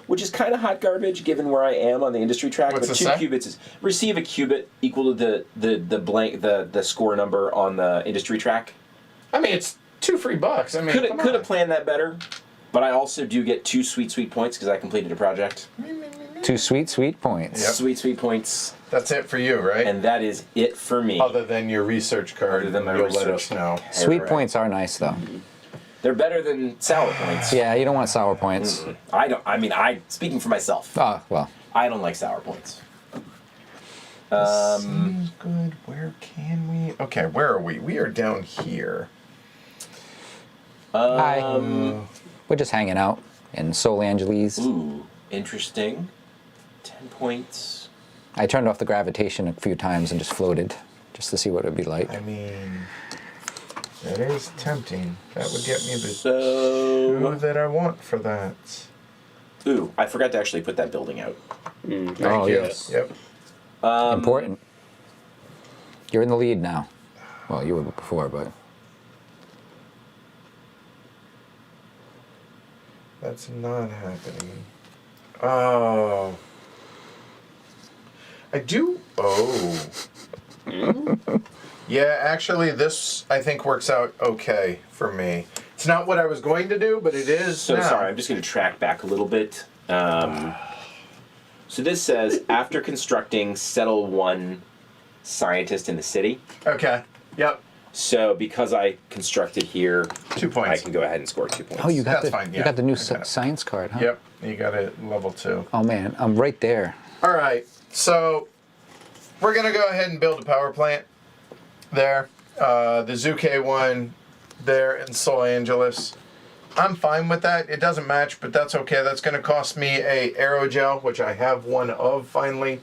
which is kind of hot garbage given where I am on the industry track. What's but the 2 say? qubits is receive a qubit equal to the score number on the industry track. I mean, it's $2 free. I mean, come Could on. have planned that better, but I also do get 2 sweet points because I completed a project. 2 sweet points. Yep. Sweet points, That's it for you, right? and that is it for me. Other than your research card, Other than my you'll let research us know. Sweet Right. points are nice, though. They're better than sour points. Yeah, you don't want sour points. I don't. I mean, speaking for myself, Oh, well. I don't like sour points. Seems good. Where can we? Okay, where are we? We are down here. Hi. We're just hanging out in Sol Angeles. Ooh, interesting. 10 points. I turned off the gravitation a few times and just floated, just to see what it would be like. I mean, that is tempting. That would get me the So 2 that I want for that. Ooh, I forgot to actually put that building out. Thank Oh, you. yes. Yep. Important. You're in the lead now. Well, you were before, but That's not happening. Oh. I do. Oh. Yeah, actually, this I think works out okay for me. It's not what I was going to do, but it is. So now. sorry, I'm just going to track back a little bit. So this says, after constructing, settle one scientist in the city. Okay. Yep. So because I constructed here, 2 points. I can go ahead and score 2 points. oh, you got That's the fine, you yeah. got the new I got it. science card, huh? Yep. You got it level 2. Oh man, I'm right there. All right. So we're gonna go ahead and build a power plant there. The Zuke one there in Los Angeles. I'm fine with that. It doesn't match, but that's okay. That's going to cost me a aerogel, which I have one of finally.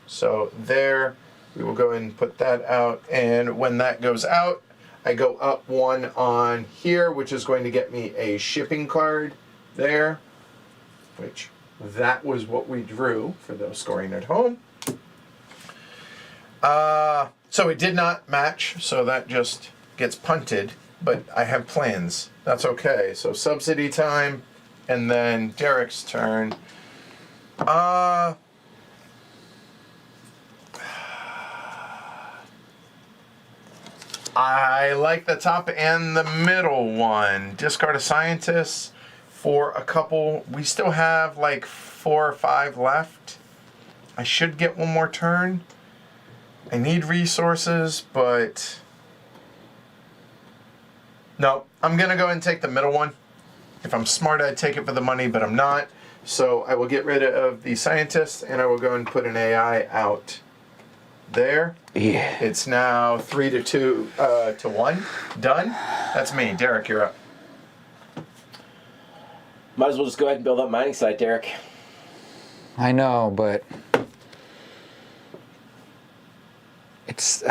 So there, we will go ahead and put that out. And when that goes out, I go up one on here, which is going to get me a shipping card there, which that was what we drew for those scoring at home. So it did not match, so that just gets punted. But I have plans. That's okay. So subsidy time, and then Derek's turn. I like the top and the middle one. Discard a scientist for a couple. We still have like 4 or 5 left. I should get one more turn. I need resources, but... No, I'm going to go ahead and take the middle one. If I'm smart, I'd take it for the money, but I'm not. So I will get rid of the scientists, and I will go and put an AI out there. Yeah. It's now 3 to 1. Done. That's me. Derek, you're up. Might as well just go ahead and build up mining site, Derek. I know, but it's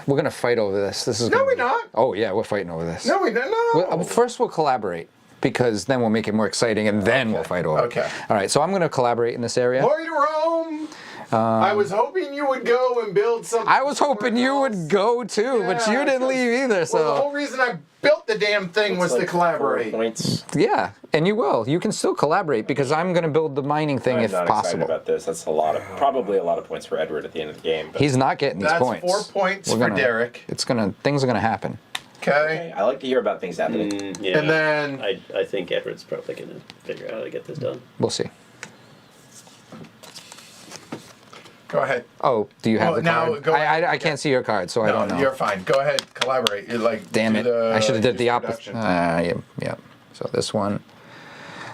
we're gonna fight over this. This is No, gonna we're be- not. Oh yeah, we're fighting over this. No, we don't. No. First, we'll collaborate because then we'll make it more exciting, and then we'll fight over. it. Okay. All right. So I'm gonna collaborate in this area. Lord Rome. I was hoping you would go and build something. I was hoping you else. would go too, but you Yeah, didn't leave either. So Well, the whole reason I built the damn thing was It's to like collaborate. 4 points. yeah, and you will. You can still collaborate because I'm gonna build the mining thing I'm if not possible. excited about this. That's probably a lot of points for Edward at the end of the game. But He's not getting these That's points. 4 points We're for gonna- Derek. Things are gonna happen. Okay. okay, I like to hear about things happening. Yeah. And then I think Edward's probably going to figure out how to get this done. We'll see. go ahead. Oh, do you have Well, the now, card? go I ahead. can't see your card, so I No, don't know. you're fine. Go ahead, collaborate. You like Damn do it! the I should have did the use opposite. production. Yeah. So this one.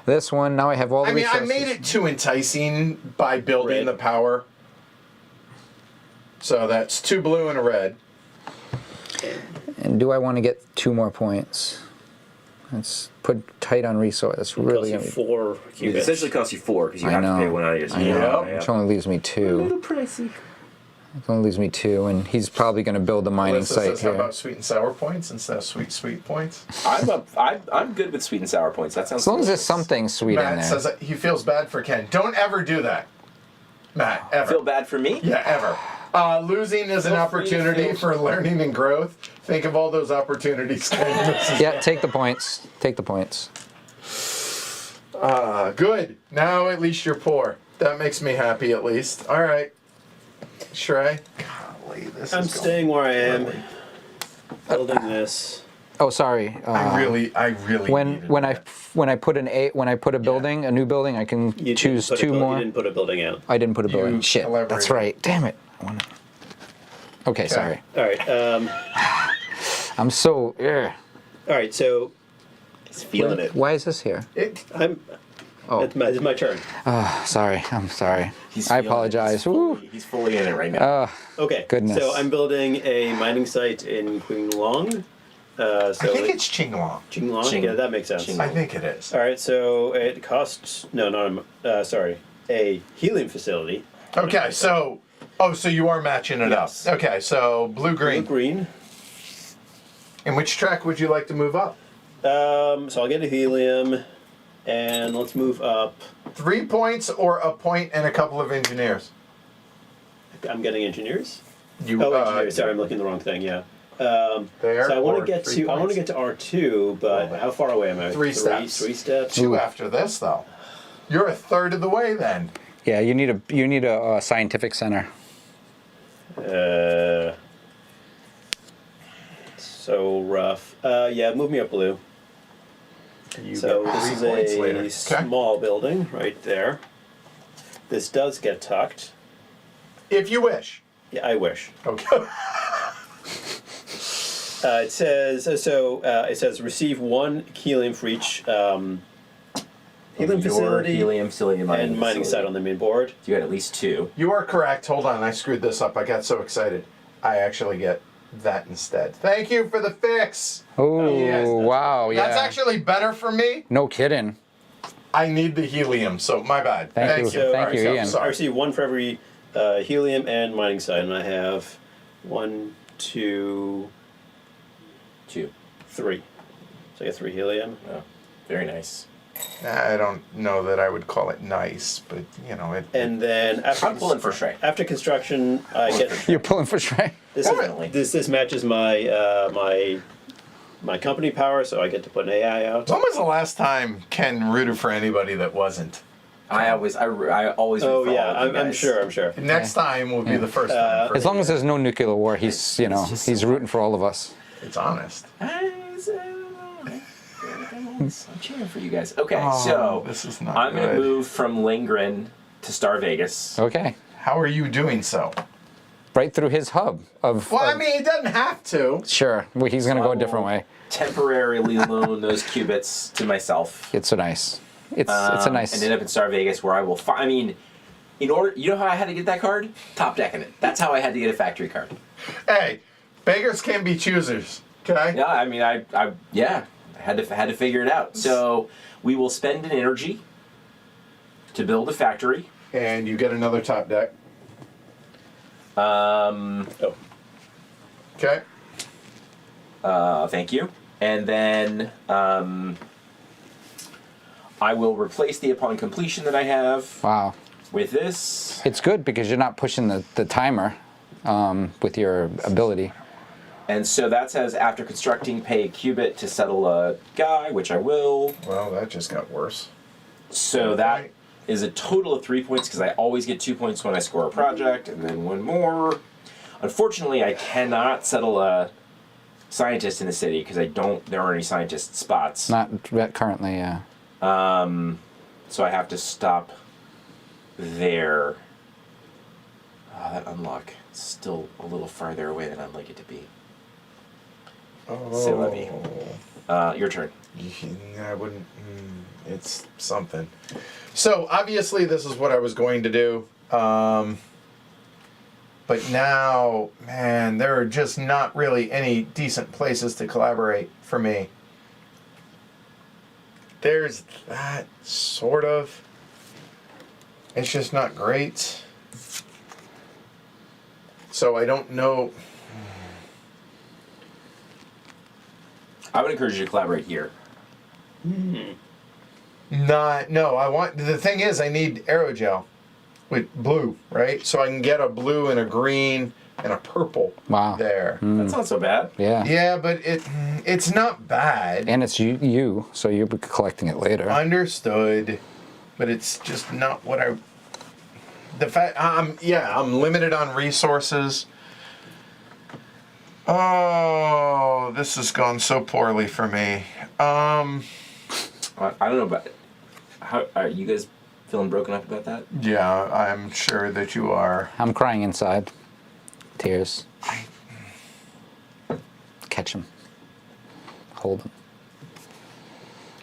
Now I have all the I mean, I resources. made it too enticing by building Red. the power. So that's 2 blue and a red. And do I want to get 2 more points? Let's put tight on resource. That's really. Costs you 4 It cubits. essentially costs you 4 because you I have know. to pay 1 out of your I know. Yeah. Which only leaves me 2. pricey. It only leaves me 2, and he's probably going to build a mining Alyssa site says, how here. about sweet and sour points instead of sweet points? I'm good with sweet and sour points. That sounds As long as there's delicious. something sweet in Matt there. says that he feels bad for Ken. Don't ever do that, Matt. Ever. Feel bad for me? Yeah, ever. Losing is an Feel free to opportunity feel- for learning and growth. Think of all those opportunities Ken misses. Yeah, take the points. Take the points. Good. Now at least you're poor. That makes me happy at least. All right. Shrey. Golly, this I'm is staying where I am, building this. Oh, sorry. I really when needed when that. I put a building, a new building, I can You choose didn't put 2 a more. You didn't put a building out. I didn't put a building. You Shit, that's collaborated. right. Damn it. Okay, sorry. All right. I'm so. Ugh. All right. So He's feeling it. Why is this here? I'm. Oh. It's my turn. Sorry. I'm sorry. He's I feeling it. apologize. Woo. He's fully in it right now. Okay. Goodness. So I'm building a mining site in Qinglong. I think it's Qinglong. Qinglong. Qing- Yeah, that makes sense. Qing- I think it is. All right. So it costs a helium facility. Okay, so so you are matching it Yes. up. Okay, so blue green. Blue green. And which track would you like to move up? So I'll get a helium. And let's move up. 3 points or a point and a couple of engineers. I'm getting engineers. You, Engineers. Sorry, I'm looking at the wrong thing. Yeah. There. So I want or to get 3 to. I want to points? get to R2, but how far away am I? 3 steps. 3 steps. 2 after this, though. You're a third of the way then. Yeah, you need a scientific center. So rough. Yeah, move me up blue. You So get this 3 points is a later. Okay. small building right there. This does get tucked. If you wish. Yeah, I wish. Okay. It says It says receive 1 helium for each helium Your facility helium facility, and mining site on the main board. You got at least 2. You are correct. Hold on. I screwed this up. I got so excited. I actually get that instead. Thank you for the fix. Oh, Yes, that's- wow, yeah. That's actually better for me. No kidding. I need the helium, so my bad. Thank you. So, Thank you, so Ian. I sorry. receive 1 for every helium and mining site, and I have 1, 2, 2. 3. So I get 3 helium. Oh, very nice. I don't know that I would call it nice, but you know it. And then I'm pulling for Shrek. after construction, I get You're pulling for Shrek. this matches my my company power, so I get to put an AI out. When was the last time Ken rooted for anybody that wasn't? I always root Oh for all yeah, of you I'm guys. sure. I'm sure. Next time will be the first time. For As long as there's no nuclear war, he's he's rooting for all of us. it's honest. I'm cheering for you guys. Okay, Oh, so this is not I'm going to good. move from Lindgren to Star Vegas. Okay. How are you doing so? Right through his hub of. Well, I of- mean, he doesn't have to. Sure. Well, he's gonna So go I a different will way. Temporarily loan those qubits to myself. It's so nice. It's a nice. And end up in Star Vegas where I will I mean, in order, you know how I had to get that card? Top decking it. That's how I had to get a factory card. Hey, beggars can be choosers. Okay. Yeah, I mean, I had to figure it out. So we will spend an energy to build a factory. And you get another top deck. Oh, Okay. thank you. And then I will replace the upon completion that I have Wow. with this. It's good because you're not pushing the timer with your ability. And so that says after constructing, pay a qubit to settle a guy, which I will. Well, that just got worse. So that is a total of 3 points because I always get 2 points when I score a project, and then 1 more. Unfortunately, I cannot settle a scientist in the city because there aren't any scientist spots. Not currently, yeah. So I have to stop there. Oh, that unlock is still a little farther away than I'd like it to be. Say let me. Your turn. I wouldn't. It's something. So obviously, this is what I was going to do. But now, man, there are just not really any decent places to collaborate for me. There's that sort of. It's just not great. So I don't know. I would encourage you to collaborate here. No, I want. The thing is, I need aerogel with blue, right? So I can get a blue and a green and a purple. Wow. There. That's not so bad. Yeah. Yeah, but it's not bad. And it's you, so you'll be collecting it later. Understood, but it's just not what I. The fact I'm limited on resources. Oh, this has gone so poorly for me. I don't know about. How are you guys feeling broken up about that? Yeah, I'm sure that you are. I'm crying inside. Tears. Catch him. Hold him.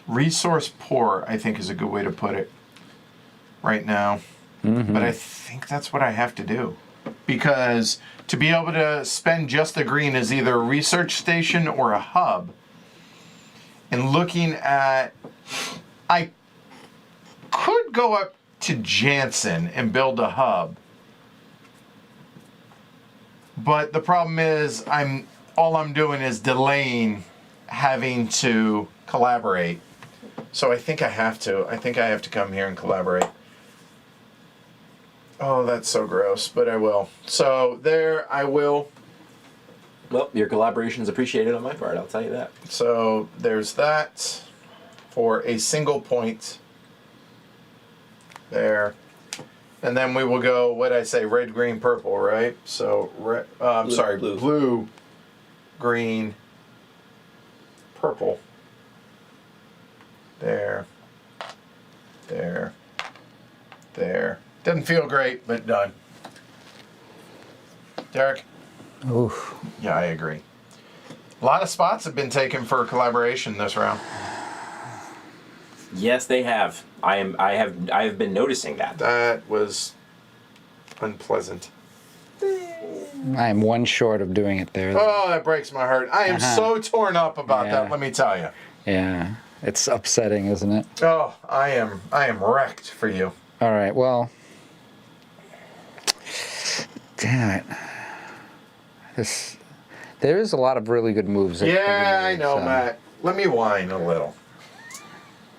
Resource poor, I think, is a good way to put it right now. Mm-hmm. But I think that's what I have to do. Because to be able to spend just the green is either a research station or a hub. And looking at... I could go up to Jansen and build a hub. But the problem is all I'm doing is delaying having to collaborate. So I think I have to. I think I have to come here and collaborate. Oh, that's so gross, but I will. So there, I will. Well, your collaboration is appreciated on my part, I'll tell you that. So there's that for a single point there. And then we will go, what did I say, red, green, purple, right? So, blue, green, purple. There, there, there. Doesn't feel great, but done. Derek? Oof. Yeah, I agree. A lot of spots have been taken for collaboration this round. Yes, they have. I have been noticing that. That was unpleasant. I am one short of doing it there. Oh, that breaks my heart. I am so torn up about Yeah. that, let me tell you. Yeah, it's upsetting, isn't it? Oh, I am wrecked for you. All right, well, damn it. There is a lot of really good moves. that Yeah, can be I made, know, so- Matt. Let me whine a little.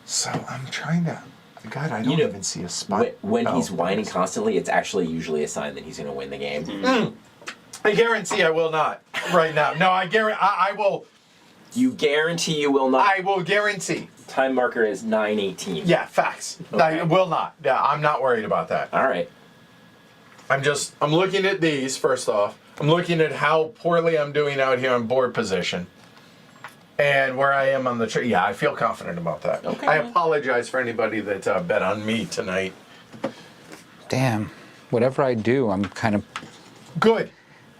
So I'm trying to. God, I don't even see a spot. When he's Oh, whining constantly, it's actually usually a sign that he's going to win the game. I guarantee I will not right now. No, I guarantee I will. You guarantee you will not. I will guarantee. Time marker is 9:18. Yeah, facts. Okay. I will not. Yeah, I'm not worried about that. All right. I'm looking at these first off. I'm looking at how poorly I'm doing out here on board position. And where I am on the tree. Yeah, I feel confident about that. Okay. I apologize for anybody that bet on me tonight. Damn. Whatever I do, I'm kind of. Good.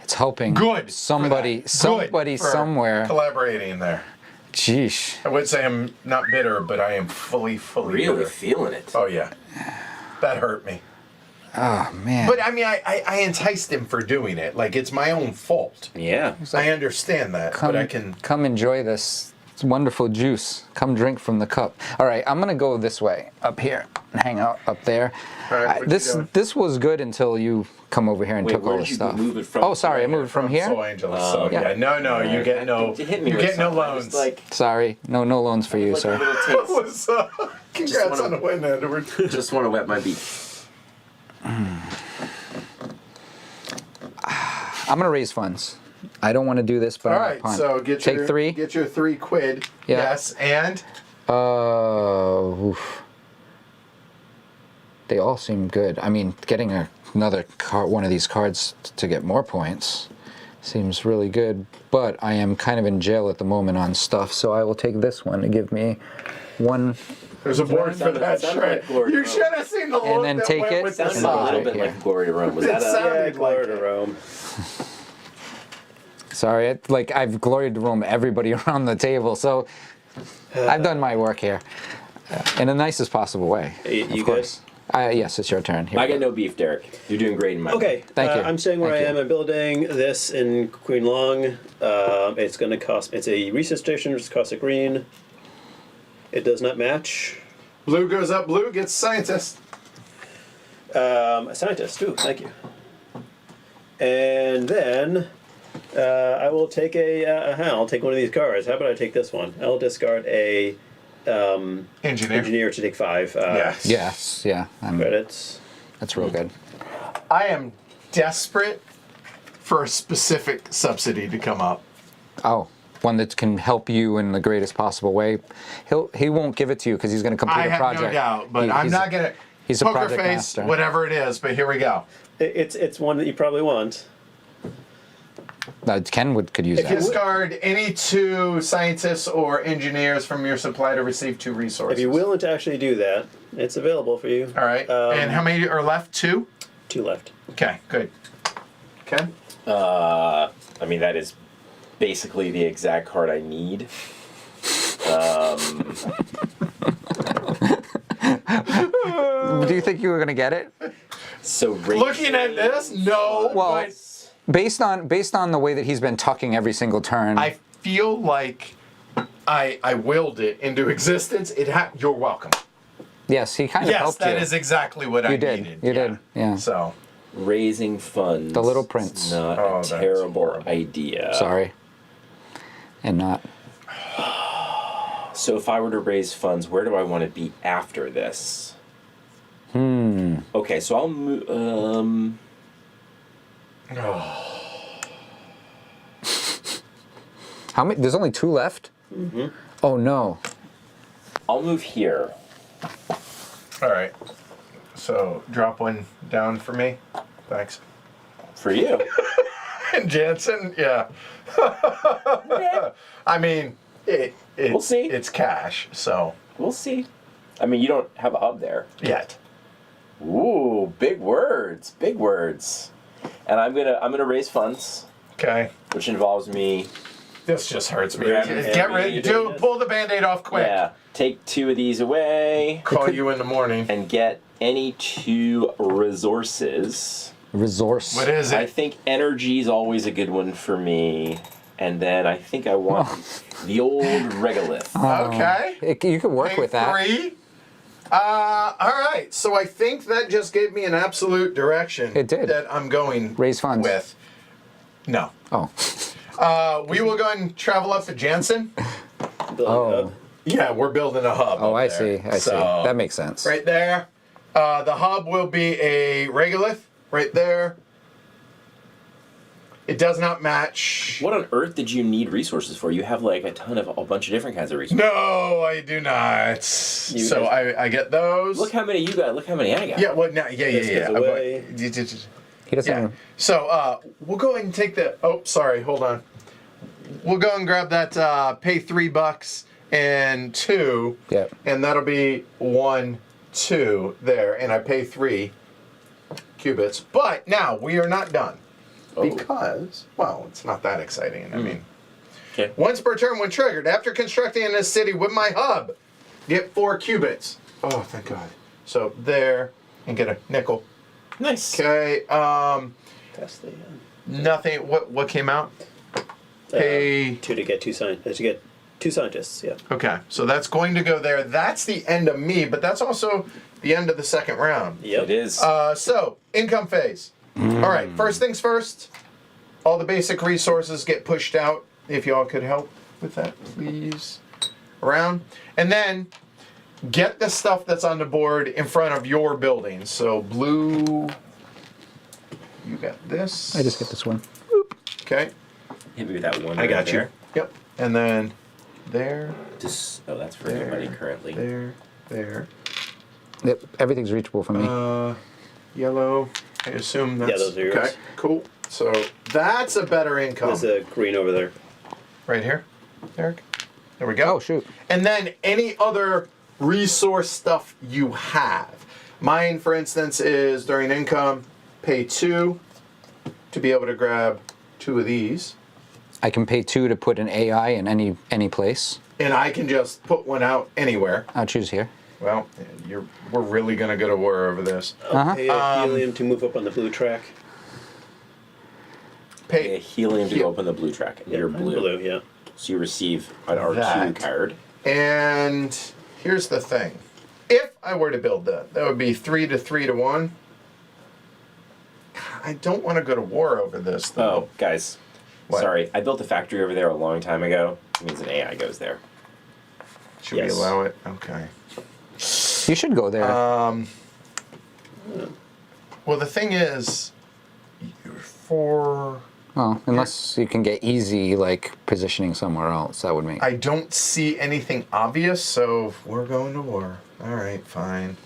It's helping. Good. for Somebody. that. Somebody Good for somewhere. collaborating there. Sheesh. I would say I'm not bitter, but I am fully Really bitter. feeling it. Oh yeah. That hurt me. Oh man. But I mean, I enticed him for doing it. Like, it's my own fault. Yeah. I understand that, but I can. Come enjoy this. It's wonderful juice. Come drink from the cup. All right, I'm gonna go this way, up here, and hang out up there. All right, what you doing? This was good until you come over here and Wait, took where all did the you stuff. move it from? Oh, sorry, I moved it from here. So Angeles. So yeah. yeah, no, you get no. You hit me You with get no something. I loans. just, like, Sorry, no loans for you, like a sir. little taste. What's up? Congrats wanna- on the win, Edward. Just want to wet my beak. I'm gonna raise funds. I don't want to do this, but All I'm gonna right, punt. so get Take your three. Get your 3 quid. Yeah. Yes, and Oof. They all seem good. I mean, getting another card, one of these cards to get more points seems really good. But I am kind of in jail at the moment on stuff, so I will take this one to give me one. there's a board for that sounded shred. like Glory You Road. should have seen the look And then that take went it. with the Sounded a Sounds little side. bit right like Glory to Rome. Was that It a... sounded Yeah, glory like to it. Rome. Sorry, I've gloried to roam everybody around the table, so I've done my work here in the nicest possible way. You of good? course. Yes, it's your turn. Here I we got go. no beef, Derek. You're doing great in my Okay, Thank you. I'm staying where Thank I am. you. I'm building this in Queen Long. It's going to cost. It's a research station. It's cost a green. It does not match. Blue goes up. Blue gets scientist. A scientist. Ooh, thank you. And then I will take I'll take one of these cards. How about I take this one? I'll discard a engineer to take 5 Yes. Yes, yeah, credits. that's real good. I am desperate for a specific subsidy to come up. Oh, one that can help you in the greatest possible way. He won't give it to you because he's going to complete I a have project. no doubt, but I'm He's- not gonna. he's a poker project face, master. whatever it is. But here we go. It's one that you probably want. Ken could use that. Discard any 2 scientists or engineers from your supply to receive 2 resources. If you're willing to actually do that, it's available for you. All right. And how many are left? 2. 2 left. Okay. Good. Ken. I mean, that is basically the exact card I need. Do you think you were going to get it? So Looking at this, no. Well, but based on the way that he's been tucking every single turn. I feel like I willed it into existence. You're welcome. Yes, he kind of Yes, helped you. that is exactly what I You did. needed. You did. Yeah. So raising funds. The Little Prince. Is not Oh, a that's terrible horrible. idea. Sorry. And not. So if I were to raise funds, where do I want to be after this? Okay, so I'll move. How many? There's only 2 left? Mm-hmm. Oh, no. I'll move here. All right. So drop one down for me. Thanks. For you. And Jansen, yeah. I mean, We'll see. It's cash, so We'll see. I mean, you don't have a hub there. yet. Ooh, big words. Big words. And I'm gonna raise funds, Okay. which involves me. This just hurts me. Yeah, Get ready. Pull the Band-Aid off quick. Yeah. Take 2 of these away Call you in the morning. and get any 2 resources. Resource. What is I it? think energy is always a good one for me. And then I think I want the old regolith. Okay. You could work with that. 3. All right. So I think that just gave me an absolute direction. It did. That I'm going Raise funds. with. No. Oh. We will go ahead and travel up to Jansen. Building Oh. hub. Yeah, we're building a hub. Oh, up I there. see. I see. So, That makes sense. right there. The hub will be a regolith right there. It does not match. What on earth did you need resources for? You have like a bunch of different kinds of resources. No, I do not. So I get those. Look how many you got. Look how many I got. Yeah, well, no, yeah. This goes away. He doesn't. Yeah. So we'll go ahead and take the. Oh, sorry. Hold on. We'll go and grab that. Pay $3 and 2. Yep. And that'll be 1, 2 there, and I pay 3 qubits. But now we are not done because, well, it's not that exciting. I mean, Okay. once per turn, when triggered, after constructing in this city with my hub, get 4 qubits. Oh, thank God. So there, and get a nickel. Nice. Okay. That's the Nothing. What came out? Pay. 2 to get 2 scientists. To get 2 scientists. Yeah. Okay, so that's going to go there. That's the end of me, but that's also the end of the second round. Yep. It is. So, income phase. All right, first things first. All the basic resources get pushed out. If y'all could help with that, please. Around. And then get the stuff that's on the board in front of your buildings. So, blue. You got this. I just get this one. Okay. Hit me with that one. I got you. there. Yep. And then there, Oh, that's for everybody currently. there. Yep. Everything's reachable for me. Yellow. I assume that's those are yours. okay. Cool. So that's a better income. There's a green over there. Right here, Eric. There we go. Oh, shoot. And then any other resource stuff you have. Mine, for instance, is during income, pay 2 to be able to grab 2 of these, I can pay 2 to put an AI in any place. and I can just put one out anyway. I'll choose here. Well, we're really gonna go to war over this. Pay a helium to move up on the blue track. A helium to go up on the blue track. And you're blue. Blue, yeah. So you receive an R2 That. card. And here's the thing. If I were to build that would be 3 to 3 to 1. I don't want to go to war over this, though. Oh, guys. What? Sorry. I built a factory over there a long time ago. It means an AI goes there. Should Yes. we allow it? Okay. You should go there. Well, the thing is, for... well, unless you can get easy, like, positioning somewhere else, that would make... I don't see anything obvious, so we're going to war. All right, fine.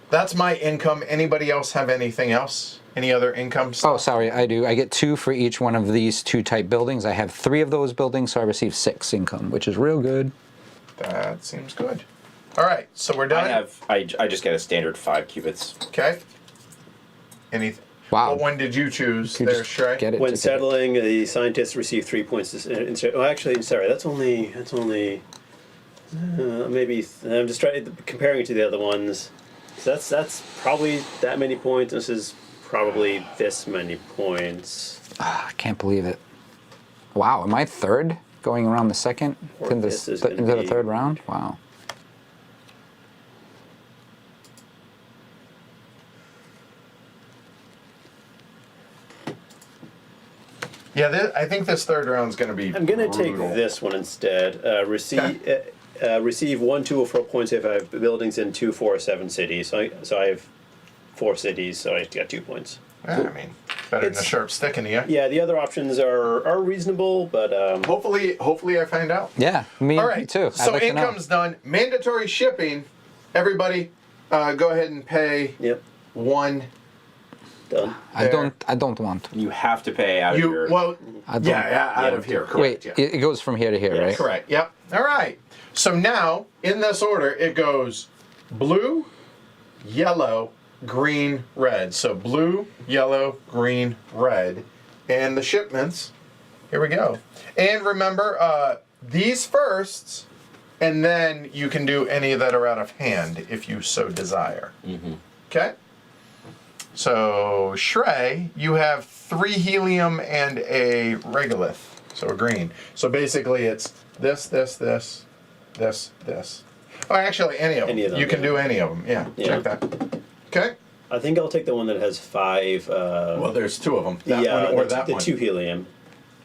That's my income. Anybody else have anything else? Any other income stuff? Oh, sorry, I do. I get 2 for each one of these 2 type buildings. I have 3 of those buildings, so I receive 6 income, which is real good. That seems good. All right, so we're done. I just get a standard 5 qubits. Okay. Anything? Wow. What one did you choose You there, just Shrey? get it. When to get it. settling, the scientists receive 3 points. Instead, oh, actually, sorry, that's only. Maybe I'm just comparing it to the other ones. So that's probably that many points. This is probably this many points. I can't believe it. Wow, am I third going around the second Or into this is the, gonna into the be- third round? Wow. Yeah, I think this third round's going to be I'm gonna brutal. take this one instead. Receive. receive 1, 2, or 4 points if I have buildings in 2, 4, or 7 cities. So I have 4 cities, so I got 2 points. Yeah, I mean, better than a sharp stick in the air. Yeah, the other options are reasonable, but Hopefully I find out. Yeah, me, All me right, too. I'd so like to know. income's done. Mandatory shipping. Everybody, go ahead and pay yep, 1. done. I don't want to. You have to pay out of your. Well, I don't- yeah, out Yeah, of here. Correct. Wait, yeah. it goes from here to here, Yes. right? Correct. Yep. All right. So now, in this order, it goes blue, yellow, green, red. So blue, yellow, green, red. And the shipments, here we go. And remember, these firsts, and then you can do any that are out of hand if you so desire. Okay? So, Shrey, you have 3 helium and a regolith. So a green. So basically it's this. Oh, actually, any of them. Any of them, You can yeah. do any of them. Yeah, Yeah. check that. Okay. I think I'll take the one that has 5. Well, there's 2 of them. That yeah, one or the, that the one. 2 helium.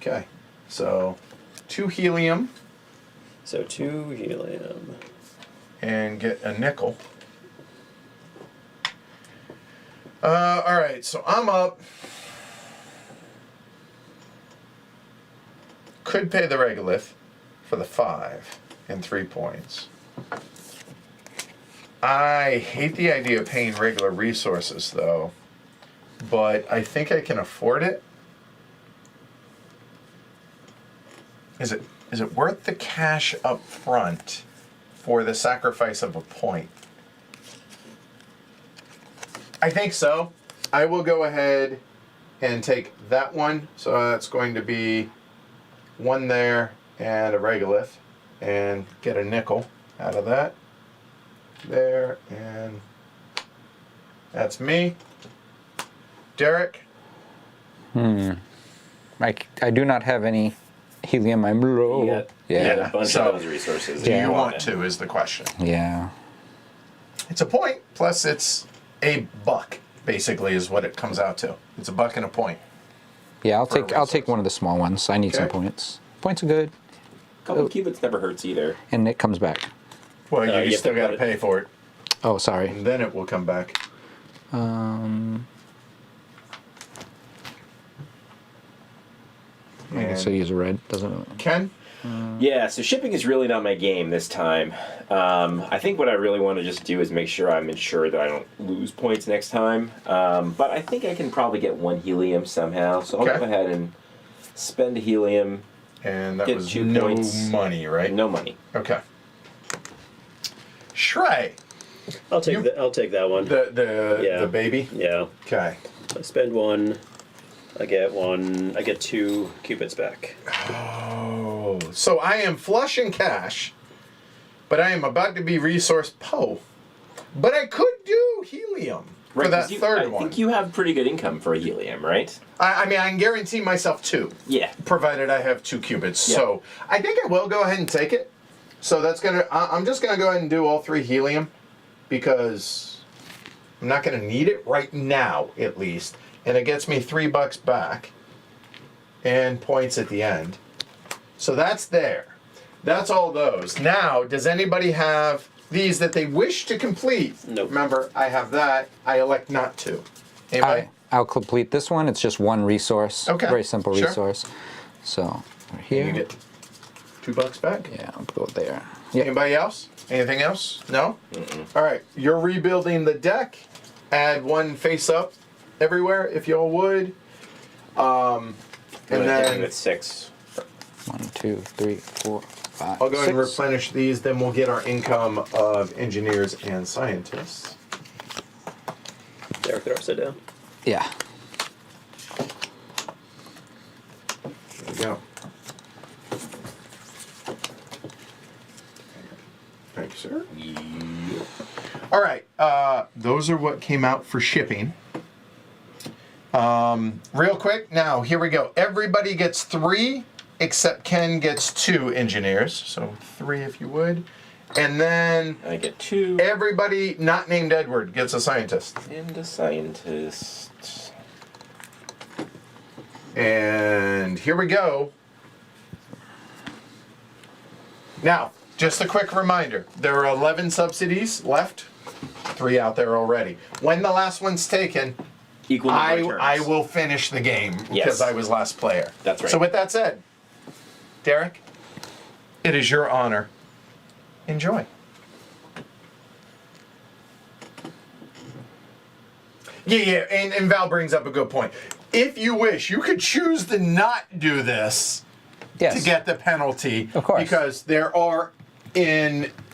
Okay. So 2 helium So 2 helium. and get a nickel. All right. So I'm up. Could pay the regolith for the 5 and 3 points. I hate the idea of paying regular resources, though, but I think I can afford it. Is it worth the cash up front for the sacrifice of a point? I think so. I will go ahead and take that one. So that's going to be 1 there and a regolith, and get a nickel out of that. There, and that's me. Derek? I do not have any helium. I'm low. You got Yeah. a bunch So, of those resources. Do Yeah. you want to is the question. Yeah. It's a point, plus it's a buck, basically, is what it comes out to. It's a buck and a point. Yeah, I'll For a take resource. one of the small ones. I need some Okay. points. Points are good, A couple of cubits never hurts either. and it comes back. Well, you you have still to got to put it- pay for it, Oh, sorry. and then it will come back. I guess I use a red. Doesn't. Ken? Yeah, so shipping is really not my game this time. I think what I really want to just do is make sure I'm insured that I don't lose points next time. But I think I can probably get 1 helium somehow. So I'll Okay. go ahead and spend a helium. And that Get was 2 no points. money, right? No money. Okay. Shrey, I'll take You- I'll take that one. the baby. Yeah. Okay. I spend 1. I get 1. I get 2 cubits back. Oh, so I am flush in cash, but I am about to be resource po. But I could do helium for that 'cause third I one. think you have pretty good income for a helium, right? I mean, I can guarantee myself 2, Yeah. provided I have 2 cubits. Yeah. So I think I will go ahead and take it. So that's gonna. I'm just gonna go ahead and do all 3 helium, because I'm not gonna need it right now, at least, and it gets me $3 back, and points at the end. So that's there. That's all those. Now, does anybody have these that they wish to complete? Nope. Remember, I have that. I elect not to. Anybody? I'll complete this one. It's just 1 resource. Okay, Very simple sure. resource. So we're here. You get $2 back. Yeah, I'll go there. Yeah. Anybody else? Anything else? No? All right. You're rebuilding the deck. Add 1 face up everywhere, if y'all would. And then with 6. 1, 2, 3, 4, 5. I'll go ahead and 6. replenish these. Then we'll get our income of engineers and scientists. Derek, they're upside down. Yeah. There we go. Thank you, sir. All right. Those are what came out for shipping. Real quick, now here we go. Everybody gets 3, except Ken gets 2 engineers. So 3 if you would. And then I get 2. everybody not named Edward gets a scientist. And a scientist. And here we go. Now, just a quick reminder, there are 11 subsidies left, 3 out there already. When the last one's taken, Equal number of turns. I will finish the game because Yes. I was last player. That's right. So with that said, Derek, it is your honor. Enjoy. Yeah, and Val brings up a good point. If you wish, you could choose to not do this Yes. to get the penalty. Of course. Because there are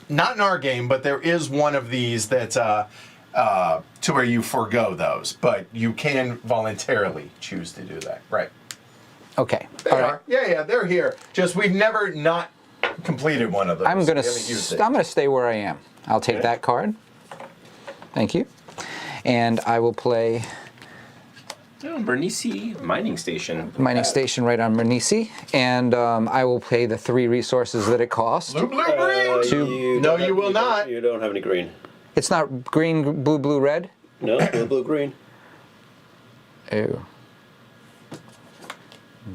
not in our game, but there is one of these that's to where you forego those, but you can voluntarily choose to do that. Right. Okay. They All right. are. Yeah, they're here. Just we've never not completed one of those. I'm gonna We haven't used it. I'm gonna stay where I am. I'll take that card. Thank you. And I will play Oh, Bernisi Mining Station. mining station right on Bernisi, and I will pay the 3 resources that it costs. Blue, green. Two. No, you will not. You don't have any green. It's not green, blue, red. No, blue, green. Ew.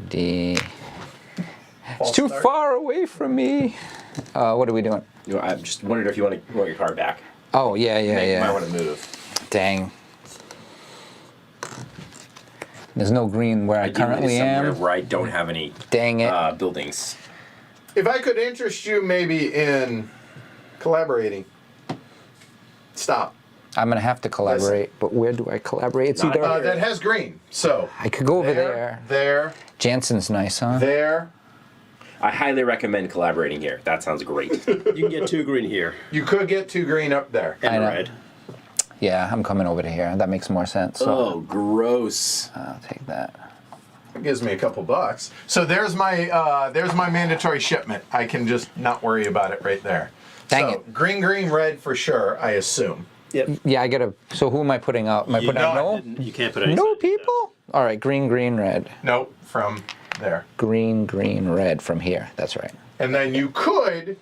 D. It's False too start. far away from me. What are we doing? You know, I just wondered if you want your card back. Oh yeah. You might want to move. Dang. There's no green where I Ideally currently somewhere am. where I don't have any Dang it. buildings. If I could interest you maybe in collaborating. Stop. I'm gonna have to collaborate, but where do I collaborate? It's Not either That has green. So I could go over there. there, Jansen's nice, huh? there. I highly recommend collaborating here. That sounds great. You can get 2 green here You could get 2 green up there. and I know. red. Yeah, I'm coming over to here. That makes more sense. So Oh, gross. I'll take that. It gives me a couple bucks. So there's my mandatory shipment. I can just not worry about it right there. Dang so, it. Green, red for sure, I assume. Yep. Yeah, I gotta. So who am I putting out? Am I putting out no? You can't put any. No signs down. people? All right, green, red. Nope, from there. Green, red from here. That's right. And then you could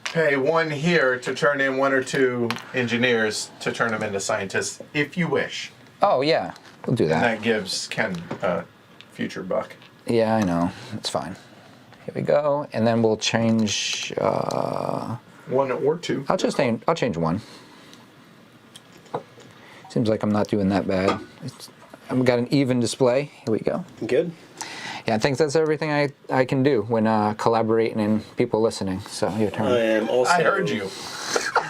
pay 1 here to turn in 1 or 2 engineers to turn them into scientists, if you wish. Oh yeah, we'll do And that. that gives Ken a future buck. Yeah, I know. It's fine. Here we go, and then we'll change. 1 or 2. I'll change 1. Seems like I'm not doing that bad. I've got an even display. Here we go. Good. Yeah, I think that's everything I can do when collaborating and people listening. So your I turn. am also. I heard you.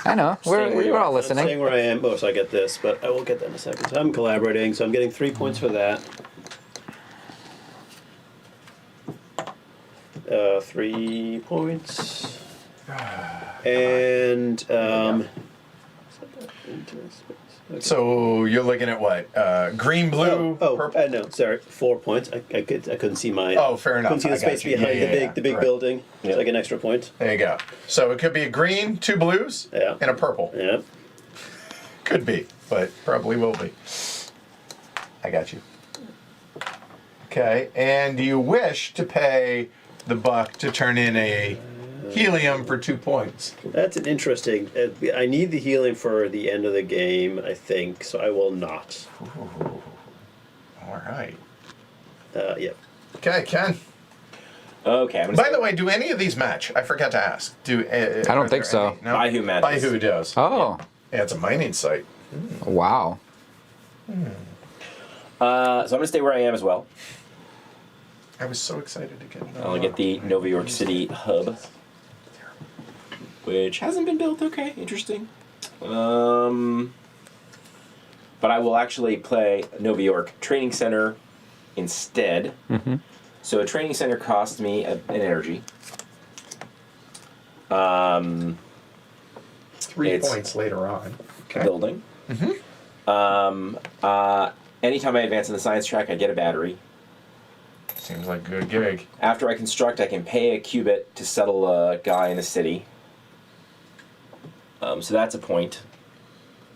I know. Staying where you We're are. all I'm staying listening. where I am. Oh, so I get this, but I will get that in a second. So I'm collaborating, so I'm getting 3 points for that. 3 points. And So you're looking at what? Green, blue, purple? no, sorry, 4 points. I couldn't see my. Oh, fair enough. Couldn't see the I got space you. behind Yeah, the big right. building. Yeah. So I get an extra point. There you go. So it could be a green, 2 blues, Yeah. and a purple. Yeah. Could be, but probably will be. I got you. Okay, and do you wish to pay the buck to turn in a helium for 2 points? That's an interesting. I need the healing for the end of the game, I think, so I will not. All right. Yeah. Okay, Ken. Okay, I'm gonna By the way, do any of these match? I forgot to ask. I don't think so. No? By who matches. By who does? Oh, Yeah, it's a mining site. wow. So I'm gonna stay where I am as well. I was so excited to get that. I'll get the Nova York City hub, which hasn't been built. Okay, interesting. But I will actually play Nova York Training Center instead. Mm-hmm. So a training center costs me an energy. 3 it's points later on. Okay. Building. Anytime I advance in the science track, I get a battery. Seems like a good gig. After I construct, I can pay a qubit to settle a guy in the city. So that's a point.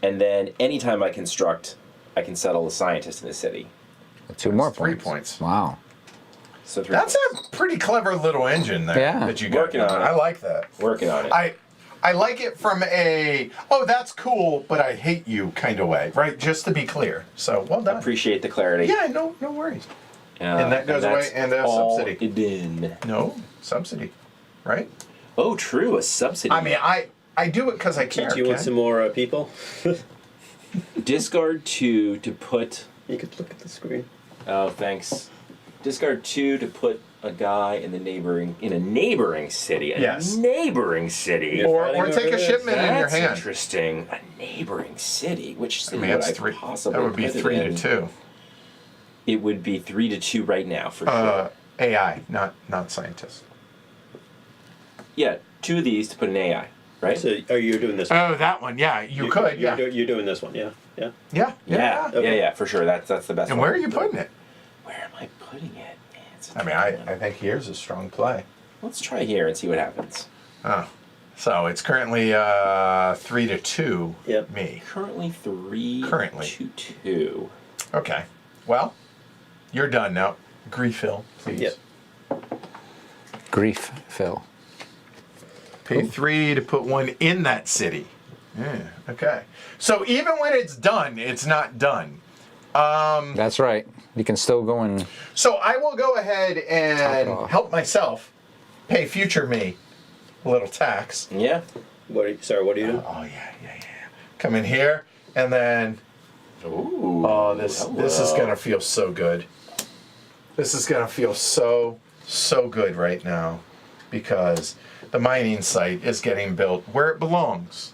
And then anytime I construct, I can settle a scientist in the city. 2 more 3 points. points. Wow. So 3 That's points. a pretty clever little engine there Yeah. that you got. Working on it. I like that. Working on it. I like it from a, oh, that's cool, but I hate you kind of way, right? Just to be clear. So, well done. Appreciate the clarity. Yeah, no worries. And that goes that's away, and a all subsidy. it in. No, subsidy, right? Oh, true, a subsidy. I mean, I do it because I care. Do you want Ken. some more people? Discard 2 to put... You could look at the screen. Oh, thanks. Discard 2 to put a guy in a neighboring city. A Yes. neighboring city. Yeah. Or take a shipment in your That's hand. interesting. A neighboring city. Which I city mean, would that's I three. possibly That would be put it 3 to in? 2. It would be 3 to 2 right now, for sure. AI, not scientists. Yeah, 2 of these to put an AI, right? So, are you doing this one? Oh, that one. Yeah, you could. Yeah. You're doing this one, yeah. Yeah. Yeah. yeah, Okay. for sure. That's the best And one. where are you putting it? Where am I putting it? Man, it's a I mean, tricky one. I think here's a strong play. Let's try here and see what happens. Oh. So it's currently 3 to 2. Yep. Me. Currently 3 Currently. to 2. Okay. Well, you're done now. Griefil, please. Yep. Grief, Phil. Pay 3 to put 1 in that city. Yeah. Okay. So even when it's done, it's not done. That's right. You can still go and So I will go ahead and Top it off. help myself pay future me a little tax. Yeah. What are you doing? Oh yeah. Come in here and then Ooh. this is gonna feel so good. This is gonna feel so good right now because the mining site is getting built where it belongs.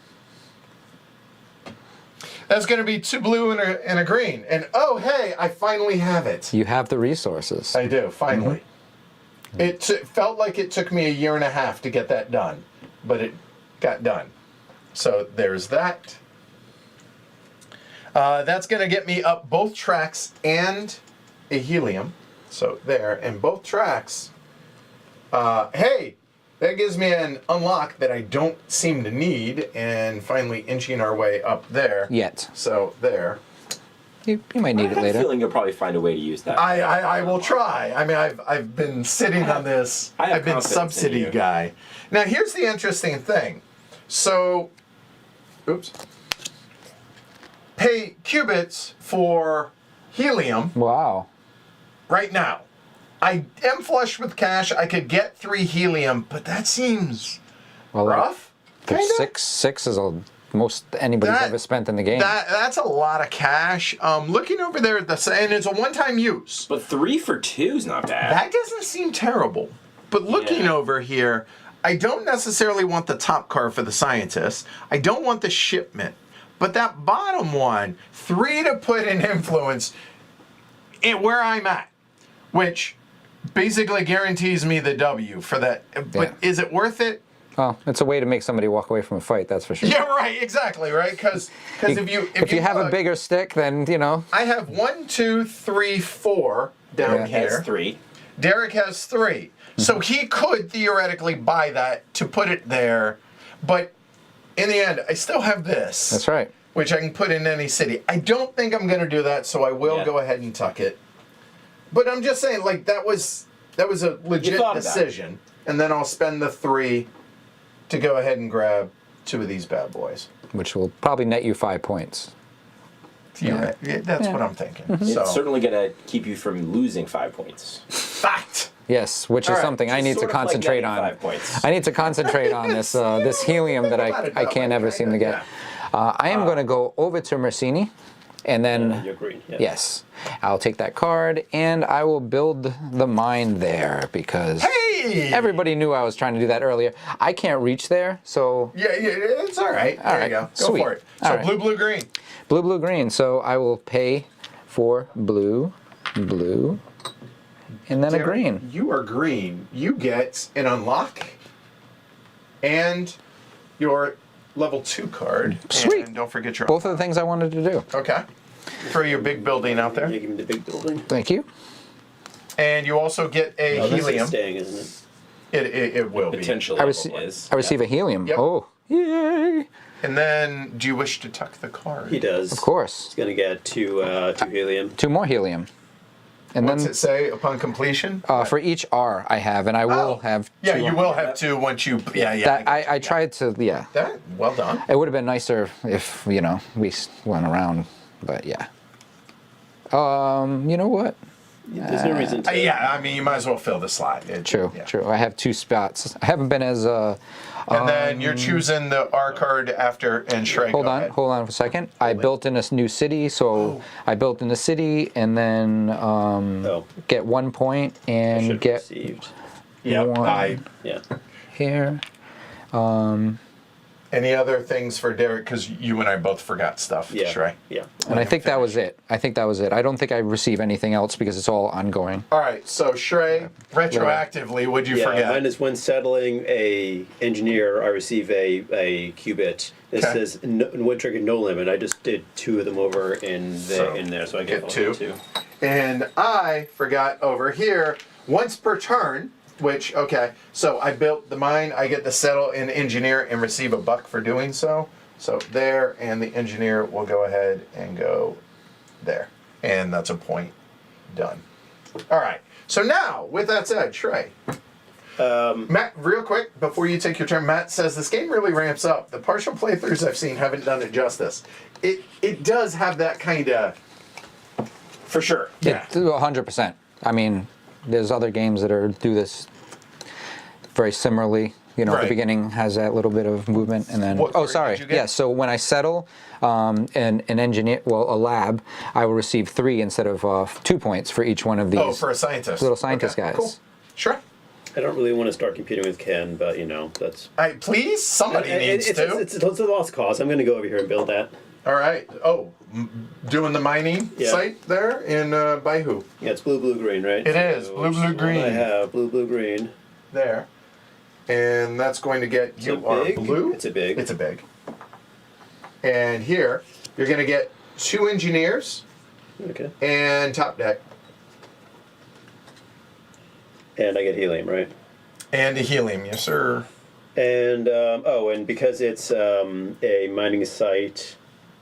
That's gonna be 2 blue and a green. And oh hey, I finally have it. you have the resources. I do, finally. It felt like it took me 1.5 years to get that done, but it got done. So there's that. That's going to get me up both tracks and a helium. So there, and both tracks. Hey, that gives me an unlock that I don't seem to need, and finally inching our way up there. Yet. So there. You might need I it have a later. feeling you'll probably find a way to use that. I will try. I mean, I've been sitting on this. I have I've been confidence in subsidy you. guy. Now here's the interesting thing. So, oops. Pay qubits for helium Wow. right now. I am flush with cash. I could get 3 helium, but that seems Well, rough. the Kinda? six is most anybody's That- ever spent in the game. That's a lot of cash. Looking over there at the and it's a one-time use. But 3 for 2 is not bad. That doesn't seem terrible. But looking Yeah. over here, I don't necessarily want the top card for the scientists. I don't want the shipment. But that bottom one, 3 to put in influence where I'm at, which basically guarantees me the W for that. But Yeah. is it worth it? Well, it's a way to make somebody walk away from a fight, that's for sure. Yeah, right, exactly, right? Because if you have a look, bigger stick, then, you know. I have 1, 2, 3, 4 down Yeah. here. Has 3. Derek has 3. So he could theoretically buy that to put it there, but in the end, I still have this. That's right. Which I can put in any city. I don't think I'm going to do that, so I will Yeah. go ahead and tuck it. But I'm just saying, like, that was a legit thought about it. decision. And then I'll spend the 3 to go ahead and grab 2 of these bad boys. Which will probably net you 5 points. Yeah, that's what I'm thinking. So, It's certainly going to keep you from losing 5 points. fact. Yes, which All is right, something I It's need to sort of like concentrate getting on. 5 points. I need to concentrate on this this helium that I can't ever seem to get. I am going to go over to Mercini, and then You're green. Yeah. yes, I'll take that card and I will build the mine there because Hey! everybody knew I was trying to do that earlier. I can't reach there, so Yeah, it's all right. There right, you go. Go sweet. for it. All So right. blue, blue, green. blue, blue, green. So I will pay for blue, blue, and then a green. You are green. You get an unlock and your level 2 card. Sweet. And don't forget your Both of the things I wanted to do. Okay. Throw your big building out Yeah, there. give me the big building. Thank you. And you also get a Oh, this is helium. staying, isn't it? It will be. Potentially I, is. I receive a helium. Yep. Oh, yay! And then, do you wish to tuck the card? He does. Of course. He's gonna get 2 helium. 2 more helium. And What's then it say upon completion? for each R I have, and I will have Yeah, 2. you will have 2 once you. Yeah, yeah. That, got you. I tried to, yeah. That, well done. It would have been nicer if, you know, we went around, but yeah. You know what? There's no reason to. Yeah, I mean, you might as well fill the slot. True, Yeah. true. I have 2 spots. I haven't been as And then you're choosing the R card after, and Shrey, Hold go on, ahead. hold on for a second. I built in a new city, so I built in the city and then get 1 point Should and have get received. Yeah, one Yeah. here. Any other things for Derek? Because you and I both forgot stuff, Yeah. Shrey. Yeah. And I think that was it. I think that was it. I don't think I receive anything else because it's all ongoing. All right, so Shrey, retroactively, what'd you Yeah, forget? mine is when settling a engineer, I receive a qubit. This Okay. says one trigger no limit. I just did 2 of them over in there, so I get get 2. 2. And I forgot over here, once per turn, which, okay, so I built the mine, I get to settle an engineer and receive a buck for doing so. So there, and the engineer will go ahead and go there. And that's a point. Done. All right, so now, with that said, Shrey. Matt, real quick, before you take your turn, Matt says this game really ramps up. The partial playthroughs I've seen haven't done it justice. It does have that kind of... For sure. Yeah. 100%. I mean, there's other games that do this very similarly. You know, Right. the beginning has that little bit of movement, and then What card sorry, did you get? yeah. So when I settle an engineer, a lab, I will receive 3 instead of 2 points for each one of these. Oh, for a scientist. little scientist guys. Cool. Sure. I don't really want to start competing with Ken, but that's. Please, somebody needs to. It's a lost cause. I'm going to go over here and build that. All right. Oh, doing the mining Yeah. site there in by who? Yeah, it's blue, blue, green, right? It is, blue, which blue, one green. I have blue, blue, green. There. And that's going to get It's you a are big. blue. It's a big. It's a big. And here you're going to get 2 engineers Okay. and top deck And I get helium, right? and a helium. Yes, sir. And and because it's a mining site,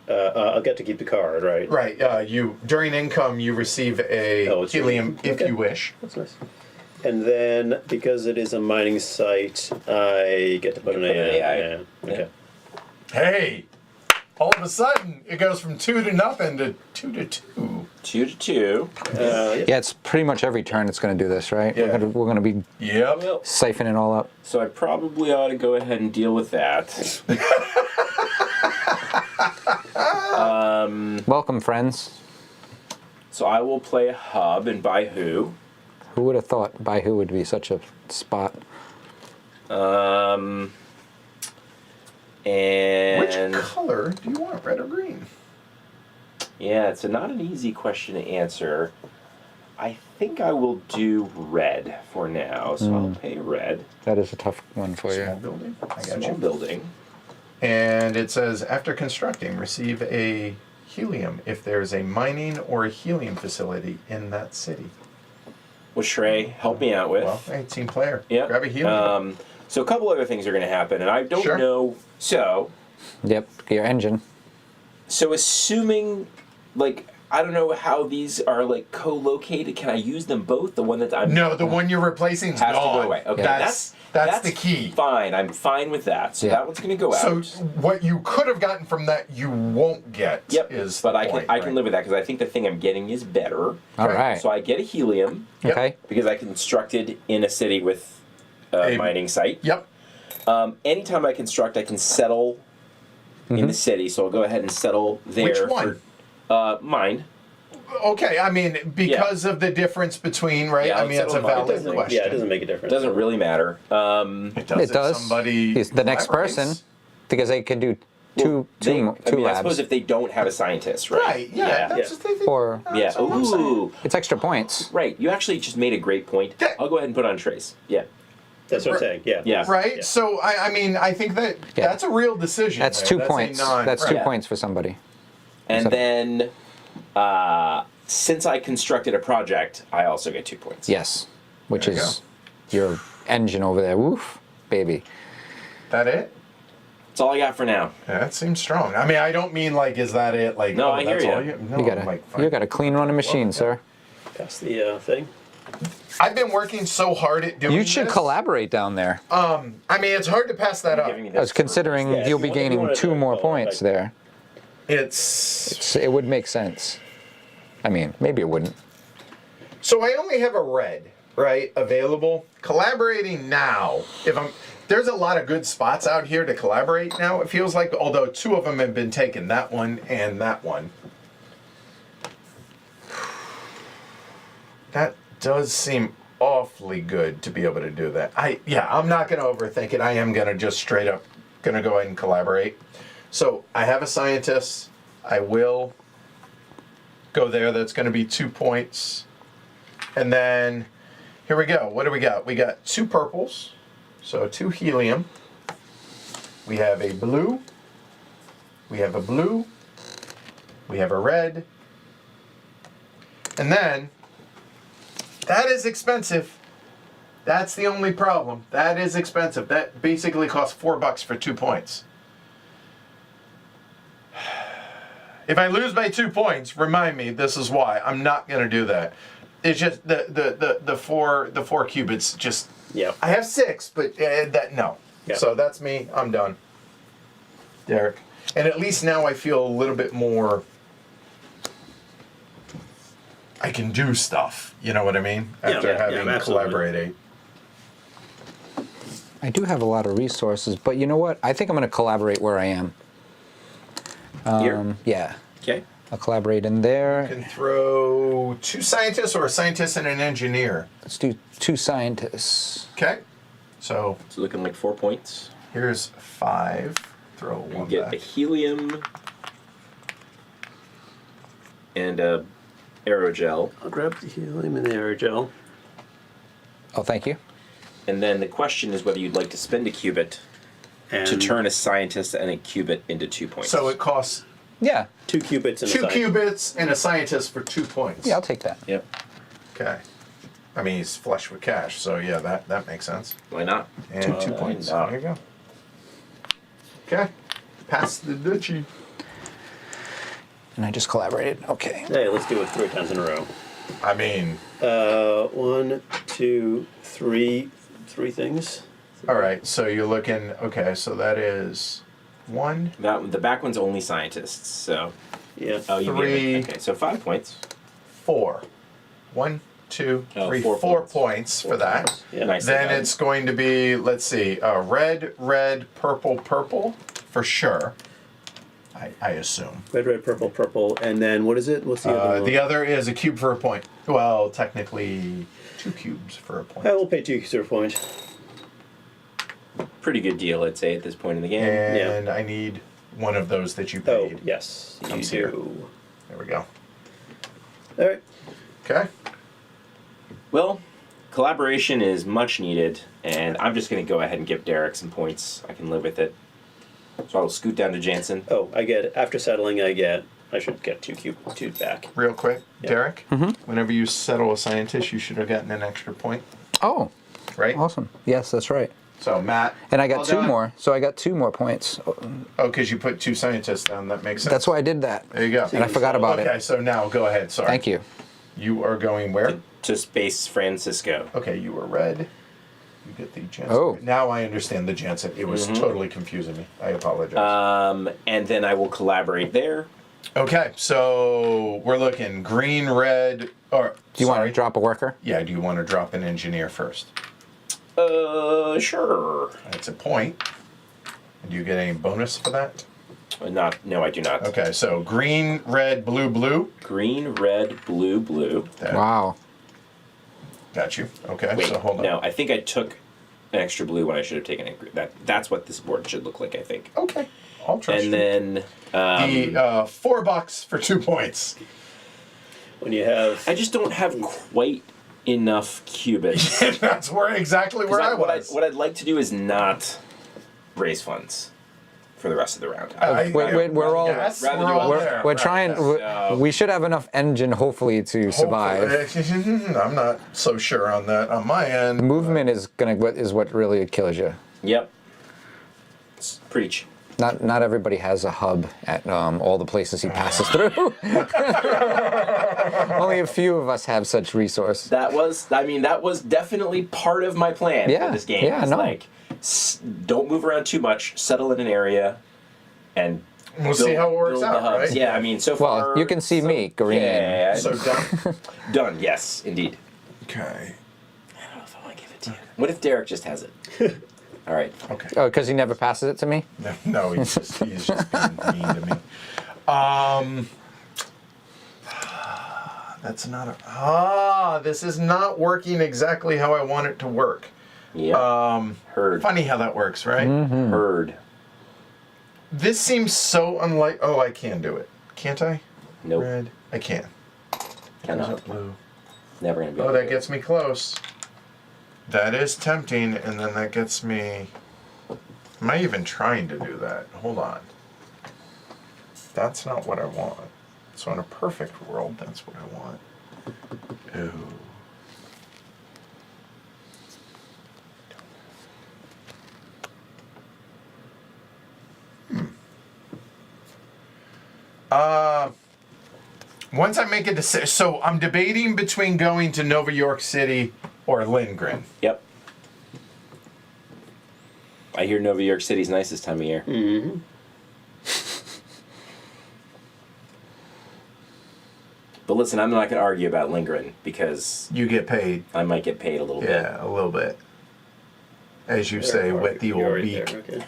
I'll get to keep the card, right? Right. You during income you receive a Oh, it's helium really- if okay. you wish. That's nice. And then because it is a mining site, I get to put an Put an AI. AI. Yeah. Okay. Hey, all of a sudden it goes from 2 to nothing to 2 to 2. 2 to 2. Yeah. Yeah, it's pretty much every turn it's going to do this, right? Yeah. We're gonna be Yep. Well, siphoning all up. so I probably ought to go ahead and deal with that. Welcome, friends. So I will play a hub, and by who? Who would have thought by who would be such a spot? And Which color do you want, red or green? yeah, it's not an easy question to answer. I think I will do red for now, so I'll pay red. That is a tough one for Small you. building. I got Small you. building. And it says, after constructing, receive a helium if there's a mining or a helium facility in that city. Well, Shrey, help me out with. Well, hey, team player. Yeah. Grab a helium. So a couple other things are going to happen, and I don't Sure. know. Yep, your engine. So assuming, like, I don't know how these are like co-located. Can I use them both? The one that I'm No, the one you're replacing is has gone. to go away. Okay, That's the key. Fine, I'm fine with that. So Yeah. that one's going to go So out. what you could have gotten from that, you won't get. Yep. Is But the I can point, I can right? live with that because I think the thing I'm getting is better. All Okay. right. So I get a helium Yep. Okay. because I constructed in a city with a A- mining site. Yep. Anytime I construct, I can settle in the city. So I'll go ahead and settle there. Which one? Mine. Okay, I mean, because of the difference between, right? Yeah, I mean, let's it's a settle mine. valid Doesn't- question. Yeah, it doesn't make a difference. Doesn't really matter. It does. It if does. Somebody He's the next collaborates. person because they could do two I labs. suppose if they don't have a scientist, right? Right, yeah. That's just, Or- Yeah. that's all I'm saying. Ooh. It's extra points. Right. You actually just made a great point. Yeah. I'll go ahead and put on Trace. Yeah. That's what I'm saying. Yeah. Yeah. Right? Yeah. So, I mean, I think that Yeah. that's a real decision. That's there. 2 That's a points. non- That's right. 2 points for somebody. And So- then, since I constructed a project, I also get 2 points. Yes, which There you is your engine over there. Woof, baby. That it? That's all I got for now. Yeah, that seems strong. I mean, I don't mean like, is that it? Like, No, oh, I hear that's ya. all you. No, You got I'm like, you got a clean running machine, Well, sir. Pass the thing. I've been working so hard at doing You should this. collaborate down there. I mean, it's hard to pass that up. Giving me I was this considering Yeah, if you'll you be want- if you gaining wanna 2 do more it, points like- there. It's It would make sense. I mean, maybe it wouldn't. So I only have a red, right, available. Collaborating now, there's a lot of good spots out here to collaborate now, it feels like, although 2 of them have been taken, that one and that one. That does seem awfully good to be able to do that. I'm not going to overthink it. I am going to just straight up going to go ahead and collaborate. So I have a scientist. I will go there. That's going to be 2 points. And then here we go. What do we got? We got 2 purples. So 2 helium. We have a blue. We have a blue. We have a red. And then that is expensive. That's the only problem. That is expensive. That basically costs $4 for 2 points. If I lose by 2 points, remind me. This is why I'm not going to do that. It's just the four cubits. Just I have 6, but no. Yeah. So that's me. I'm done. Derek, and at least now I feel a little bit more. I can do stuff. You know what I mean? After having collaborated. I do have a lot of resources, but you know what? I think I'm going to collaborate where I am. Here? Yeah. Okay. I'll collaborate in there. You can throw 2 scientists or a scientist and an engineer. Let's do 2 scientists. Okay. So It's looking like 4 points. here's 5. Throw You 1 get back. the helium and a aerogel. I'll grab the helium and the aerogel. Oh, thank you. And then the question is whether you'd like to spend a cubit And to turn a scientist and a cubit into 2 points. So it costs Yeah. 2 cubits and a 2 scientist. cubits and a scientist for 2 points. Yeah, I'll take that. Yep. Okay. I mean, he's flush with cash, so yeah, that makes sense. Why not? And 2 points. not? There you go. Okay. Pass the duchy. And I just collaborated. Okay. Hey, let's do it 3 times in a row. I mean, 1, 2, 3. 3 things. all right. So you're looking. Okay. So that is 1. The back one's only scientists, so. Yeah. Oh, you 3. gave it. Okay, so 5 points. 4. 1, 2, Oh, 3, 4 4 points. points for that. Yeah. Nice. Then it's going to be, let's see, red, red, purple, purple, for sure. I assume. Red, red, purple, purple, and then what is it? What's the other one? The other is a cube for a point. Well, technically 2 cubes for a point. I will pay 2 cubes for a point. Pretty good deal, I'd say, at this point in the game. And I need one of those that you Oh, paid. yes. Comes you here. do. There we go. All right. Okay. Well, collaboration is much needed, and I'm just going to go ahead and give Derek some points. I can live with it. So I'll scoot down to Jansen. Oh, after settling, I should get 2 back. Real quick, Yeah. Derek, whenever you settle a scientist, you should have gotten an extra point, Oh, right? awesome. Yes, that's right. So, Matt. And I got well 2 done. more, so I got 2 more points. Oh, because you put 2 scientists down. That makes sense. That's why I did that. There you go. And I forgot about Okay, it. so now go ahead. Sorry. Thank you. You are going where? To Space Francisco. Okay, you were red. You get the Jansen. Oh. Now I understand the Jansen. It was totally confusing me. I apologize. And then I will collaborate there. Okay, so we're looking green, red, or Do you want to drop a worker? Yeah, do you want to drop an engineer first? Sure. That's a point. Do you get any bonus for that? No, I do not. Okay, so green, red, blue, blue. Green, red, blue, blue. That Wow. got you. Okay, Wait, so hold on. no, I think I took an extra blue when I should have taken it. That's what this board should look like, I think. Okay, I'll trust And you. then The $4 for 2 points. When you have... I just don't have quite enough cubits. That's exactly where I was. What I'd like to do is not raise funds for the rest of the round. We're all- yes, rather we're do all it. there. We're Right, trying. yes. We should have enough engine, hopefully, to survive. Hopefully. I'm not so sure on that on my end. Movement is what really kills you. Yep. Preach. Not everybody has a hub at all the places he passes through. Only a few of us have such resource. That was definitely part of my plan Yeah, for this game. yeah, It's no. like, don't move around too much, settle in an area, and We'll see how it works build the out, hubs. right? Yeah, I mean, so far. Well, you can see me, green. Yeah, So done. done. Yes, indeed. Okay. I don't know if I want to give it to you. What if Derek just has it? All right. Okay. Oh, because he never passes it to me? No, he's just being mean to me. That's not a. This is not working exactly how I want it to work. Yeah. Heard. Funny how that works, right? Heard. This seems so unlike. Oh, I can do it. Can't I? Nope. Red. I can. Cannot. Blue. Never gonna be. Oh, able to that do it. gets me close. That is tempting, and then that gets me. Am I even trying to do that? Hold on. That's not what I want. So in a perfect world, that's what I want. Ooh. Once I make a decision, so I'm debating between going to Nova York City or Lindgren. Yep. I hear Nova York City's nice this time of year. Mm-hmm. But listen, I'm not going to argue about Lindgren because You get paid. I might get paid a little bit. Yeah, a little bit. As you say, with the You're old right beak. there, okay.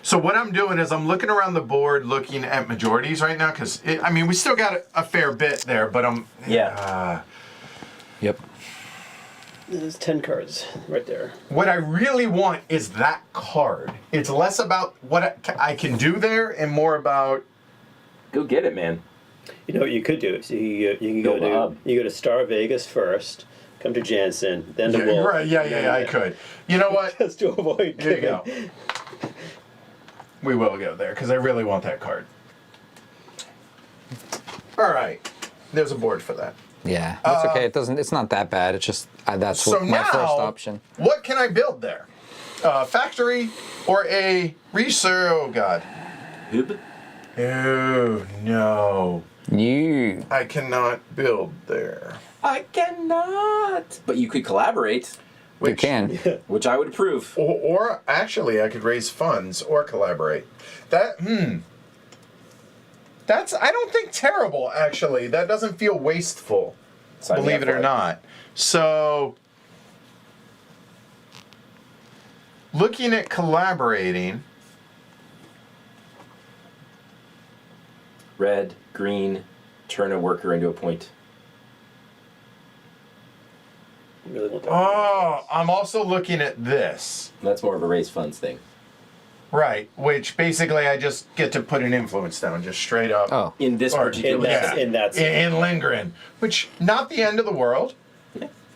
So what I'm doing is I'm looking around the board, looking at majorities right now, because I mean we still got a fair bit there, but I'm Yep. There's 10 cards right there. what I really want is that card. It's less about what I can do there and more about Go get it, man. You know what you could do? So you can go Build a to hub. Star Vegas first, come to Jansen, then to yeah, Wolf. right. Yeah, I could. You know what? Just to avoid Here you giving. go. We will go there because I really want that card. All right, there's a board for that. Yeah, that's okay. It doesn't. It's not that bad. It's just that's So my now, first option. what can I build there? Factory or a research? Oh God. Hoob? Oh no. You. I cannot build there. I cannot. But you could collaborate, You can. which I would approve. Or actually, I could raise funds or collaborate. That's I don't think terrible actually. That doesn't feel wasteful. Sign me Believe up it for or not. So looking at collaborating, Red, green, turn a worker into a point. Really want that. oh, I'm also looking at this. That's more of a raise funds thing. Right, which basically I just get to put an influence down, just straight up. Oh. In this Or- particular in that in Lindgren, which not the end of the world.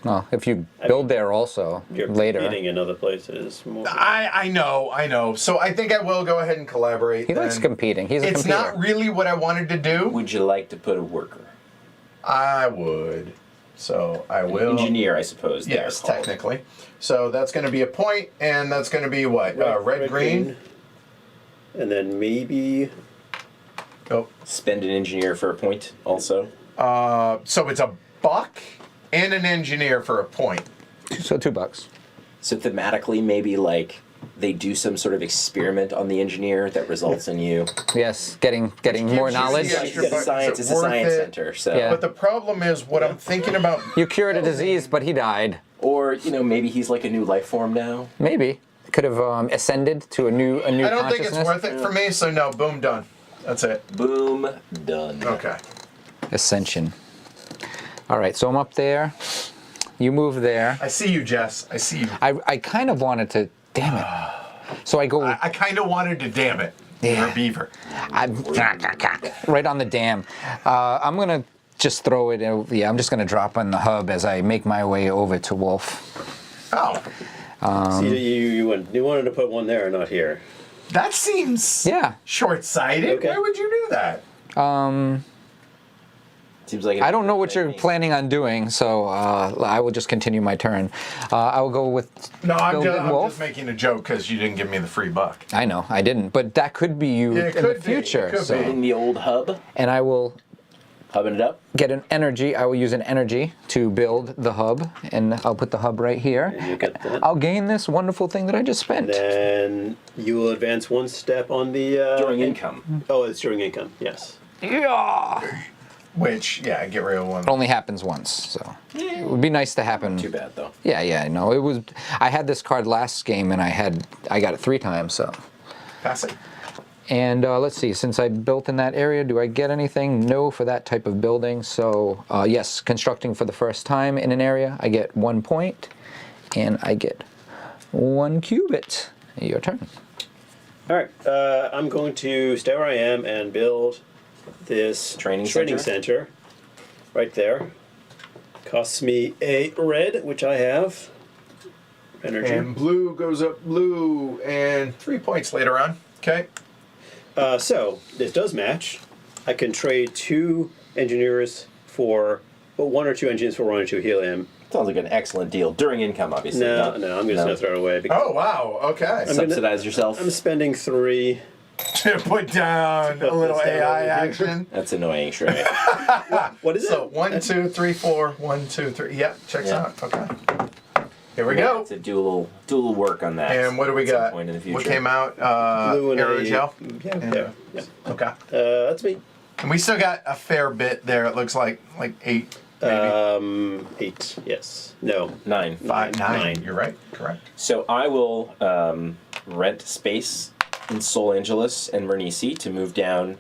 Well, if you build there also You're later. competing in other places. More. I know. So I think I will go ahead and collaborate. He likes then. competing. He's a It's competer. not really what I wanted to do. Would you like to put a worker? I would. So I will. Engineer, I suppose. they're Yes, called. technically. So that's going to be a point, and that's going to be what? Red, green. And then maybe Oh. Spend an engineer for a point, also. So it's a buck and an engineer for a point. So $2. So thematically, maybe like they do some sort of experiment on the engineer that results in you. Yes, getting more gives you knowledge. the extra It's a buck. science. Is It's it a worth science it? center. So, Yeah. But the problem is what I'm thinking about. You cured a disease, but he died. or maybe he's like a new life form now. Maybe could have ascended to a new I don't think it's consciousness. worth it for me, so no, boom, done. That's it. Boom, done. Okay. Ascension. All right, so I'm up there. You move there. I see you, Jess. I see you. I kind of wanted to. Damn it. So I go. I kind of wanted to damn it. Yeah. You're a beaver. Right on the dam. I'm gonna just throw it. Yeah, I'm just gonna drop on the hub as I make my way over to Wolf. Oh. see you wanted to put one there and not here. That seems Yeah. short-sighted. Okay. Why would you do that? Seems like I don't know what you're planning on doing, so I will just continue my turn. I will go with No, I'm building Wolf. just making a joke because you didn't give me the free buck. I know I didn't, but that could be you Yeah, it in the could be, it future. could so. be. in the old hub. And I will Hubbing it up. get an energy. I will use an energy to build the hub, and I'll put the hub right here. And you get that. I'll gain this wonderful thing that I just spent. Then you will advance one step on the During income. Oh, it's during income. Yes. Yeah. Which, yeah, get rid of one. It only happens once, so it would be nice to happen. Too bad though. Yeah, no, it was. I had this card last game, and I got it 3 times. So, Pass it. and let's see. Since I built in that area, do I get anything? No, for that type of building. So, yes, constructing for the first time in an area, I get 1 point, and I get 1 cubit. Your turn. All right. I'm going to stay where I am and build this Training center right there. Costs me a red, which I have. Energy. And blue goes up blue, and 3 points later on. Okay. So this does match. I can trade 2 engineers for, well, 1 or 2 engines for 1 or 2 helium. Sounds like an excellent deal. During income, obviously. No, I'm just gonna throw it away. Because Oh, wow. Okay. Subsidize yourself. I'm spending 3. Put down a little this down AI over here. action. That's annoying, Shrey. What is So it? 1, 2, 3, 4. 1, 2, 3. Yep, checks Yeah. out. Okay. Here we go. To do a little work on that. And what do we at some got? point in the future. What came out? Blue and aerogel. Yeah, And- there. Yeah. Okay. That's me. And we still got a fair bit there. It looks like 8, maybe 8. Yes. No. 9. 5, 9. nine. You're right. Correct. So I will rent space in Sol Angeles and Vernisi to move down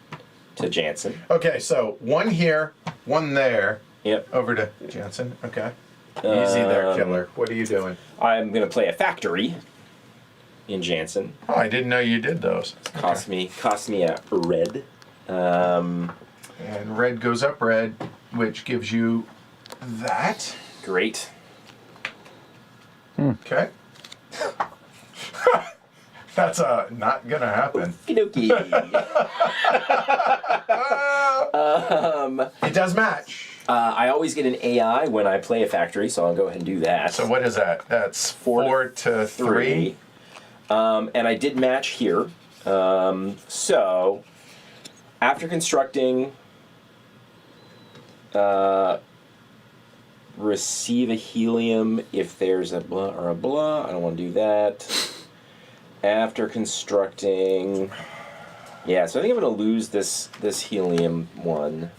to Jansen. Okay, so 1 here, 1 there. Yep. Over to Jansen. Okay. Easy there, killer. What are you doing? I'm going to play a factory in Jansen. Oh, I didn't know you did those. Cost me a red. And red goes up red, which gives you that. Great. Okay. That's not gonna happen. Okie dokie. It does match. I always get an AI when I play a factory, so I'll go ahead and do that. So what is that? That's 4 4 to 3. And I did match here. So after constructing, receive a helium if there's a blah or a blah. I don't want to do that. After constructing, yeah. So I think I'm going to lose this helium one.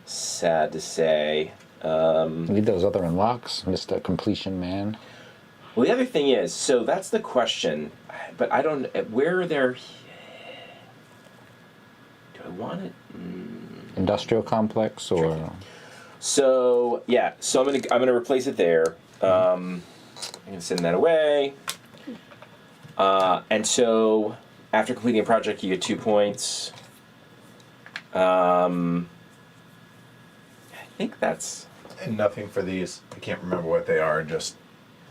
Sad to say. Need those other unlocks, Mr. Completion Man. Well, the other thing is, so that's the question, but I don't. Where are there? Do I want it? Industrial complex or So yeah, so I'm gonna replace it there. I'm gonna send that away. And so after completing a project, you get 2 points. I think that's And nothing for these. I can't remember what they are. Just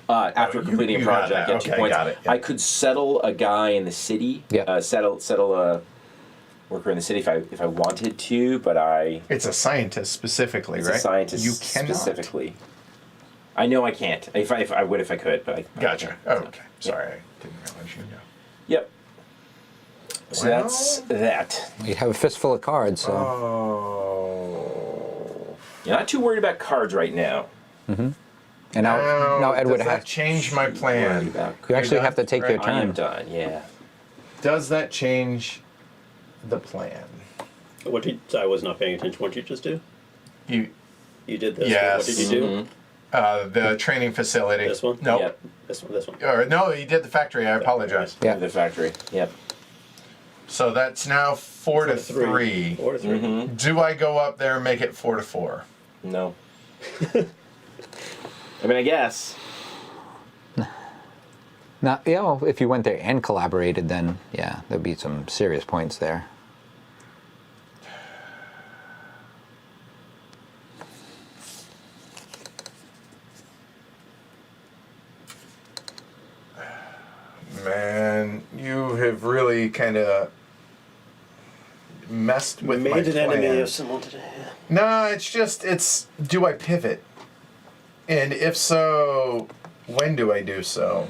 after you- completing you a got project, that. I get 2 Okay, points. got it, yeah. I could settle a guy in the city. Yeah. Settle a worker in the city if I wanted to, but it's a scientist specifically, it's right? a scientist You cannot. specifically. I know I can't. If I would if I could, but I Gotcha. can't. Oh, okay. Sorry, I didn't realize you knew. Yep. So Well- that's that. you have a fistful of cards, so Oh. You're not too worried about cards right now. and now Edward does that has. change my Worried plan? about You actually done? have to take your Right. I am turn. done. Yeah. Does that change the plan? I was not paying attention. What did you just do? You You did this. Yes. What did you do? Mhm. the training facility. This one? Nope. Yep. This one. Or, no, he did the factory. I apologize. Yeah. The factory. Yep. So that's now 4 to 3. 4 to 3. Mm-hmm. Do I go up there and make it 4 to 4? No. I mean, I guess. Now, well, if you went there and collaborated, then yeah, there'd be some serious points there. Man, you have really kind of messed with my Made an enemy plan. of someone today. No, it's do I pivot? And if so, when do I do so?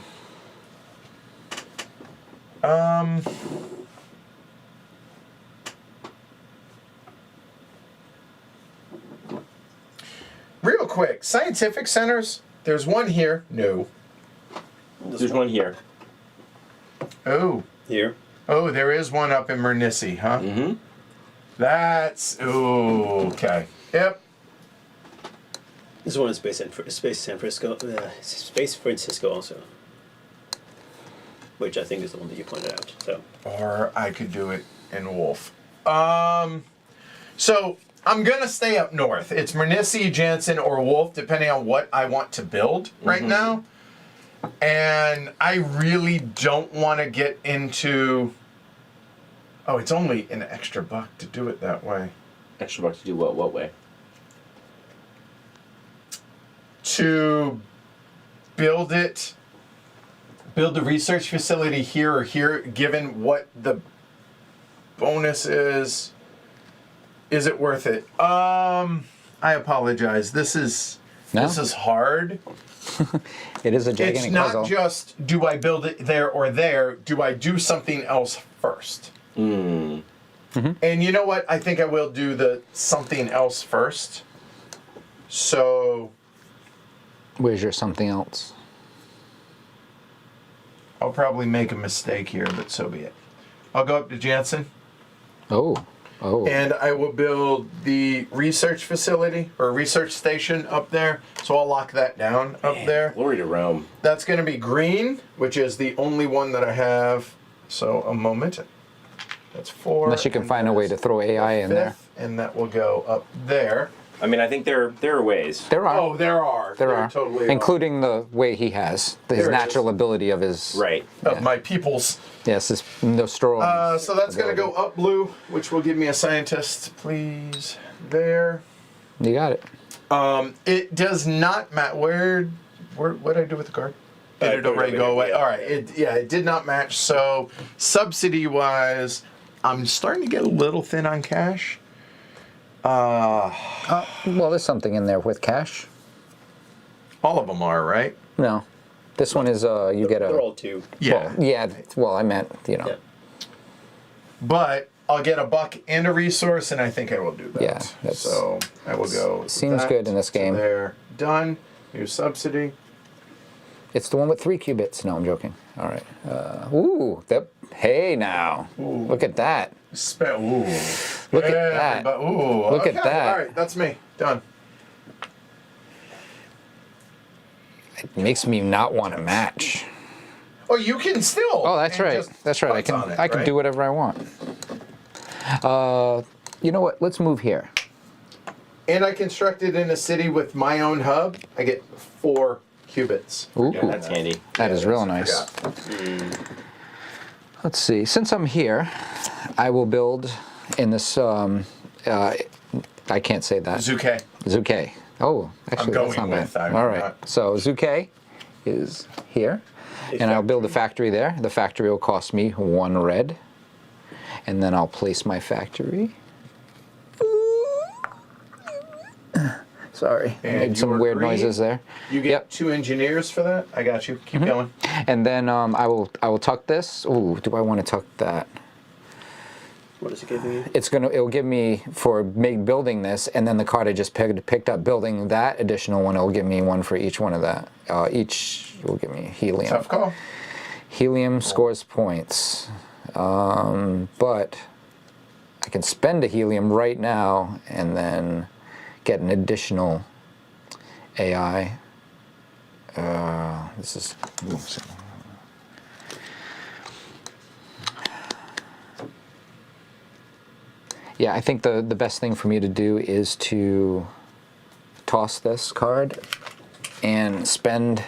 quick. Scientific centers. There's one here. No. There's one here. Oh. Here. Oh, there is one up in Mernissi, huh? Mm-hmm. That's... Ooh, okay. Yep. There's one in Space San Francisco. Space Francisco also. Which I think is the one that you pointed out. So. Or I could do it in Wolf. So I'm gonna stay up north. It's Mernissi, Jansen, or Wolf, depending on what I want to build right now. And I really don't want to get into... Oh, it's only an extra $1 to do it that way. Extra $1 to do what? What way? To build the research facility here or here, given what the bonus is it worth it? I apologize. This is hard. It is a gigantic It's not puzzle. just, do I build it there or there? Do I do something else first? And you know what? I think I will do the something else first. So Where's your something else? I'll probably make a mistake here, but so be it. I'll go up to Jansen. Oh. And I will build the research facility or research station up there. So I'll lock that down up there. Glory to Rome. That's going to be green, which is the only one that I have. So a moment. That's 4. Unless you can find a way to throw AI in there. And that will go up there. I mean, I think there are ways. There are. Oh, there are. There are. Totally Including the way he has. His There it natural is. ability of his... Right. Of my peoples. Yes, his Nostromo. So that's going to go up blue, which will give me a scientist, please. There. You got it. It does not matter. What did I do with the card? Did it put it already over go here, away? yeah. All right. It did not match. So subsidy-wise, I'm starting to get a little thin on cash. Well, there's something in there with cash. All of them are, right? No. This one is, you get a... They're all 2. Yeah. Well, yeah, well, I meant, Yeah. But I'll get a $1 and a resource, and I think I will do that. Yeah, that's- So I will go. Seems that good in this to game. There. Done. New subsidy. It's the one with 3 qubits. No, I'm joking. All right. Hey now. Ooh. Look at that. Ooh. Look at that. But, ooh. Look at okay, that. All right, that's me. Done. It makes me not want to match. Oh, you can still. Oh, that's and right. just That's right. I putz can on it, I can right? do whatever I want. You know what? Let's move here. And I constructed in a city with my own hub. I get 4 qubits. Ooh, Yeah, that's handy. that is real I nice. forgot. Let's see. Since I'm here, I will build in this. I can't say that. Zuke. Zuke. Oh, actually, going that's not with, bad. I'm All right. not- So Zuke is here, and I'll build a factory there. The factory will cost me 1 red, and then I'll place my factory. Sorry, I And made some you're weird green? noises there. You get Yep. 2 engineers for that. I got you. Keep going. And then I will tuck this. Ooh, do I want to tuck that? What is it giving you? It'll give me for building this, and then the card I just picked up building that additional one. It'll give me 1 for each one of that. Each will give me helium. Tough call. Helium scores points, but I can spend a helium right now and then get an additional AI. This is. Yeah, I think the best thing for me to do is to toss this card and spend.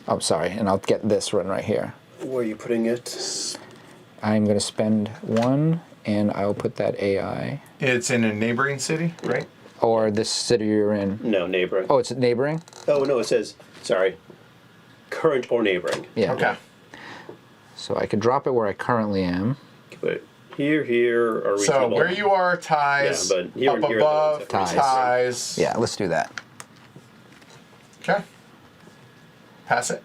Oh, sorry, and I'll get this one right here. Where are you putting it? I'm going to spend 1, and I'll put that AI. It's in a neighboring city, right? Or this city you're in. No, neighboring. Oh, it's neighboring? Oh, no, it says, sorry, current or neighboring. Yeah. Okay. So I could drop it where I currently am. Put it here, are So reasonable. where you are, ties. Yeah, but here up and here are the above, ones that Ties. ties. Yeah, let's do that. Okay. Pass it.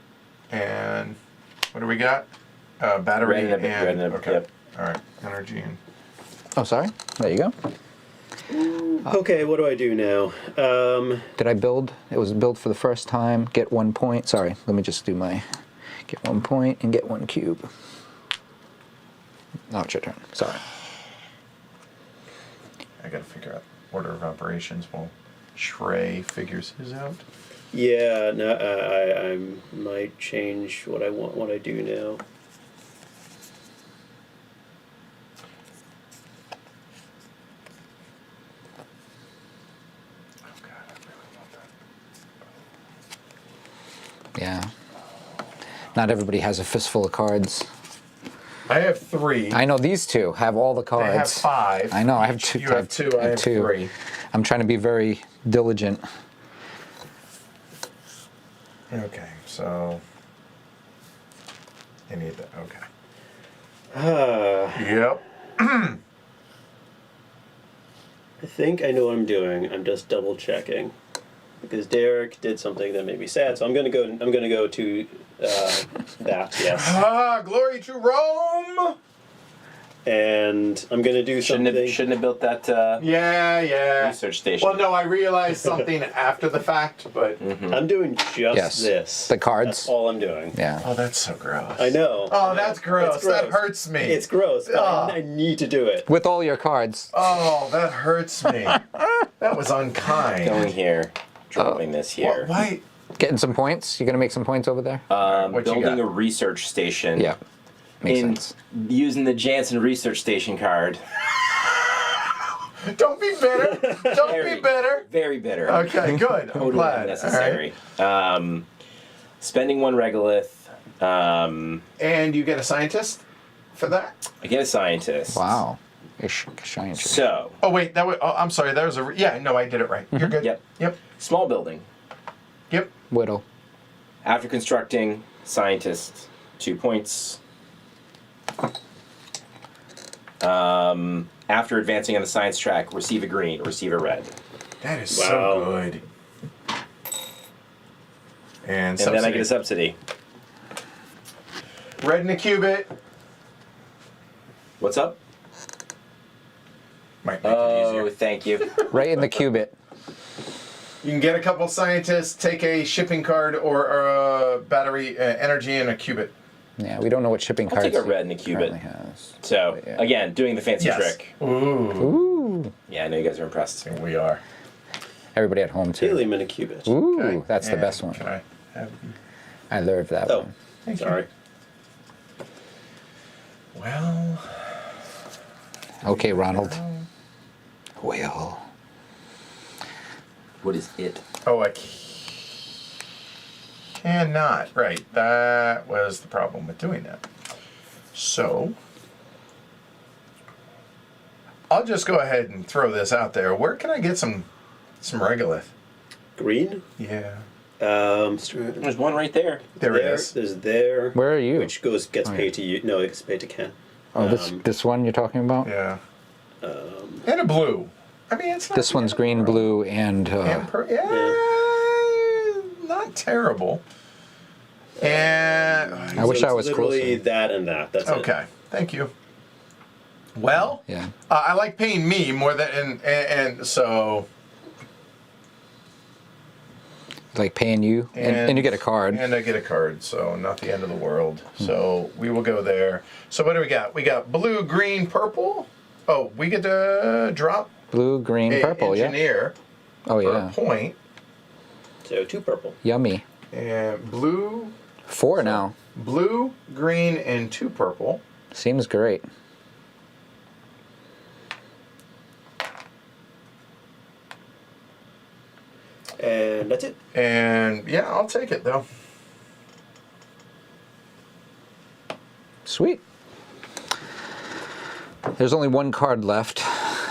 And what do we got? Battery Red and a- red and a- okay. yep. All right. Energy and Oh, sorry. There you go. Okay, what do I do now? Did I build? It was built for the first time. Get 1 point. Sorry, let me just do my get 1 point and get 1 cube. Oh, it's your turn. Sorry. I gotta figure out order of operations while Shrey figures his out. Yeah, no, I might change what I want. What I do now. Oh God, I really want that. Yeah. Not everybody has a fistful of cards. I have 3. I know these two have all the cards. I have 5. I know. I have 2. You have 2. I have 3. I'm trying to be very diligent. Okay, so I need that. Okay. Yep. I think I know what I'm doing. I'm just double checking because Derek did something that made me sad. So I'm gonna go. I'm gonna go to that. Yes. Ah, glory to Rome! And I'm gonna do something. Shouldn't have built that Yeah. research station. Well, no, I realized something after the fact, but I'm doing just this. The cards. That's all I'm doing. Yeah. oh, that's so gross. I know. Oh, that's gross. It's gross. That hurts me. It's gross. But Ah. I need to do it. With all your cards. Oh, that hurts me. That was unkind. Going here, dropping this here. Why? Getting some points. You gonna make some points over there? What you Building got? a research station. Yeah. Makes in sense. using the Jansen research station card. Don't be bitter. Don't Very, be bitter. Very bitter. Okay, good. I'm Totally glad. unnecessary. All right. Spending 1 regolith. And you get a scientist for that? I get a scientist. Wow. Shine. So, Oh wait, that was. Oh, I'm sorry. That was a. Yeah, no, I did it right. You're good. Yep. Yep. small building. Yep. Whittle. After constructing, scientist, 2 points. After advancing on the science track, receive a green, receive a red. That is Wow. so good. And And then I get a subsidy. red in a cubit. What's up? Might make it Oh, easier. thank you. Right in the cubit. You can get a couple scientists, take a shipping card or a battery energy in a cubit. Yeah, we don't know what shipping I'll cards take a he red and a cubit. currently has. So, Yeah. again, doing the fancy trick. Ooh. Ooh. Yeah, I know you guys are impressed. Here we are. Everybody at home too. Helium in a cubit. Ooh, Okay, that's the and best one. Can I have? I love that Oh, one. Thank you. sorry. Well. Okay, Ronald. Well. What is it? Oh, I cannot. Right. That was the problem with doing that. So, I'll just go ahead and throw this out there. Where can I get some regolith? Green. Yeah. There's one right there. There it is. There's there. Where are you? Which gets Oh, paid yeah. to you. No, it gets paid to Ken. Oh, this one you're talking about? Yeah. And a blue. I mean, it's not This the one's end of the green, world. blue, and Not terrible. And I wish So I it's was literally closer. that and that. That's it. okay, thank you. Well, Yeah. I like paying me more than and so Like paying you, and you get a card. and I get a card, so not the end of the world. So we will go there. So what do we got? We got blue, green, purple. Oh, we get to drop Blue, green, a purple, yeah. engineer Oh, for yeah. a point, So 2 purple. Yummy. and blue, 4 now. blue, green, and 2 purple. Seems great. And that's it. And yeah, I'll take it though. Sweet. There's only 1 card left.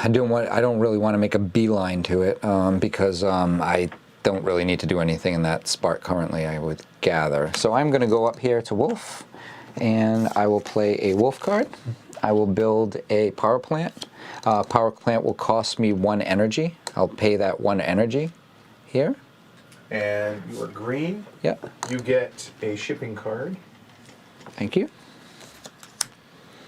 I don't really want to make a beeline to it because I don't really need to do anything in that spot currently, I would gather. So I'm going to go up here to Wolf, and I will play a Wolf card. I will build a power plant. Power plant will cost me 1 energy. I'll pay that 1 energy here. And you are green. Yep. You get a shipping card. Thank you.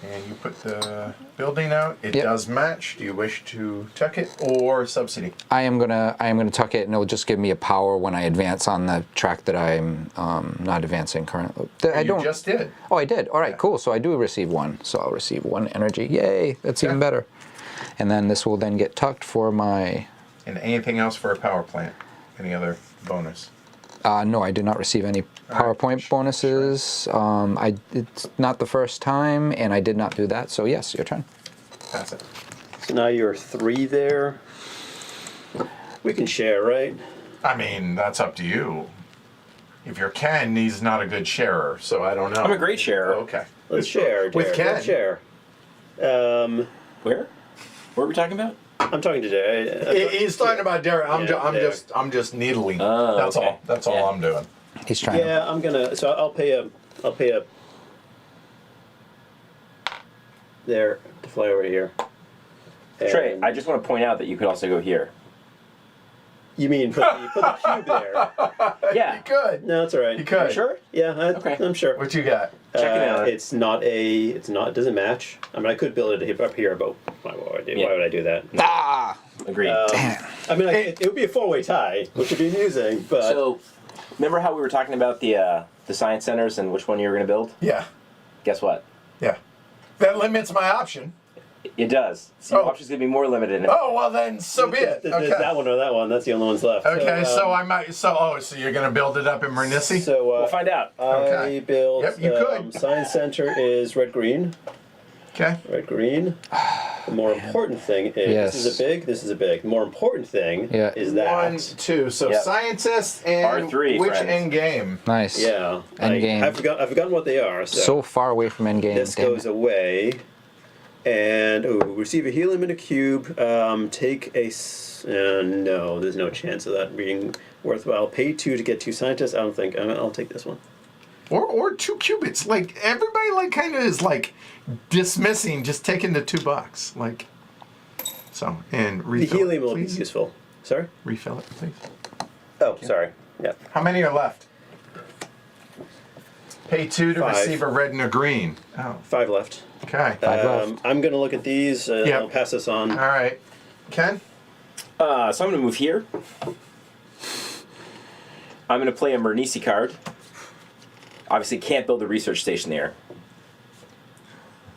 And you put the building out. It Yep. does match. Do you wish to tuck it or subsidy? I am gonna tuck it, and it'll just give me a power when I advance on the track that I'm not advancing currently. I don't. You just did. Oh, I did. All right, Yeah. cool. So I do receive one. So I'll receive one energy. Yay! That's even Okay. better. And then this will then get tucked for my. And anything else for a power plant? Any other bonus? No, I did not receive any PowerPoint bonuses. It's not the first time, and I did not do that. So yes, your turn. Pass it. So now you're 3 there. We can share, right? I mean, that's up to you. If you're Ken, he's not a good sharer, so I don't know. I'm a great sharer. Okay. Let's share. With Derek. Ken. Let's share. Where? What are we talking about? I'm talking to Derek. He's talking about Derek. I'm Derek. I'm just needling. Oh, That's okay. all. That's all Yeah. I'm doing. He's trying. Yeah, I'm gonna. So I'll pay a. There to fly over here. Trey, And- I just want to point out that you could also go here. You mean put the cube there? Yeah. Good. No, that's all right. You could. You sure? Yeah, Okay. I'm sure. What you got? Check it out. It's not. It doesn't match. I mean, I could build it up here, but why would I do? Yeah. Why would I do that? Ah! Agreed. I mean, it would be a 4-way tie, which would be amusing. But So, remember how we were talking about the science centers and which one you were going to build? Yeah. Guess what? Yeah. That limits my option. It does. So your Oh. option's going to be more limited. Oh well, then so be it. there's Okay. that one or that one. That's the only ones left. Okay. So I might. So you're gonna build it up in Mernissi? So We'll find out. I Okay. built. Yep, you could. Science center is red green. Okay. Red green. The more important thing is Yes. this is a big. This is a big. The more important thing Yeah. is that. 1, 2. So Yep. scientists and R3, which friends. end game? Nice. Yeah. Endgame. I've forgotten what they are. So far away from endgame. This damn goes it. away, and receive a helium in a cube. Take a. No, there's no chance of that being worthwhile. Pay 2 to get 2 scientists. I don't think. I'll take this one. Or 2 qubits. Like everybody, like kind of is like dismissing just taking the $2. Like. So and The refill. helium it, will be please. useful. Sorry. Refill it, please. Oh, sorry. Yeah. How many are left? Pay 2 to 5. receive a red and a green. Oh, 5 left. okay. 5 left. I'm gonna look at these. Yeah. I'll pass this on. All right. Ken? So I'm going to move here. I'm going to play a Mernisi card. Obviously, can't build a research station there.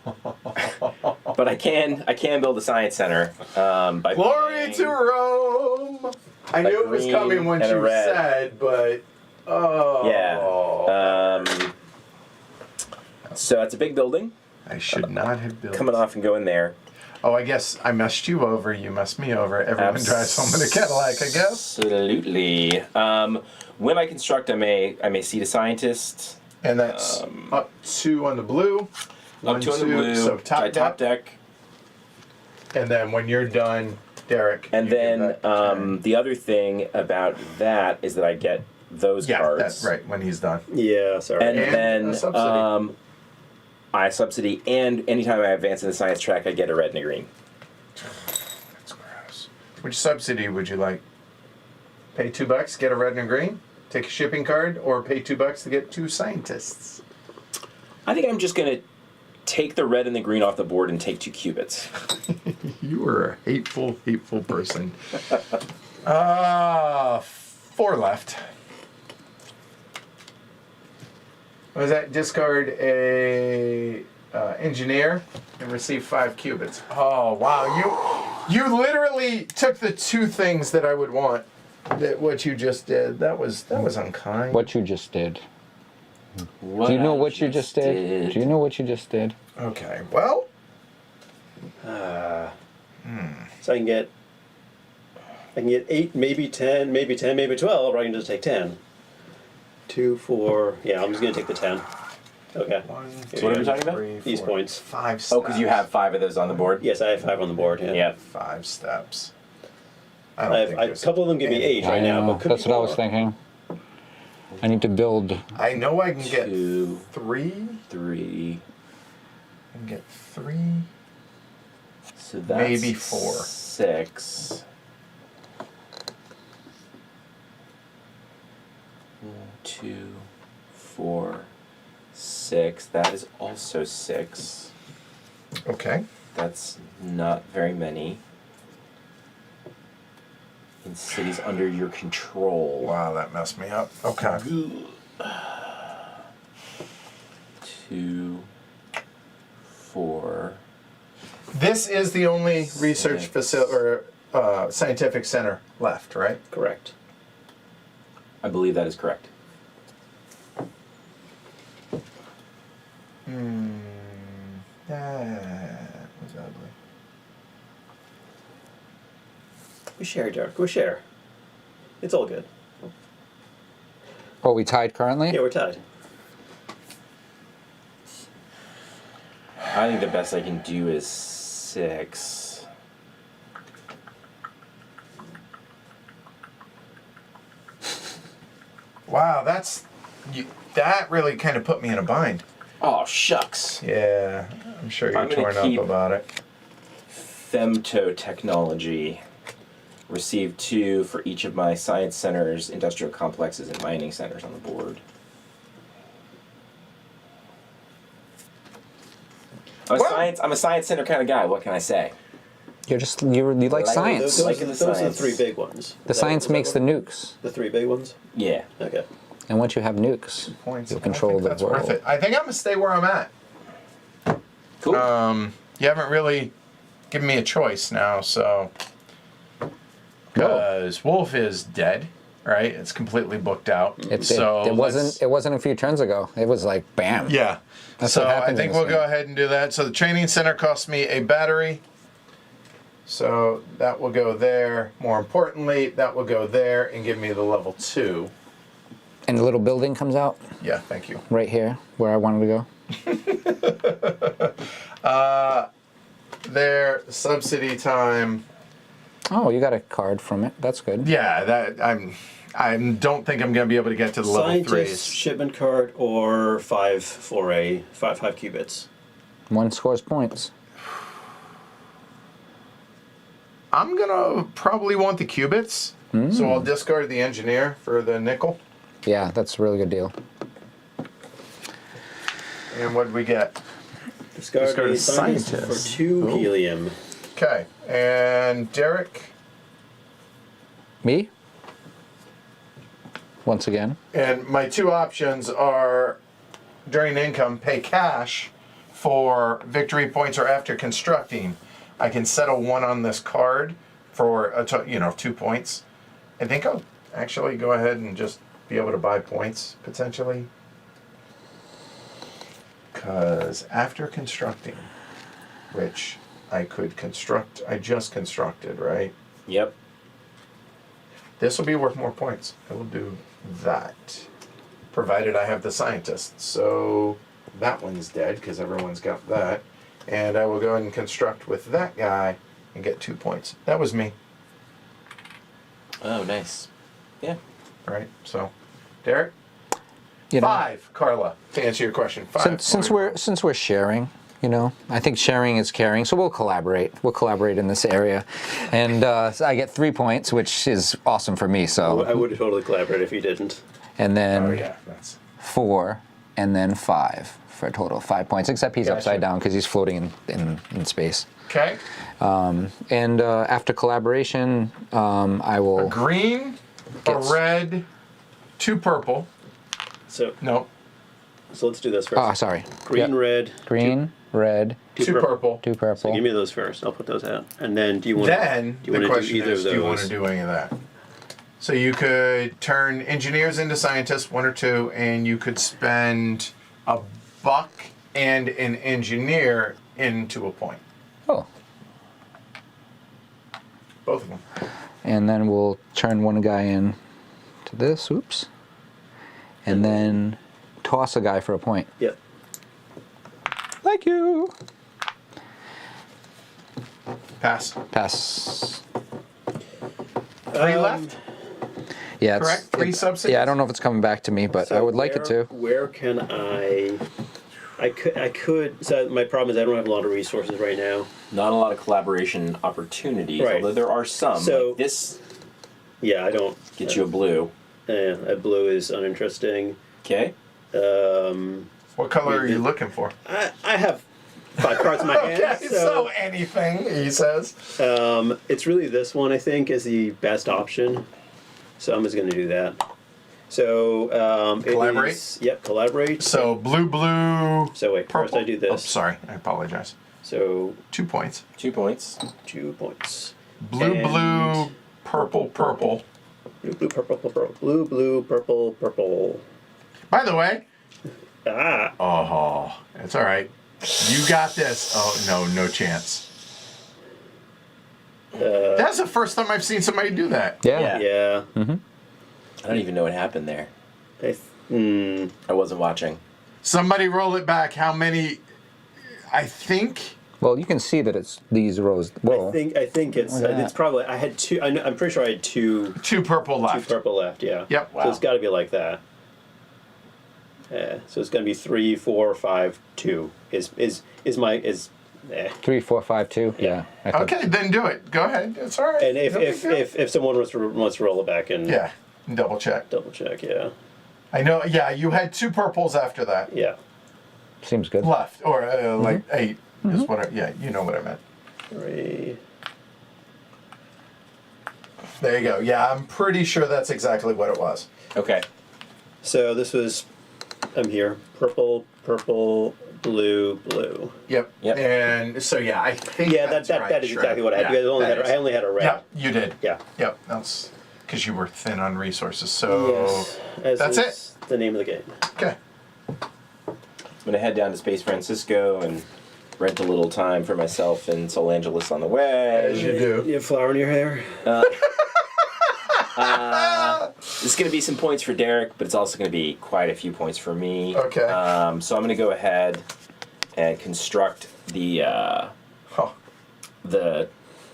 But I can build a science center. By Glory playing- to Rome! I knew it was green coming when and a you red. said, but oh. Yeah. So that's a big building. I should not have built. Coming off and going there. Oh, I guess I messed you over. You messed me over. Everyone drives home in a Cadillac, I guess. Absolutely. When I construct, I may seed a scientist. And that's up 2 on the blue. Up 2 on the blue. So top top deck. deck. And then when you're done, Derek. And you give then that turn. the other thing about that is that I get those Yeah, cards. that's right. When he's done. Yeah. Sorry. And, And then a subsidy. I subsidy, and anytime I advance in the science track, I get a red and a green. That's gross. Which subsidy would you like? Pay $2, get a red and a green? Take a shipping card, or pay $2 to get 2 scientists? I think I'm just going to take the red and the green off the board and take 2 qubits. You are a hateful, hateful person. 4 left. Was that discard a engineer and receive 5 qubits? Oh wow! You literally took the 2 things that I would want. That what you just did. That was unkind. What you just did. What Do you know I what you just did? Do you know what you just did? Okay. Well. So I can get 8, maybe 10, maybe 10, maybe 12, or I can just take 10. 2, 4. Yeah, I'm just gonna take the 10. Okay. 1, So what are we talking about? 3, These 4, points. 5 steps. Oh, because you have 5 of those on the board? Yes, I have 5 on the board. Yeah. Yeah. 5 steps. I I don't have, think a there's couple of them give me 8 right now, but could That's be what I was more. thinking. I need to build. I know I can get 2, 3. 3. I can get 3. So that's Maybe 4. 6. 1, 2, 4, 6. That is also 6. Okay. That's not very many. In cities under your control. Wow, that messed me up. Okay. 2, 4. This is the only research 6. facility or scientific center left, right? Correct. I believe that is correct. That was ugly. We share, Derek. We share. It's all good. Oh, we tied currently? Yeah, we're tied. I think the best I can do is 6. Wow, that really kind of put me in a bind. Oh, shucks. Yeah, I'm sure you're I'm gonna torn up keep- about it. Femto technology. Receive 2 for each of my science centers, industrial complexes, and mining centers on the board. I'm a science center kind of guy. What can I say? You like Like science. Those, Liking the those are the science. 3 big ones. The science makes the nukes. The 3 big ones? Yeah. Okay. And once you have nukes, Points. you'll I control think the that's world. worth it. I think I'm gonna stay where I'm at. Cool. You haven't really given me a choice now, so because Wolf is dead, right? It's completely booked out. It so wasn't a few turns ago. It was like bam. Yeah. That's So what I happens think in we'll this go game. ahead and do that. So the training center costs me a battery. So that will go there. More importantly, that will go there and give me the level 2. And the little building comes out Yeah, thank you. right here where I wanted to go. There, subsidy time. Oh, you got a card from it. That's good. Yeah, that I don't think I'm going to be able to get to the level Scientist 3s. shipment card or 5 for a 5 qubits. One scores points. I'm going to probably want the qubits. So I'll discard the engineer for the nickel. Yeah, that's a really good deal. And what did we get? Discard Discard a a scientist scientist. for 2 helium. Okay. And Derek. Me? Once again. And my 2 options are during income, pay cash for victory points or after constructing. I can settle 1 on this card for 2 points. I think I'll actually go ahead and just be able to buy points potentially. Because after constructing, which I could construct, I just constructed, right? Yep. This will be worth more points. I will do that. Provided I have the scientist. So that one's dead because everyone's got that. And I will go ahead and construct with that guy and get 2 points. That was me. Oh, nice. Yeah. Right? So, Derek? You know, 5, Carla, to answer your question. 5. since we're sharing, I think sharing is caring. So we'll collaborate. We'll collaborate in this area, and so I get 3 points, which is awesome for me. I So would have totally collaborated if you didn't. and then Oh, yeah. That's 4, and then 5 for a total of 5 points. Except he's Gotcha. upside down because he's floating in space. okay. And after collaboration, I will. Green, Gets- a red, 2 purple. So No, let's do this first. Oh, sorry. Green, Yep. red, Green, red, 2 purple. 2 purple. So give me those first. I'll put those out. And then do you want Then do you the want to question do either is, of do you want to those? do any of that? So you could turn engineers into scientists, 1 or 2, and you could spend a buck and an engineer into a point. Oh. Both of them. And then we'll turn one guy in to this. Oops. And then toss a guy for a point. Yep. Thank you. Pass. Pass. 3 left? Yeah, Correct? 3 subsidies? Yeah, I don't know if it's coming back to me, but I would like it to. Where can I could. So my problem is I don't have a lot of resources right now. Not a lot of collaboration opportunities, Right. although there are some. So- Like this Yeah, I don't. gets you a blue. That blue is uninteresting. Okay. What color are you looking for? I have 5 cards in my hand. Okay, so anything, he says. It's really this one, I think, is the best option. So I'm just going to do that. So Collaborate? Yep, collaborate. So blue. So wait, purple. first I do this. Oh, sorry, I apologize. So 2 points. 2 points. 2 points. Blue, And purple. Blue, purple, purple. Blue, purple, purple. By the way, Ah. oh, it's all right. You got this. Oh no chance. That's the first time I've seen somebody do that. Yeah. Yeah. I don't even know what happened there. I wasn't watching. Somebody roll it back. How many? I think. Well, you can see that it's these rows. Whoa. I think it's Look at that. it's probably I had 2. I'm pretty sure I had 2 2 purple left. 2 purple left. Yeah. Yep. So it's got to be like that. Yeah. So it's going to be 3, 4, 5, 2. Is my. 3, 4, 5, 2. Yeah. I think. Okay, then do it. Go ahead. It's all right. And No big deal. if someone wants to roll it back and Yeah, double check. double check, yeah. I know. Yeah, you had 2 purples after that Yeah. Seems good. left, or like 8 is what. Yeah, you know what I meant. 3. There you go. Yeah, I'm pretty sure that's exactly what it was. Okay. So this was I'm here. Purple, blue. Yep. Yep. And so yeah, I think Yeah, that's that right, that is sure. exactly what I had. Yeah, Because that I is. only had a red. Yep, you did. Yeah. Yep, that's because you were thin on resources. So Yes. As that's is the name of the game. okay. I'm going to head down to Space Francisco and rent a little time for myself in Sol Angeles on the way. As you do. You have flour in your hair? This is going to be some points for Derek, but it's also going to be quite a few points for me. Okay. So I'm going to go ahead and construct the Oh.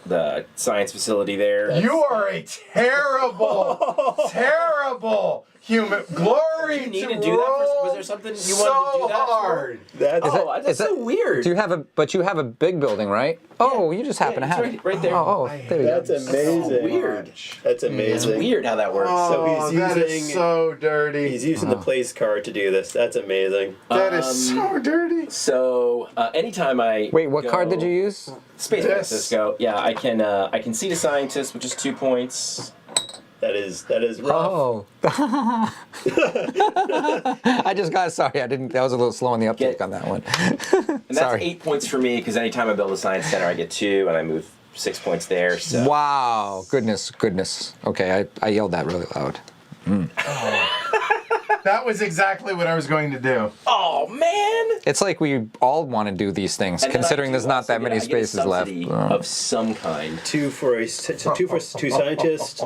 the science facility there. You are a terrible human. Glory You need to to do that for- roll was there something you so wanted to do that for? hard. That's That's so weird. Do you have but you have a big building, right? Oh, you just happen to it's have right- it. right there. Oh, there you go. That's amazing. weird. That's amazing. It's weird how that works. Oh, So he's that is using- so dirty. He's using the place card to do this. That's amazing. That is so dirty. So anytime I Wait, what go- card did you use? Space This. Francisco. Yeah, I can see the scientist, which is 2 points. That is rough. Oh. I just got sorry. I didn't. That was a little slow on the uptake on that one. And that's Sorry. 8 points for me because anytime I build a science center, I get 2, and I move 6 points there. So Wow. Goodness. Okay, I yelled that really loud. That was exactly what I was going to do. oh man! It's like we all want to do these things, And then considering I there's do not also that many get a spaces left. subsidy of some kind. 2 for 2 scientists,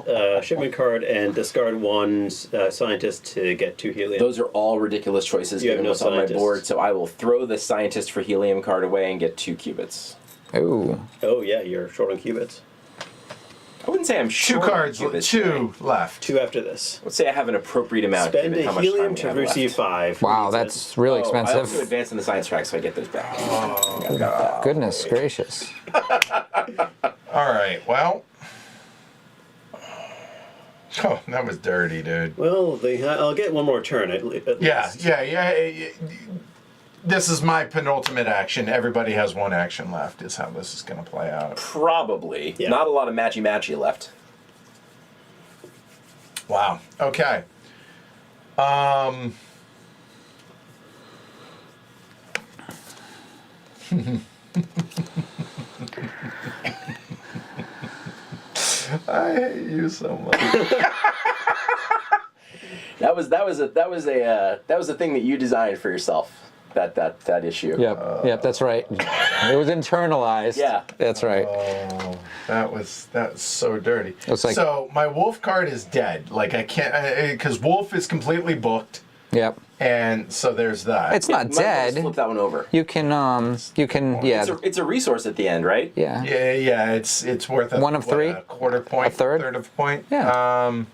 shipment card, and discard 1 scientist to get 2 helium. Those are all ridiculous choices You have given no what's on my scientists. board, so I will throw the scientist for helium card away and get 2 qubits. Ooh. Oh yeah, you're short on qubits. I wouldn't say I'm 2 short on cards, qubits. 2 left. 2 after this. Let's say I have an appropriate amount Spend of qubits. a How much helium time do to I have receive left? 5. Wow, Reads that's really I also expensive. advance in the science track, so I get those back. Goodness gracious. All right. Well. Oh, that was dirty, dude. Well, I'll get 1 more turn at least. Yeah. This is my penultimate action. Everybody has 1 action left. Is how this is going to play out. Probably. Yeah. Not a lot of matchy left. Wow. Okay. I hate you so much. That was a thing that you designed for yourself. That issue. Yep, that's right. It was internalized. Yeah. That's right. Oh, that's so dirty. It's like- So my wolf card is dead. Like I can't because wolf is completely booked, Yep. and so there's that. It's not Might as well dead. just flip that one over. You can yeah. It's a resource at the end, right? Yeah. yeah. It's worth 1 of 3? a quarter point, A third? of a point. Yeah.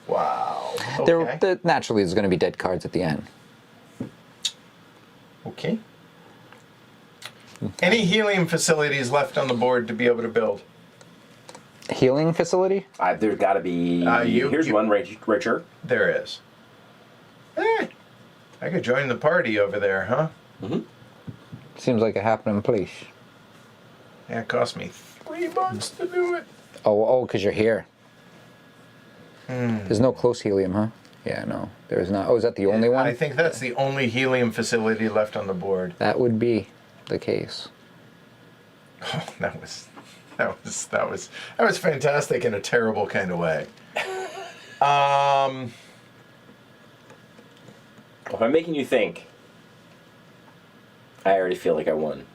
Wow. Okay. There naturally is going to be dead cards at the end. Okay. Any helium facilities left on the board to be able to build? Healing facility? There's got to be. Here's you- one, Richard. There is. I could join the party over there, huh? Seems like a happening place. Yeah, it cost me $3 to do it. Oh, because you're here. There's no close helium, huh? Yeah, no, there's not. Oh, is that the only one? I think that's the only helium facility left on the board. That would be the case. Oh, that was fantastic in a terrible kind of way. If I'm making you think, I already feel like I won.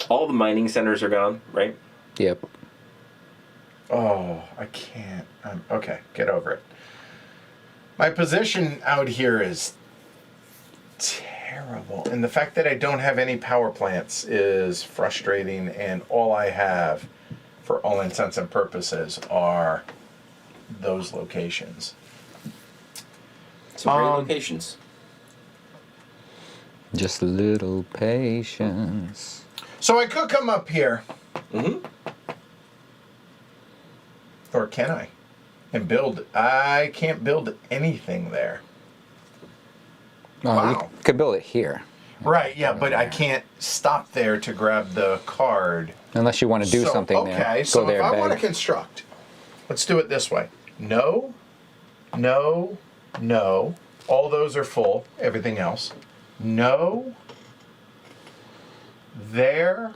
All the mining centers are gone, right? Yep. Oh, I can't. Okay, get over it. My position out here is terrible. And the fact that I don't have any power plants is frustrating. And all I have, for all intents and purposes, are those locations. Some great locations. Just a little patience. So I could come up here. Mm-hmm. Or can I? And build. I can't build anything there. Oh, Wow. you could build it here. Right, yeah, but I can't stop there to grab the card. Unless you want to do something there. Okay, Go so there, if I want to beg. construct, let's do it this way. No, no, no. All those are full. Everything else. No. There.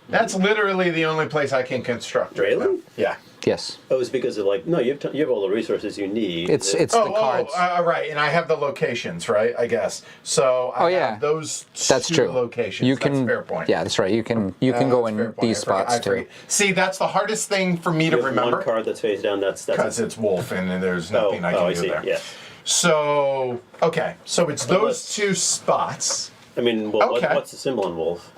That's literally the only place I can construct. Right Really? now. Yeah. Yes. Oh, it's because of like, no, you have all the resources you need. It's the cards. Right, and I have the locations, right? I guess. So I have those That's two true. locations. You can. That's a fair point. Yeah, that's right. You can go That's a fair in point. these I forgot- spots I too. forget. See, that's the hardest thing for me to You have remember. one card that's face down. That's Because it's wolf and there's nothing I can do see. there. Yeah. So, okay. So it's those two spots. I mean, well, Okay. what's the symbol on wolf?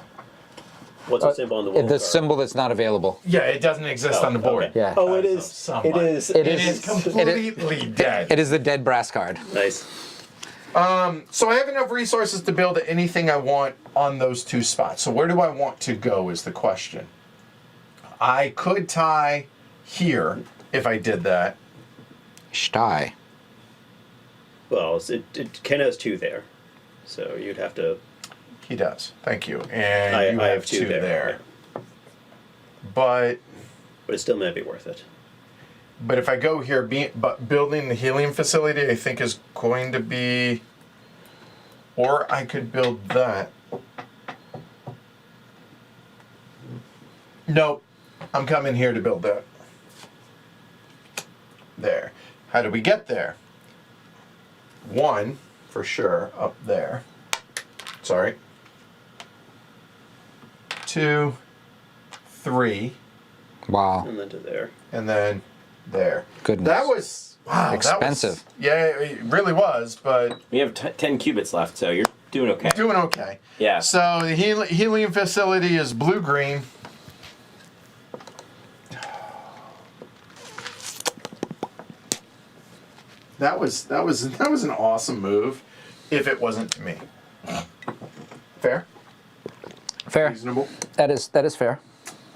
What's the symbol on the wolf The card? symbol that's not available. Yeah, it doesn't exist on the board. Okay. Yeah. Oh, it As of is. somebody. It is. It It is- is completely dead. It is the dead brass card. Nice. So I have enough resources to build anything I want on those two spots. So where do I want to go is the question. I could tie here if I did that. Sty. Well, Ken has two there, so you'd have to. He does. Thank you. And you I have two there. But But it still might be worth it. if I go here, but building the helium facility, I think is going to be. Or I could build that. Nope. I'm coming here to build that. There. How do we get there? One, for sure, up there. Sorry. 2, 3, Wow. And then to there. and then there. Goodness. That was wow. Expensive. Yeah, it really was, but We have 10 qubits left, so you're doing okay. doing okay. Yeah. So the helium facility is blue-green. That was an awesome move, if it wasn't to me. Fair, Fair. reasonable. That is fair.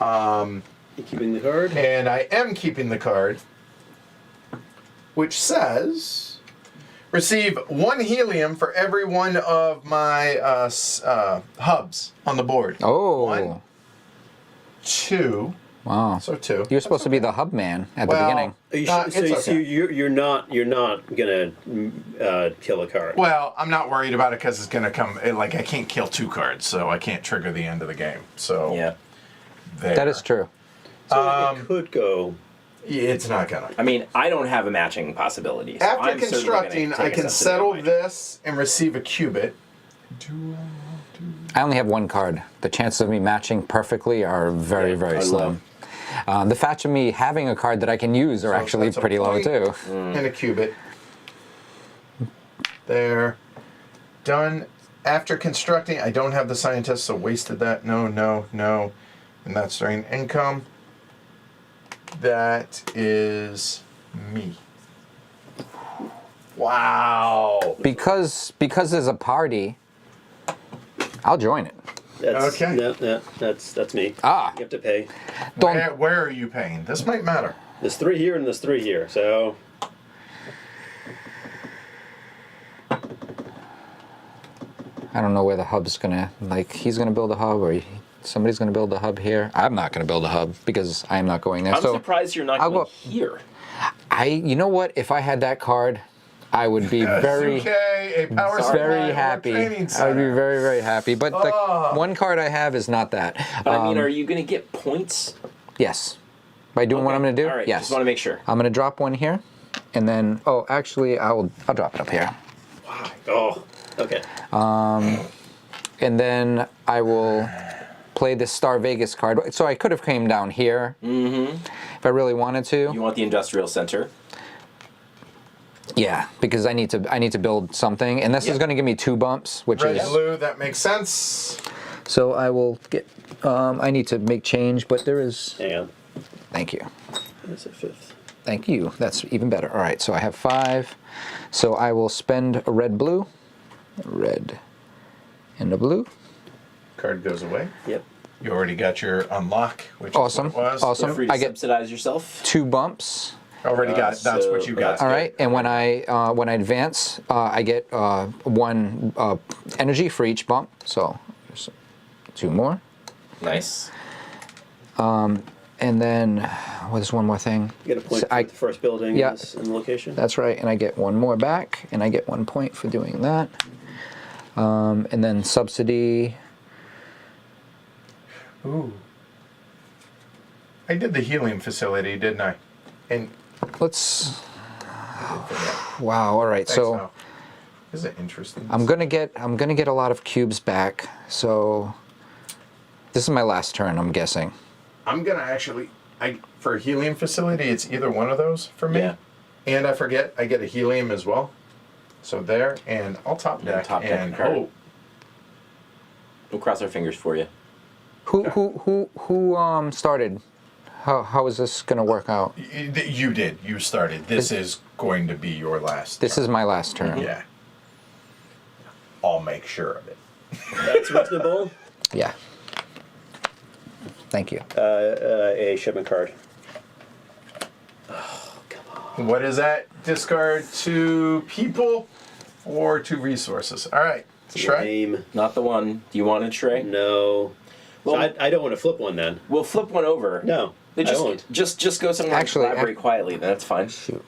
You keeping the card? And I am keeping the card, which says, receive 1 helium for every one of my hubs on the board. Oh. 1, 2, Wow. so 2. You're supposed to be the hub man at the Well, beginning. Are you it's so okay. you're not gonna kill a card. Well, I'm not worried about it because it's going to come, I can't kill 2 cards, so I can't trigger the end of the game. So, Yeah. there. That is true. So it could go. It's not going to. I mean, I don't have a matching possibility. So After I'm certainly gonna constructing, take I a can sensitive settle mining. this and receive a qubit. I only have 1 card. The chances of me matching perfectly are very, very I slim. The fact of me having a card that I can use are actually that's a pretty low point. too. And a qubit. There. Done. After constructing, I don't have the scientist, so wasted that. No, no, no. And that's during income. That is me. Wow. Because there's a party, I'll join it. That's, Okay. That's me. Ah. You have to pay. Don't Where are you paying? This might matter. There's 3 here and there's 3 here, so... I don't know where the hub's gonna, like, he's gonna build a hub, or somebody's gonna build a hub here. I'm not gonna build a hub because I'm not going there. I'm so surprised you're not I'll going go- here. you know what? If I had that card, I would be very, Okay, a power supply very or happy. training I would be center. very, very happy. But the one card I have is not that. But I mean, are you going to get points? Yes. By doing what I'm gonna do? All right, Yes. just want to make sure. I'm gonna drop one here, and then, oh, actually, I'll drop it up here. Oh, okay. And then I will play this Star Vegas card. So I could have came down here if I really wanted to. You want the industrial center. Yeah, because I need to build something, and this is going to give me 2 bumps, which Red, is blue, that makes sense. so I will get. I need to make change, but there is. Hang on. Thank you, There's a 5th. thank you. That's even better. All right, so I have 5. So I will spend a red, blue, red, and a blue. Card goes away. Yep. You already got your unlock, which Awesome, is what it was. awesome. Feel free to I get subsidize yourself. 2 bumps. Already got. That's so what you got. that's All right, and when I advance, I get 1 energy for each bump. So there's 2 more, Nice. and then there's one more thing. You get a point So for the first building yeah. in the location. That's right, and I get 1 more back, and I get 1 point for doing that. And then subsidy. Ooh. I did the helium facility, didn't I? And Let's. Wow. All right. thanks, So Al. This is interesting. I'm gonna get a lot of cubes back. So this is my last turn, I'm guessing. I'm gonna actually. For a helium facility, it's either one of those for me. Yeah. And I forget, I get a helium as well. So there, and I'll top deck top deck and a card. hope. We'll cross our fingers for you. Who started? How is this gonna work out? You did. You started. This is going to be your last. This is my last turn. Yeah. I'll make sure of it. That's reasonable. Yeah. Thank you. A shipment card. What is that? Discard 2 people or 2 resources. All right. Shrek. Lame. Not the one. Do you want it, Shrey? No. Well, So I don't want to flip one then. we'll flip one over. No. They I won't. just go somewhere Actually, and collaborate quietly. Then that's fine. Shoot.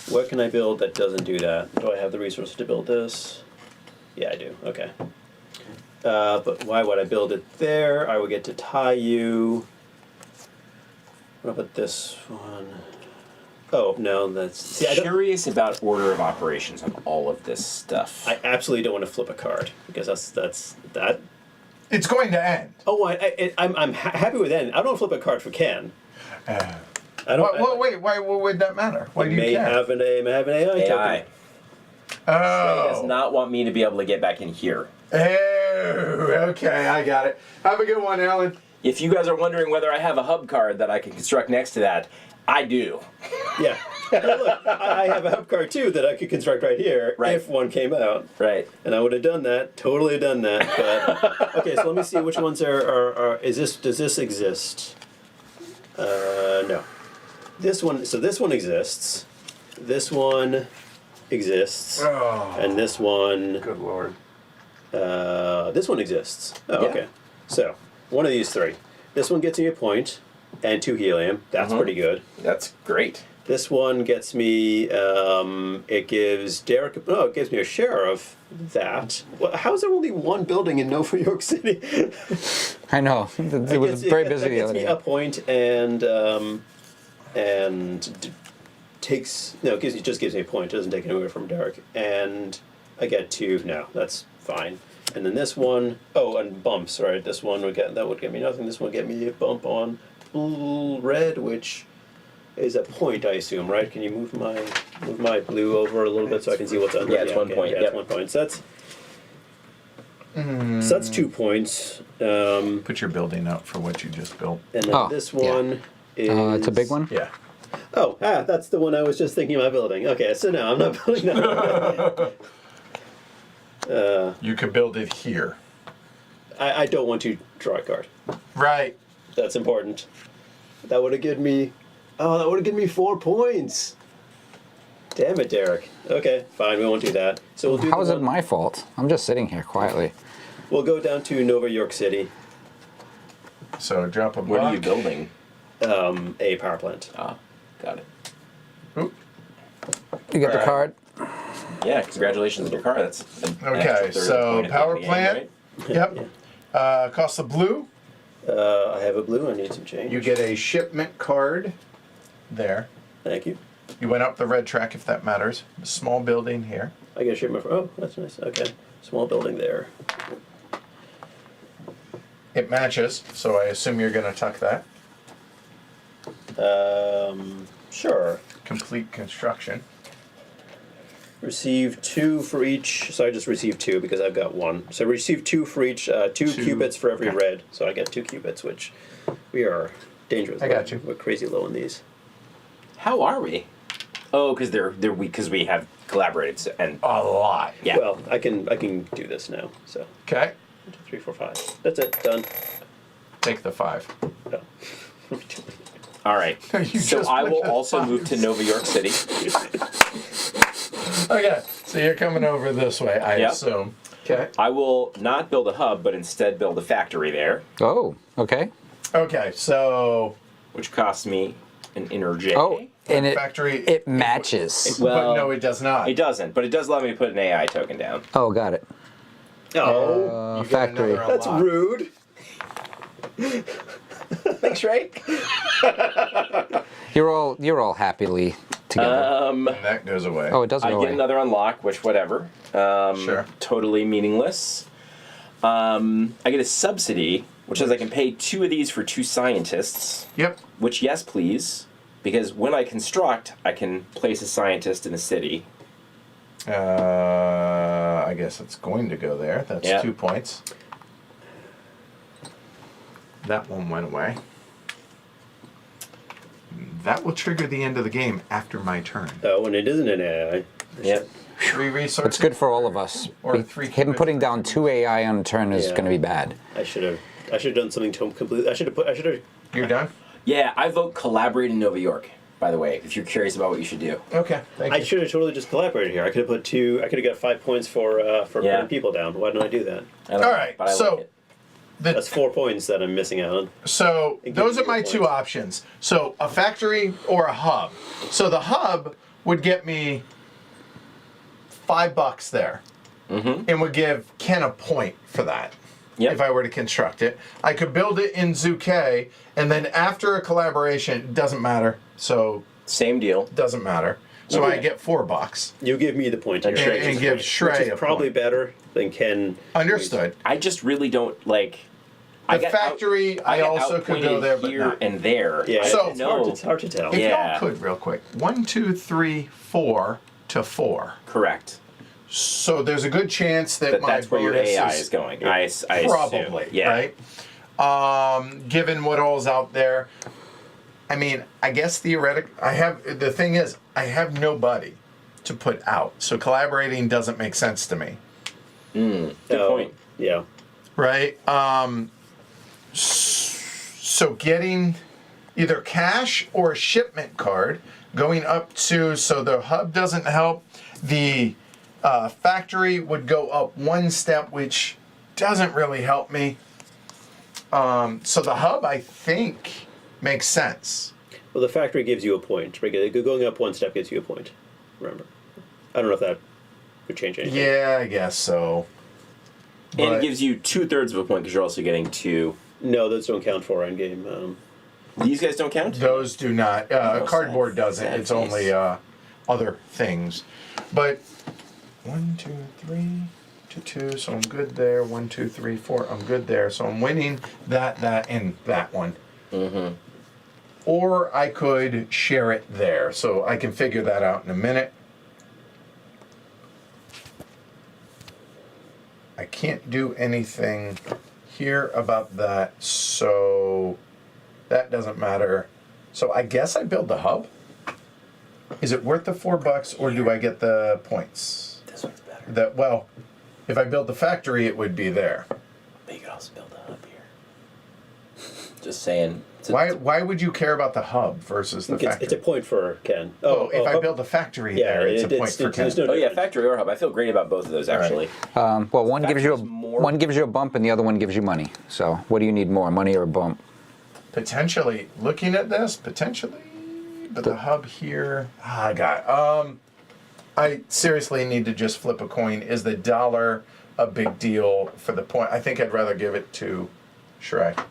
What can I build that doesn't do that? Do I have the resources to build this? Yeah, I do. Okay. But why would I build it there? I would get to tie you. What about this one? Oh, no, that's... See, I don't... Curious about order of operations on all of this stuff. I absolutely don't want to flip a card because that's that. It's going to end. Oh, I'm happy with that. I don't flip a card for Ken. I don't. Well, wait. Why would that matter? Why do you may care? have an AI AI. token. Shrey does Oh. not want me to be able to get back in here. Oh, okay, I got it. Have a good one, Alan. If you guys are wondering whether I have a hub card that I can construct next to that, I do. Yeah. Hey, look, I have a hub card too that I could construct right here Right. if one came out. Right. And I would have done that, totally done that. But okay, so let me see which ones are does this exist? No. This one, so this one exists. This one exists. Oh, And this one, good lord. this one exists. Oh, Yeah. okay. So, one of these 3. This one gets me a point and 2 helium. That's pretty good. That's great. This one gets me, it gives Derek, it gives me a share of that. Well, how is there only 1 building in New York City? I know. It was very busy the It gets other me day. a point takes, no, it just gives me a point. It doesn't take anywhere from Derek. And I get 2, no, that's fine. And then this one, oh, and bumps, right? This one would get me nothing. This one would get me a bump on red, which is a point, I assume, right? Can you move my blue over a little bit so I can see what's under? Yeah, it's 1 point. Yeah, Yep. it's 1 point. So that's 2 points. Put your building out for what you just built. And then Oh, this yeah. one is... It's a big one. Yeah. Oh, that's the one I was just thinking about building. Okay, so no, I'm not building that one. You could build it here. I don't want to draw a card. Right. That's important. That would have given me Oh, that would have given me 4 points. Damn it, Derek. Okay, fine, we won't do that. So we'll do. How is it my fault? I'm just sitting here quietly. We'll go down to Nova York City. So drop a block. What are you building? A power plant. Ah, got it. Oop. You get the Alright. card. Yeah, congratulations on your car. That's an Okay, extra third so point at the power end of the plant. game, Yep. Cost of blue. I have a blue. I need some change. You get a shipment card there. Thank you. You went up the red track if that matters. A small building here. I get a shipment. Oh, that's nice. Okay, small building there. It matches, so I assume you're going to tuck that. Sure. Complete construction. Receive 2 for each. So I just received 2 because I've got 1. So receive 2 for each. 2 cubits for every Okay. red. So I get 2 cubits, which we are dangerous. I got you. We're crazy low on these. How are we? Oh, because they're weak because we have collaborated and A lot. yeah. Well, I can do this now. So Okay. 1, 2, 3, 4, 5. That's it. Done. Take the 5. No. All right. You So just I put will the also move to Nova York City. Okay, so you're coming over this way, I Yep. assume. Okay. I will not build a hub, but instead build a factory there, Oh, okay. Okay, so which costs me an inner J. Oh, and factory. it matches. Well, but no, it does not. it doesn't, but it does allow me to put an AI token down. Oh, got it. Oh, You get factory. another that's unlock. rude. Thanks, Ray. You're all happily together. And that goes away. Oh, it does I go get away. another unlock, which whatever. Sure. Totally meaningless. I get a subsidy, which says I can pay 2 of these for 2 scientists. Yep. Which, yes, because when I construct, I can place a scientist in a city. I guess it's going to go there. That's Yeah. 2 points. That one went away. That will trigger the end of the game after my turn. Oh, and it isn't an AI. Yep. 3 resources. It's good for all of us. Or 3 Him cubits. putting down 2 AI on a turn is Yeah. going to be bad. I should have done something to complete. I should have. You're done? Yeah, I vote collaborate in Nova York, by the way, if you're curious about what you should do. Okay, thank I you. should have totally just collaborated here. I could have put 2. I could have got 5 points for Yeah. putting people down. Why didn't I do that? I don't know, All right, but I so like it. That's 4 points that I'm missing out on. So It gives those you are my points. 2 options. So a factory or a hub. So the hub would get me $5 there, and would give Ken a point for that. Yep. If I were to construct it, I could build it in Zuke, and then after a collaboration, it doesn't matter. So Same deal. it doesn't matter. So I get $4. You give me the point And here. Shrey And give which Shrey is a probably point. better than Ken. Understood. I just really don't like. The factory, I got also could go outpointed there, but here not. and there. Yeah, So- it's hard to tell. If Yeah. y'all could, real quick, 1, 2, 3, 4 to 4. Correct. So there's a good chance that my That's where your bonus AI is going. I assume. probably Yeah. right. Given what all's out there, I mean, I guess theoretic. The thing is, I have nobody to put out, so collaborating doesn't make sense to me, Good point. Yeah. right? So getting either cash or a shipment card, going up to, so the hub doesn't help. The factory would go up 1 step, which doesn't really help me. So the hub, I think, makes sense. Well, the factory gives you a point. Going up 1 step gives you a point. Remember. I don't know if that would change anything. Yeah, I guess so. And But- it gives you 2/3 of a point because you're also getting 2. No, those don't count for endgame. These guys don't count? Those do not. Oh, Cardboard sad- doesn't. sad It's face. only other things. But 1, 2, 3 to 2, so I'm good there. 1, 2, 3, 4, I'm good there. So I'm winning that, and that one. Mm-hmm. Or I could share it there. So I can figure that out in a minute. I can't do anything here about that, so that doesn't matter. So I guess I build the hub. Is it worth the $4 or do I get the points? This one's better. Well, if I build the factory, it would be there. But you could also build a hub here. Just saying. Why would you care about the hub versus the factory? It's a point for Ken. If I build a factory there, it's a point for Ken. there's no Oh yeah, difference. factory or hub. I feel great about both of those actually. Well, one gives you Factory's more- one gives you a bump, and the other one gives you money. So, what do you need more, money or a bump? Potentially, looking at this, potentially, but the hub here, God. I seriously need to just flip a coin. Is the dollar a big deal for the point? I think I'd rather give it to Shrek.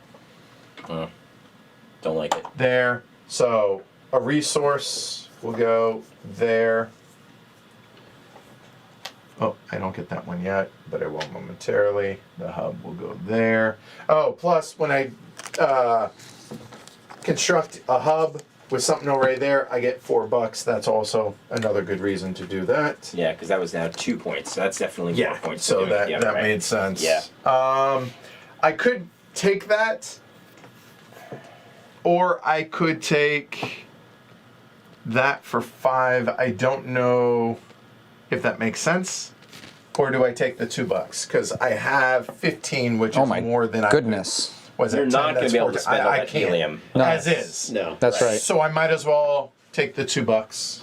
Don't like it. There. So a resource will go there. Oh, I don't get that one yet, but I will momentarily. The hub will go there. Oh, plus when I construct a hub with something already there, I get $4. That's also another good reason to do that. Yeah, because that was now 2 points. So that's definitely 4 points. So to do it. that right. made sense. Yeah. I could take that, or I could take that for 5. I don't know if that makes sense. Or do I take the $2? Because I have 15, which Oh is my more than goodness! Was You're it 10? not going That's to be able to 14. spend all I that can't. helium. No. As is. No. That's right. So I might as well take the $2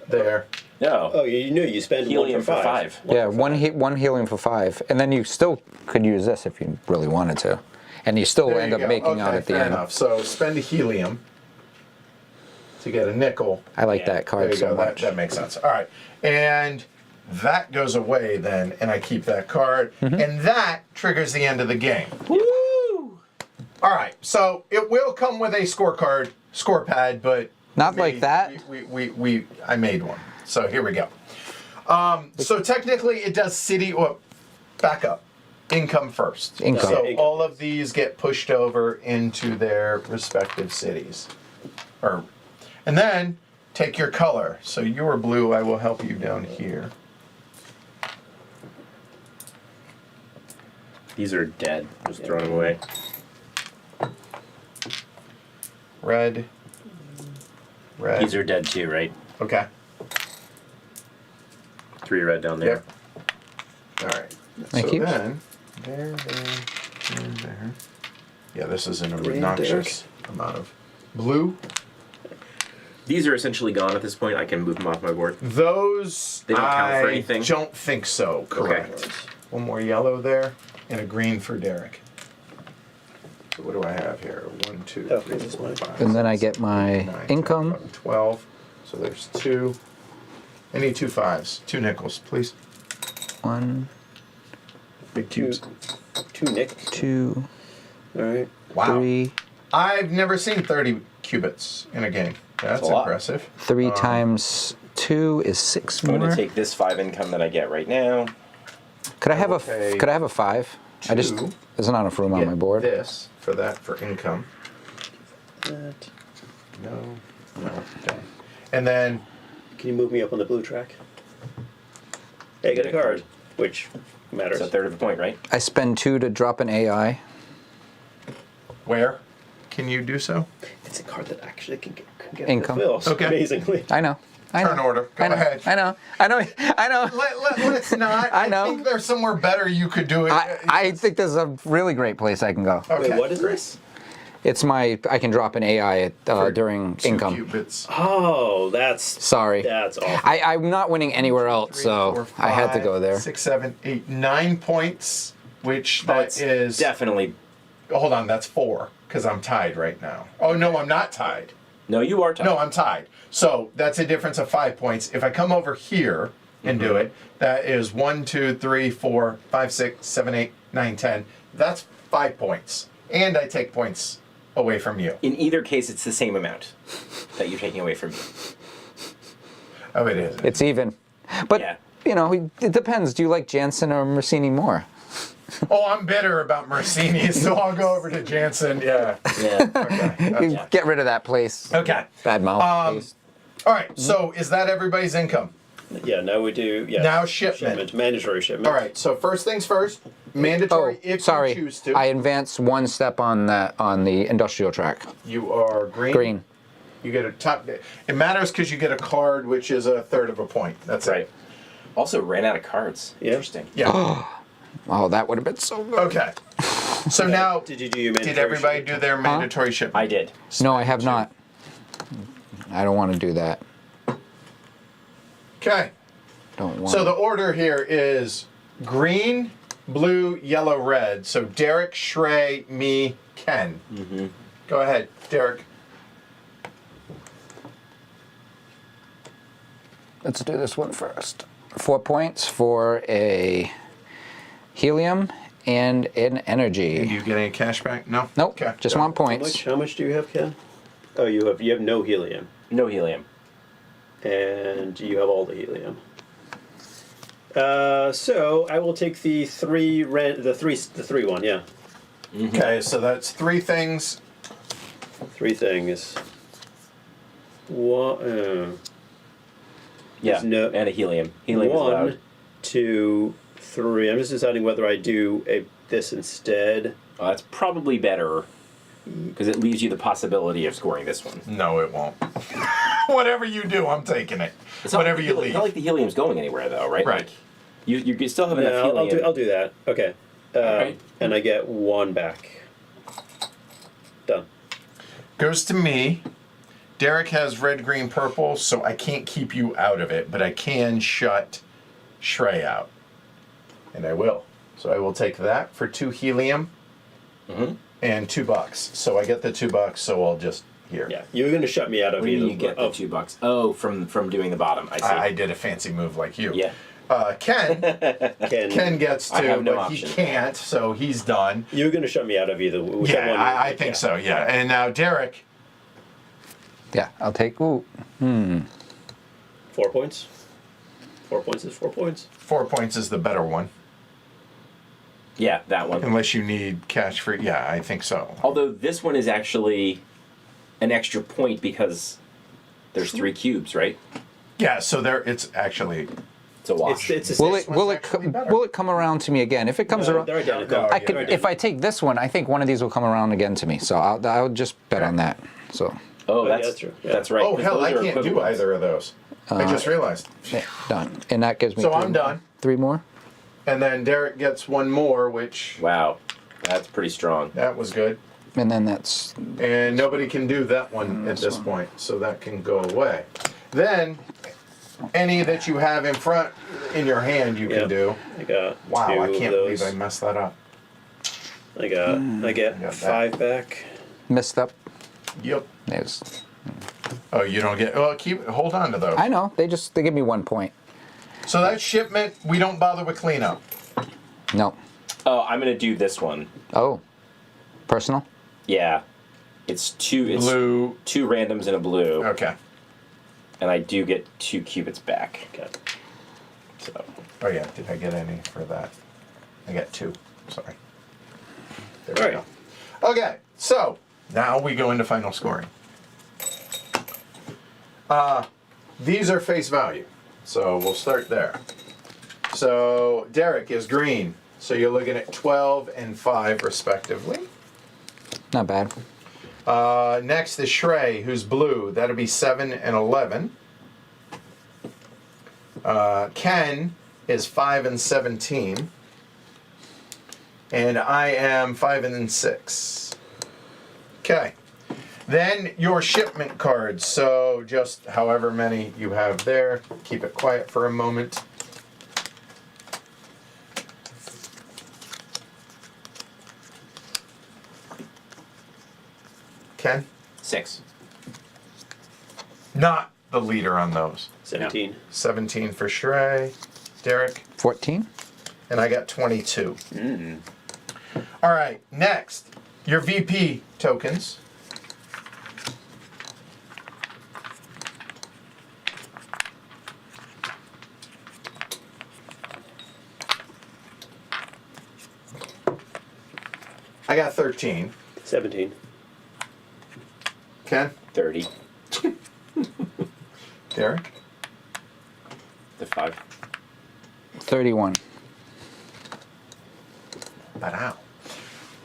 there. No. Oh, you knew you spend Helium one for for 5. five. Yeah, one helium for 5, and then you still could use this if you really wanted to, and you still There end you up go. making out Okay, at the fair end. enough. So spend a helium to get a nickel. I like Yeah, that There card you so go. much. That makes sense. All right. And that goes away then, and I keep that card. Mm-hmm. And that triggers the end of the game. Woo! All right. So it will come with a score pad, but Not like that. I made one. So here we go. So technically it does city or back up. Income first. Income. So Income. all of these get pushed over into their respective cities. And then take your color. So you're blue, I will help you down here. These are dead. Just throw them away. Red. These are dead too, right? Okay. 3 red down there. Yep. All right. Thank so you. Then, there, and there. Yeah, this is an Green, obnoxious amount of blue. These are essentially gone at this point. I can move them off my board. Those They don't count for I anything? don't think so. Correct. One more yellow there, and a green for Derek. So what do I have here? 1, 2, Oh, 3, this is 4, mine. 5, And then I 6, get my 9, 10, income. 11, 12. So there's 2. I need 2 5s, 2 nickels, please. 1, Big cubes. 2 nick. 2, All right. Wow. 3. I've never seen 30 cubits in a game. That's a lot. impressive. 3 times 2 is 6 I'm more. going to take this 5 income that I get right now. Could I have Okay. Could I have a 5? I just Two. there's not enough room on Get my board. This for that for income. That. No. Okay. And then Can you move me up on the blue track? Hey, get a card, which matters. It's a third of a point, right? I spend 2 to drop an AI. where can you do so? It's a card that actually can get Income. fulfilled, Okay. amazingly. I know. I know. Turn order. Go I know. ahead. I know. I know. Let's not. I know. think there's somewhere better you could do it. I think there's a really great place I can go. Okay. Wait, what is this? It's I can drop an AI at, during 2 income. cubits. Oh, that's Sorry. that's awful. I'm not winning anywhere else, 3, so 4, I had to 5, go there. 6, 7, 8, 9 points, which Oh, that it's is. definitely. Hold on, that's 4 because I'm tied right now. Oh no, I'm not tied. No, you are tied. No, I'm tied. So that's a difference of 5 points. If I come over here and do it, that is 1, 2, 3, 4, 5, 6, 7, 8, 9, 10. That's 5 points. And I take points away from you. In either case, it's the same amount that you're taking away from me. Oh, it is. It's even. But, Yeah. it depends. Do you like Jansen or Mercini more? Oh, I'm bitter about Mercini, so I'll go over to Jansen. Yeah. Yeah. Okay. Get rid of that place. Okay. Bad mouth. taste. All right. So is that everybody's income? Yeah, now we do. Yeah. Now shipment. Mandatory shipment. All right. So first things first. Mandatory if sorry. you choose to. I advanced 1 step on the industrial track. You are green. Green. You get a top. It matters because you get a card, which is a third of a point. That's Right. it. Also ran out of cards. Yeah. Interesting. Yeah. Oh, that would have been so good. Okay. So now, Did you do your did mandatory everybody shipment? do their mandatory shipment? I did. No, I have not. I don't want to do that. Okay. Don't want. So the order here is green, blue, yellow, red. So Derek, Shrey, me, Ken. Go ahead, Derek. Let's do this one first. 4 points for a helium and an Do energy. you get any cash back? No? Nope, Okay. just go. 1 point. How much do you have, Ken? Oh, you have no helium, No helium. and you have all the helium. So I will take the three one. Yeah, Okay, so that's 3 things. 3 things. One, Yeah, no- and a helium. Helium is 1, allowed. 2, 3. I'm just deciding whether I do this instead. Well, that's probably better because it leaves you the possibility of scoring this one. No, it won't. Whatever you do, I'm taking it. It's not Whatever like you It's leave. not like the helium's going anywhere, though, right? Right. Like, you still have enough No, helium. I'll do that. Okay. Alright. And I get 1 back. Done. Goes to me. Derek has red, green, purple, so I can't keep you out of it, but I can shut Shrey out. And I will. So I will take that for 2 helium and $2. So I get the $2, so I'll just here. Yeah, you're going to shut me out of What do you either. mean you get the $2? Oh, from doing the bottom. I see. I did a fancy move like you. Yeah. Ken Ken, gets I 2, have no but option. he can't, so he's done. you're going to shut me out of either. Whichever Yeah, one I think so, yeah. And now Derek, Yeah, I'll take. Ooh, 4 points. 4 points is 4 points. 4 points is the better one. Yeah, that one. Unless you need cash for, yeah, I think so. Although this one is actually an extra point because there's 3 cubes, right? Yeah, so there, it's actually, It's a wash. It's the will same. it will it actually better. will it come around to me again? If it comes around, They're identical. No, I yeah. could. They're If I take this one, I think one of these will come around again to me. So I'll just bet on that. So oh, yeah, that's that's true. Yeah. That's right. oh 'cause hell, those I are can't do equivalents. either of those. I just realized. yeah, done, and that gives me. So 3 I'm more. done. 3 more. And then Derek gets 1 more, which, Wow, that's pretty strong. that was good. And then that's And nobody can do that one at this point, so that can go away. Then, any that you have in front, in your hand, you can Yep. do. I got Wow, 2 I of can't those. believe I messed that up. I get got that. 5 back. messed up. Yep. There's, Oh, you don't get, well, hold on to those. I know they give me 1 point. So that shipment, we don't bother with cleanup. No. Oh, I'm gonna do this one. Oh, personal. Yeah, it's 2. It's Blue, 2 randoms and a blue, okay. and I do get 2 cubits back. Okay. So Oh yeah, did I get any for that? I got 2, sorry. There we Alright. go. Okay, so now we go into final scoring. These are face value, so we'll start there. So Derek is green, so you're looking at 12 and 5 respectively. Not bad. Next is Shrey, who's blue. That'll be 7 and 11. Ken is 5 and 17. And I am 5 and 6. Okay. Then your shipment cards. So just however many you have there. Keep it quiet for a moment. Ken? 6. Not the leader on those. 17. 17 for Shrey. Derek? 14. And I got 22. All right, next, your VP tokens. I got 13. 17. Ken? 30. Derek? The 5. 31. Wow.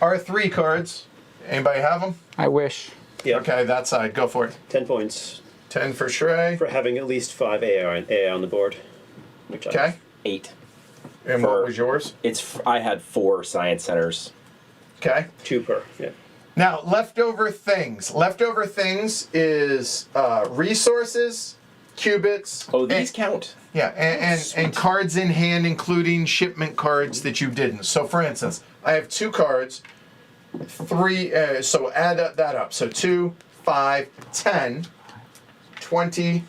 R3 cards. Anybody have them? I wish. Yeah. Okay, that side. Go for it. 10 points 10 for Shrey. for having at least 5 AI on the board. Which Okay. 8. And what was yours? I had 4 science centers. Okay. 2 per. Yeah. Now, leftover things. Leftover things is resources, qubits. Oh, these count. Yeah, and cards in hand, including shipment cards that you didn't. So, for instance, I have 2 cards, 3. So add that up. So 2, 5, 10, 20,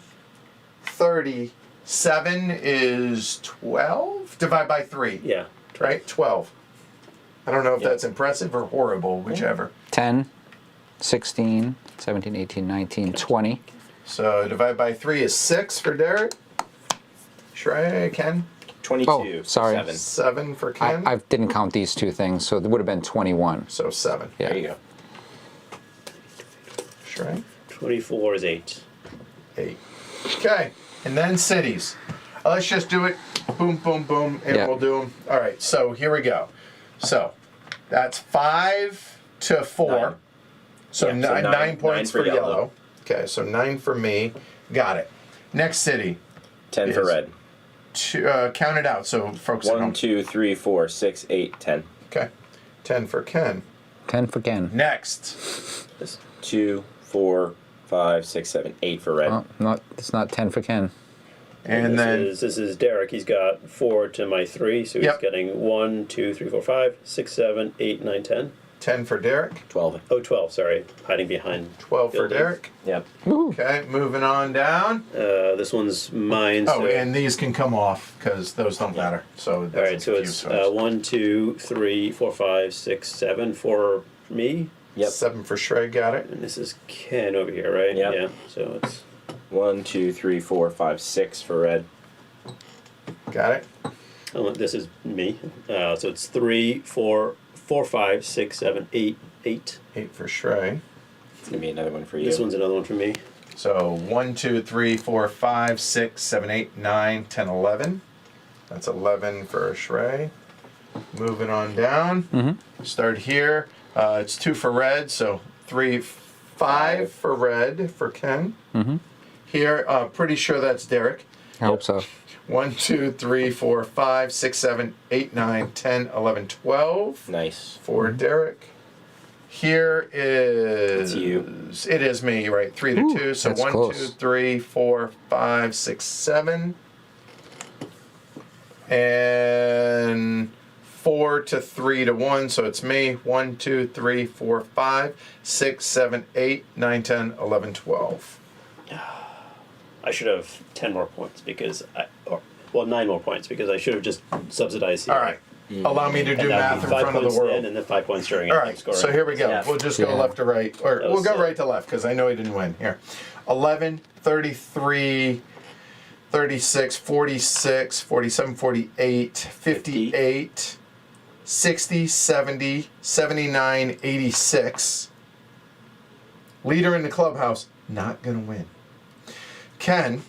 30. 7 is 12. Divide by 3. Yeah. Right? 12. I don't know if that's impressive or horrible, whichever. 10, 16, 17, 18, 19, 20. So divide by 3 is 6 for Derek. Shrey, Ken. 22. Oh, sorry. 7. 7 for Ken. I didn't count these 2 things, so it would have been 21. So 7. Yeah. There you go. Shrey. 24 is 8. 8. Okay. And then cities. Let's just do it. Boom, boom, boom, and Yeah. we'll do them. All right. So here we go. So that's 5 to 4. 9. So, Yeah, so 9 points 9 for yellow. Okay. So 9 for me. Got it. Next city. 10 for Is- red. Count it out so folks at 1, home. 2, 3, 4, 6, 8, 10. Okay. 10 for Ken. 10 for Ken. Next. This 2, 4, 5, 6, 7, 8 for red. Oh, it's not 10 for Ken. And then this is Derek. He's got 4 to my 3, so he's Yep. getting 1, 2, 3, 4, 5, 6, 7, 8, 9, 10. 10 for Derek. 12. Oh, 12, sorry. Hiding behind 12 for building. Derek. Yep. Okay. Moving on down. This one's mine. Oh, so, and these can come off because those don't matter. So all right, so it's 1, 2, 3, 4, 5, 6, 7 for me. Yep. 7 for Shrey, got it. And this is Ken over here, right? Yep. Yeah. So it's 1, 2, 3, 4, 5, 6 for red. Got it. this is me. So it's 3, 4, 5, 6, 7, 8, 8. 8 for Shrey. It's going to be another one for you. This one's another one for me. So 1, 2, 3, 4, 5, 6, 7, 8, 9, 10, 11. That's 11 for Shrey. Moving on down. Start here. It's 2 for red, so 3, 5 for red for Ken. Here, pretty sure that's Derek. I hope so. 1, 2, 3, 4, 5, 6, 7, 8, 9, 10, 11, 12 Nice. for Derek. Here is It's you. It is me, right? 3 to 2. So that's 1, close. 2, 3, 4, 5, 6, 7. And 4 to 3 to 1. So it's me. 1, 2, 3, 4, 5, 6, 7, 8, 9, 10, 11, 12. I should have 10 more points because 9 more points because I should have just subsidized here. All right. Allow me to And do that'd math be in 5 front of points the world. then, and then 5 points during All it. right, I'm scoring. so here we go. Yeah. We'll just go Yeah. left to right. Or That we'll was go sick. right to left because I know he didn't win. Here. 11, 33, 36, 46, 47, 48, 58, 60, 70, 79, 86. Leader in the clubhouse, not going to win. Ken,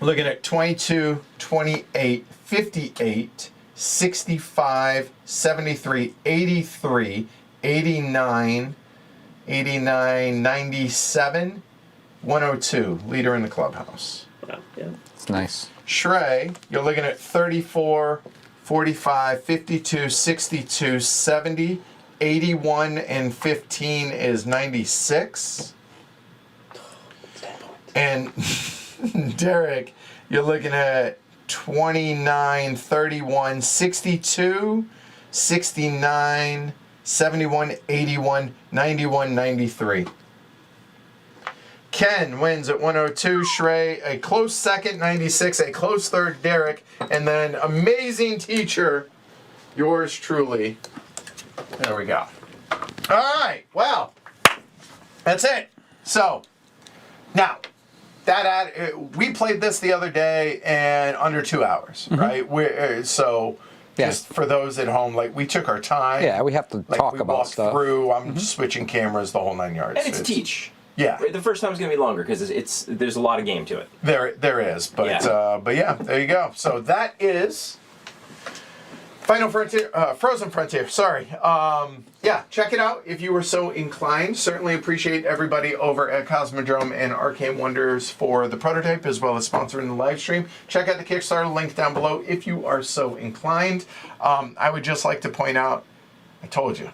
looking at 22, 28, 58, 65, 73, 83, 89, 89, 97, 102. Leader in the clubhouse. Yeah. It's nice. Shrey, you're looking at 34, 45, 52, 62, 70, 81, and 15 is 96. And Derek, you're looking at 29, 31, 62, 69, 71, 81, 91, 93. Ken wins at 102. Shrey, a close second, 96. A close third, Derek. And then amazing teacher, yours truly. There we go. All right. Well, that's it. So, now, we played this the other day in under 2 hours, right? Just for those at home, like we took our time. Yeah, we have to Like, talk we about walked stuff. through. I'm switching cameras, the whole 9 yards. And it's teach. Yeah. The first time's going to be longer because there's a lot of game to it. There is, but Yeah. yeah, there you go. So that is Final Frontier, Frozen Frontier. Sorry. Yeah, check it out if you were so inclined. Certainly appreciate everybody over at Cosmodrome and Arcane Wonders for the prototype as well as sponsoring the live stream. Check out the Kickstarter link down below if you are so inclined. I would just like to point out, I told you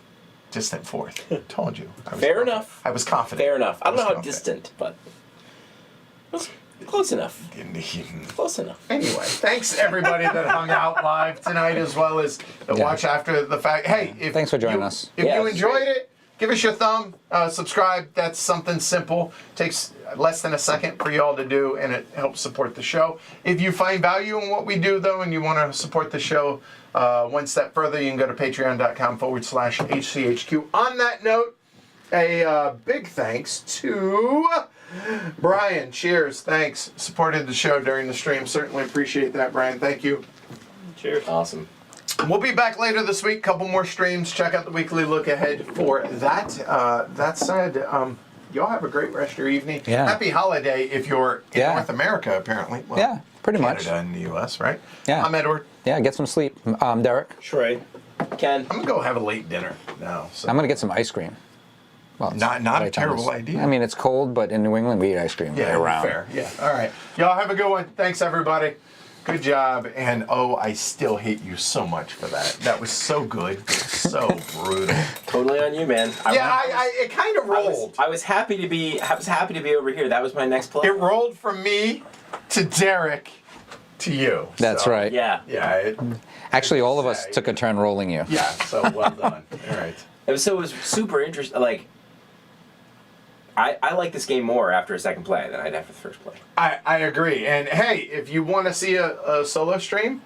distant fourth. Told you. I was Fair confident. enough. I was confident. Fair enough. I don't was know how confident. distant, but it was close enough. Close enough. Anyway, thanks everybody that hung out live tonight, as well as the watch after the fact. Hey, if Thanks for joining us. If Yeah, you it was enjoyed great. it, give us your thumb, subscribe. That's something simple. Takes less than a second for y'all to do, and it helps support the show. If you find value in what we do, though, and you want to support the show one step further, you can go to patreon.com/HCHQ. On that note, a big thanks to Brian. Cheers. Thanks. Supported the show during the stream. Certainly appreciate that, Brian. Thank you. Cheers. Awesome. We'll be back later this week. Couple more streams. Check out the weekly look ahead for that. That said, y'all have a great rest of your evening. Yeah. Happy holiday if you're in North America, apparently. Well, Yeah, pretty much. Canada and the U.S., right? Yeah. I'm Edward. Yeah, get some sleep. Derek, Shrey. Ken. I'm going to go have a late dinner now. So. I'm going to get some ice cream. Well, it's Not a right time terrible is- idea. I mean, it's cold, but in New England, we eat ice cream Yeah, year-round. fair. Yeah. All right. Y'all have a good one. Thanks, everybody. Good job. And I still hate you so much for that. That was so good. So brutal. Totally on you, man. It kind of rolled. I was happy to be over here. That was my next play. It rolled from me to Derek to you. That's So, right. Yeah. Yeah. Actually, all of us took a turn rolling you. Yeah. So well done. All right. It was super interesting. Like, I like this game more after a second play than I did after the first play. I agree. And hey, if you want to see a solo stream,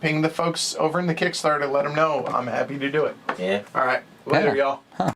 ping the folks over in the Kickstarter. Let them know. I'm happy to do it. Yeah. All right. Later, Yeah. y'all.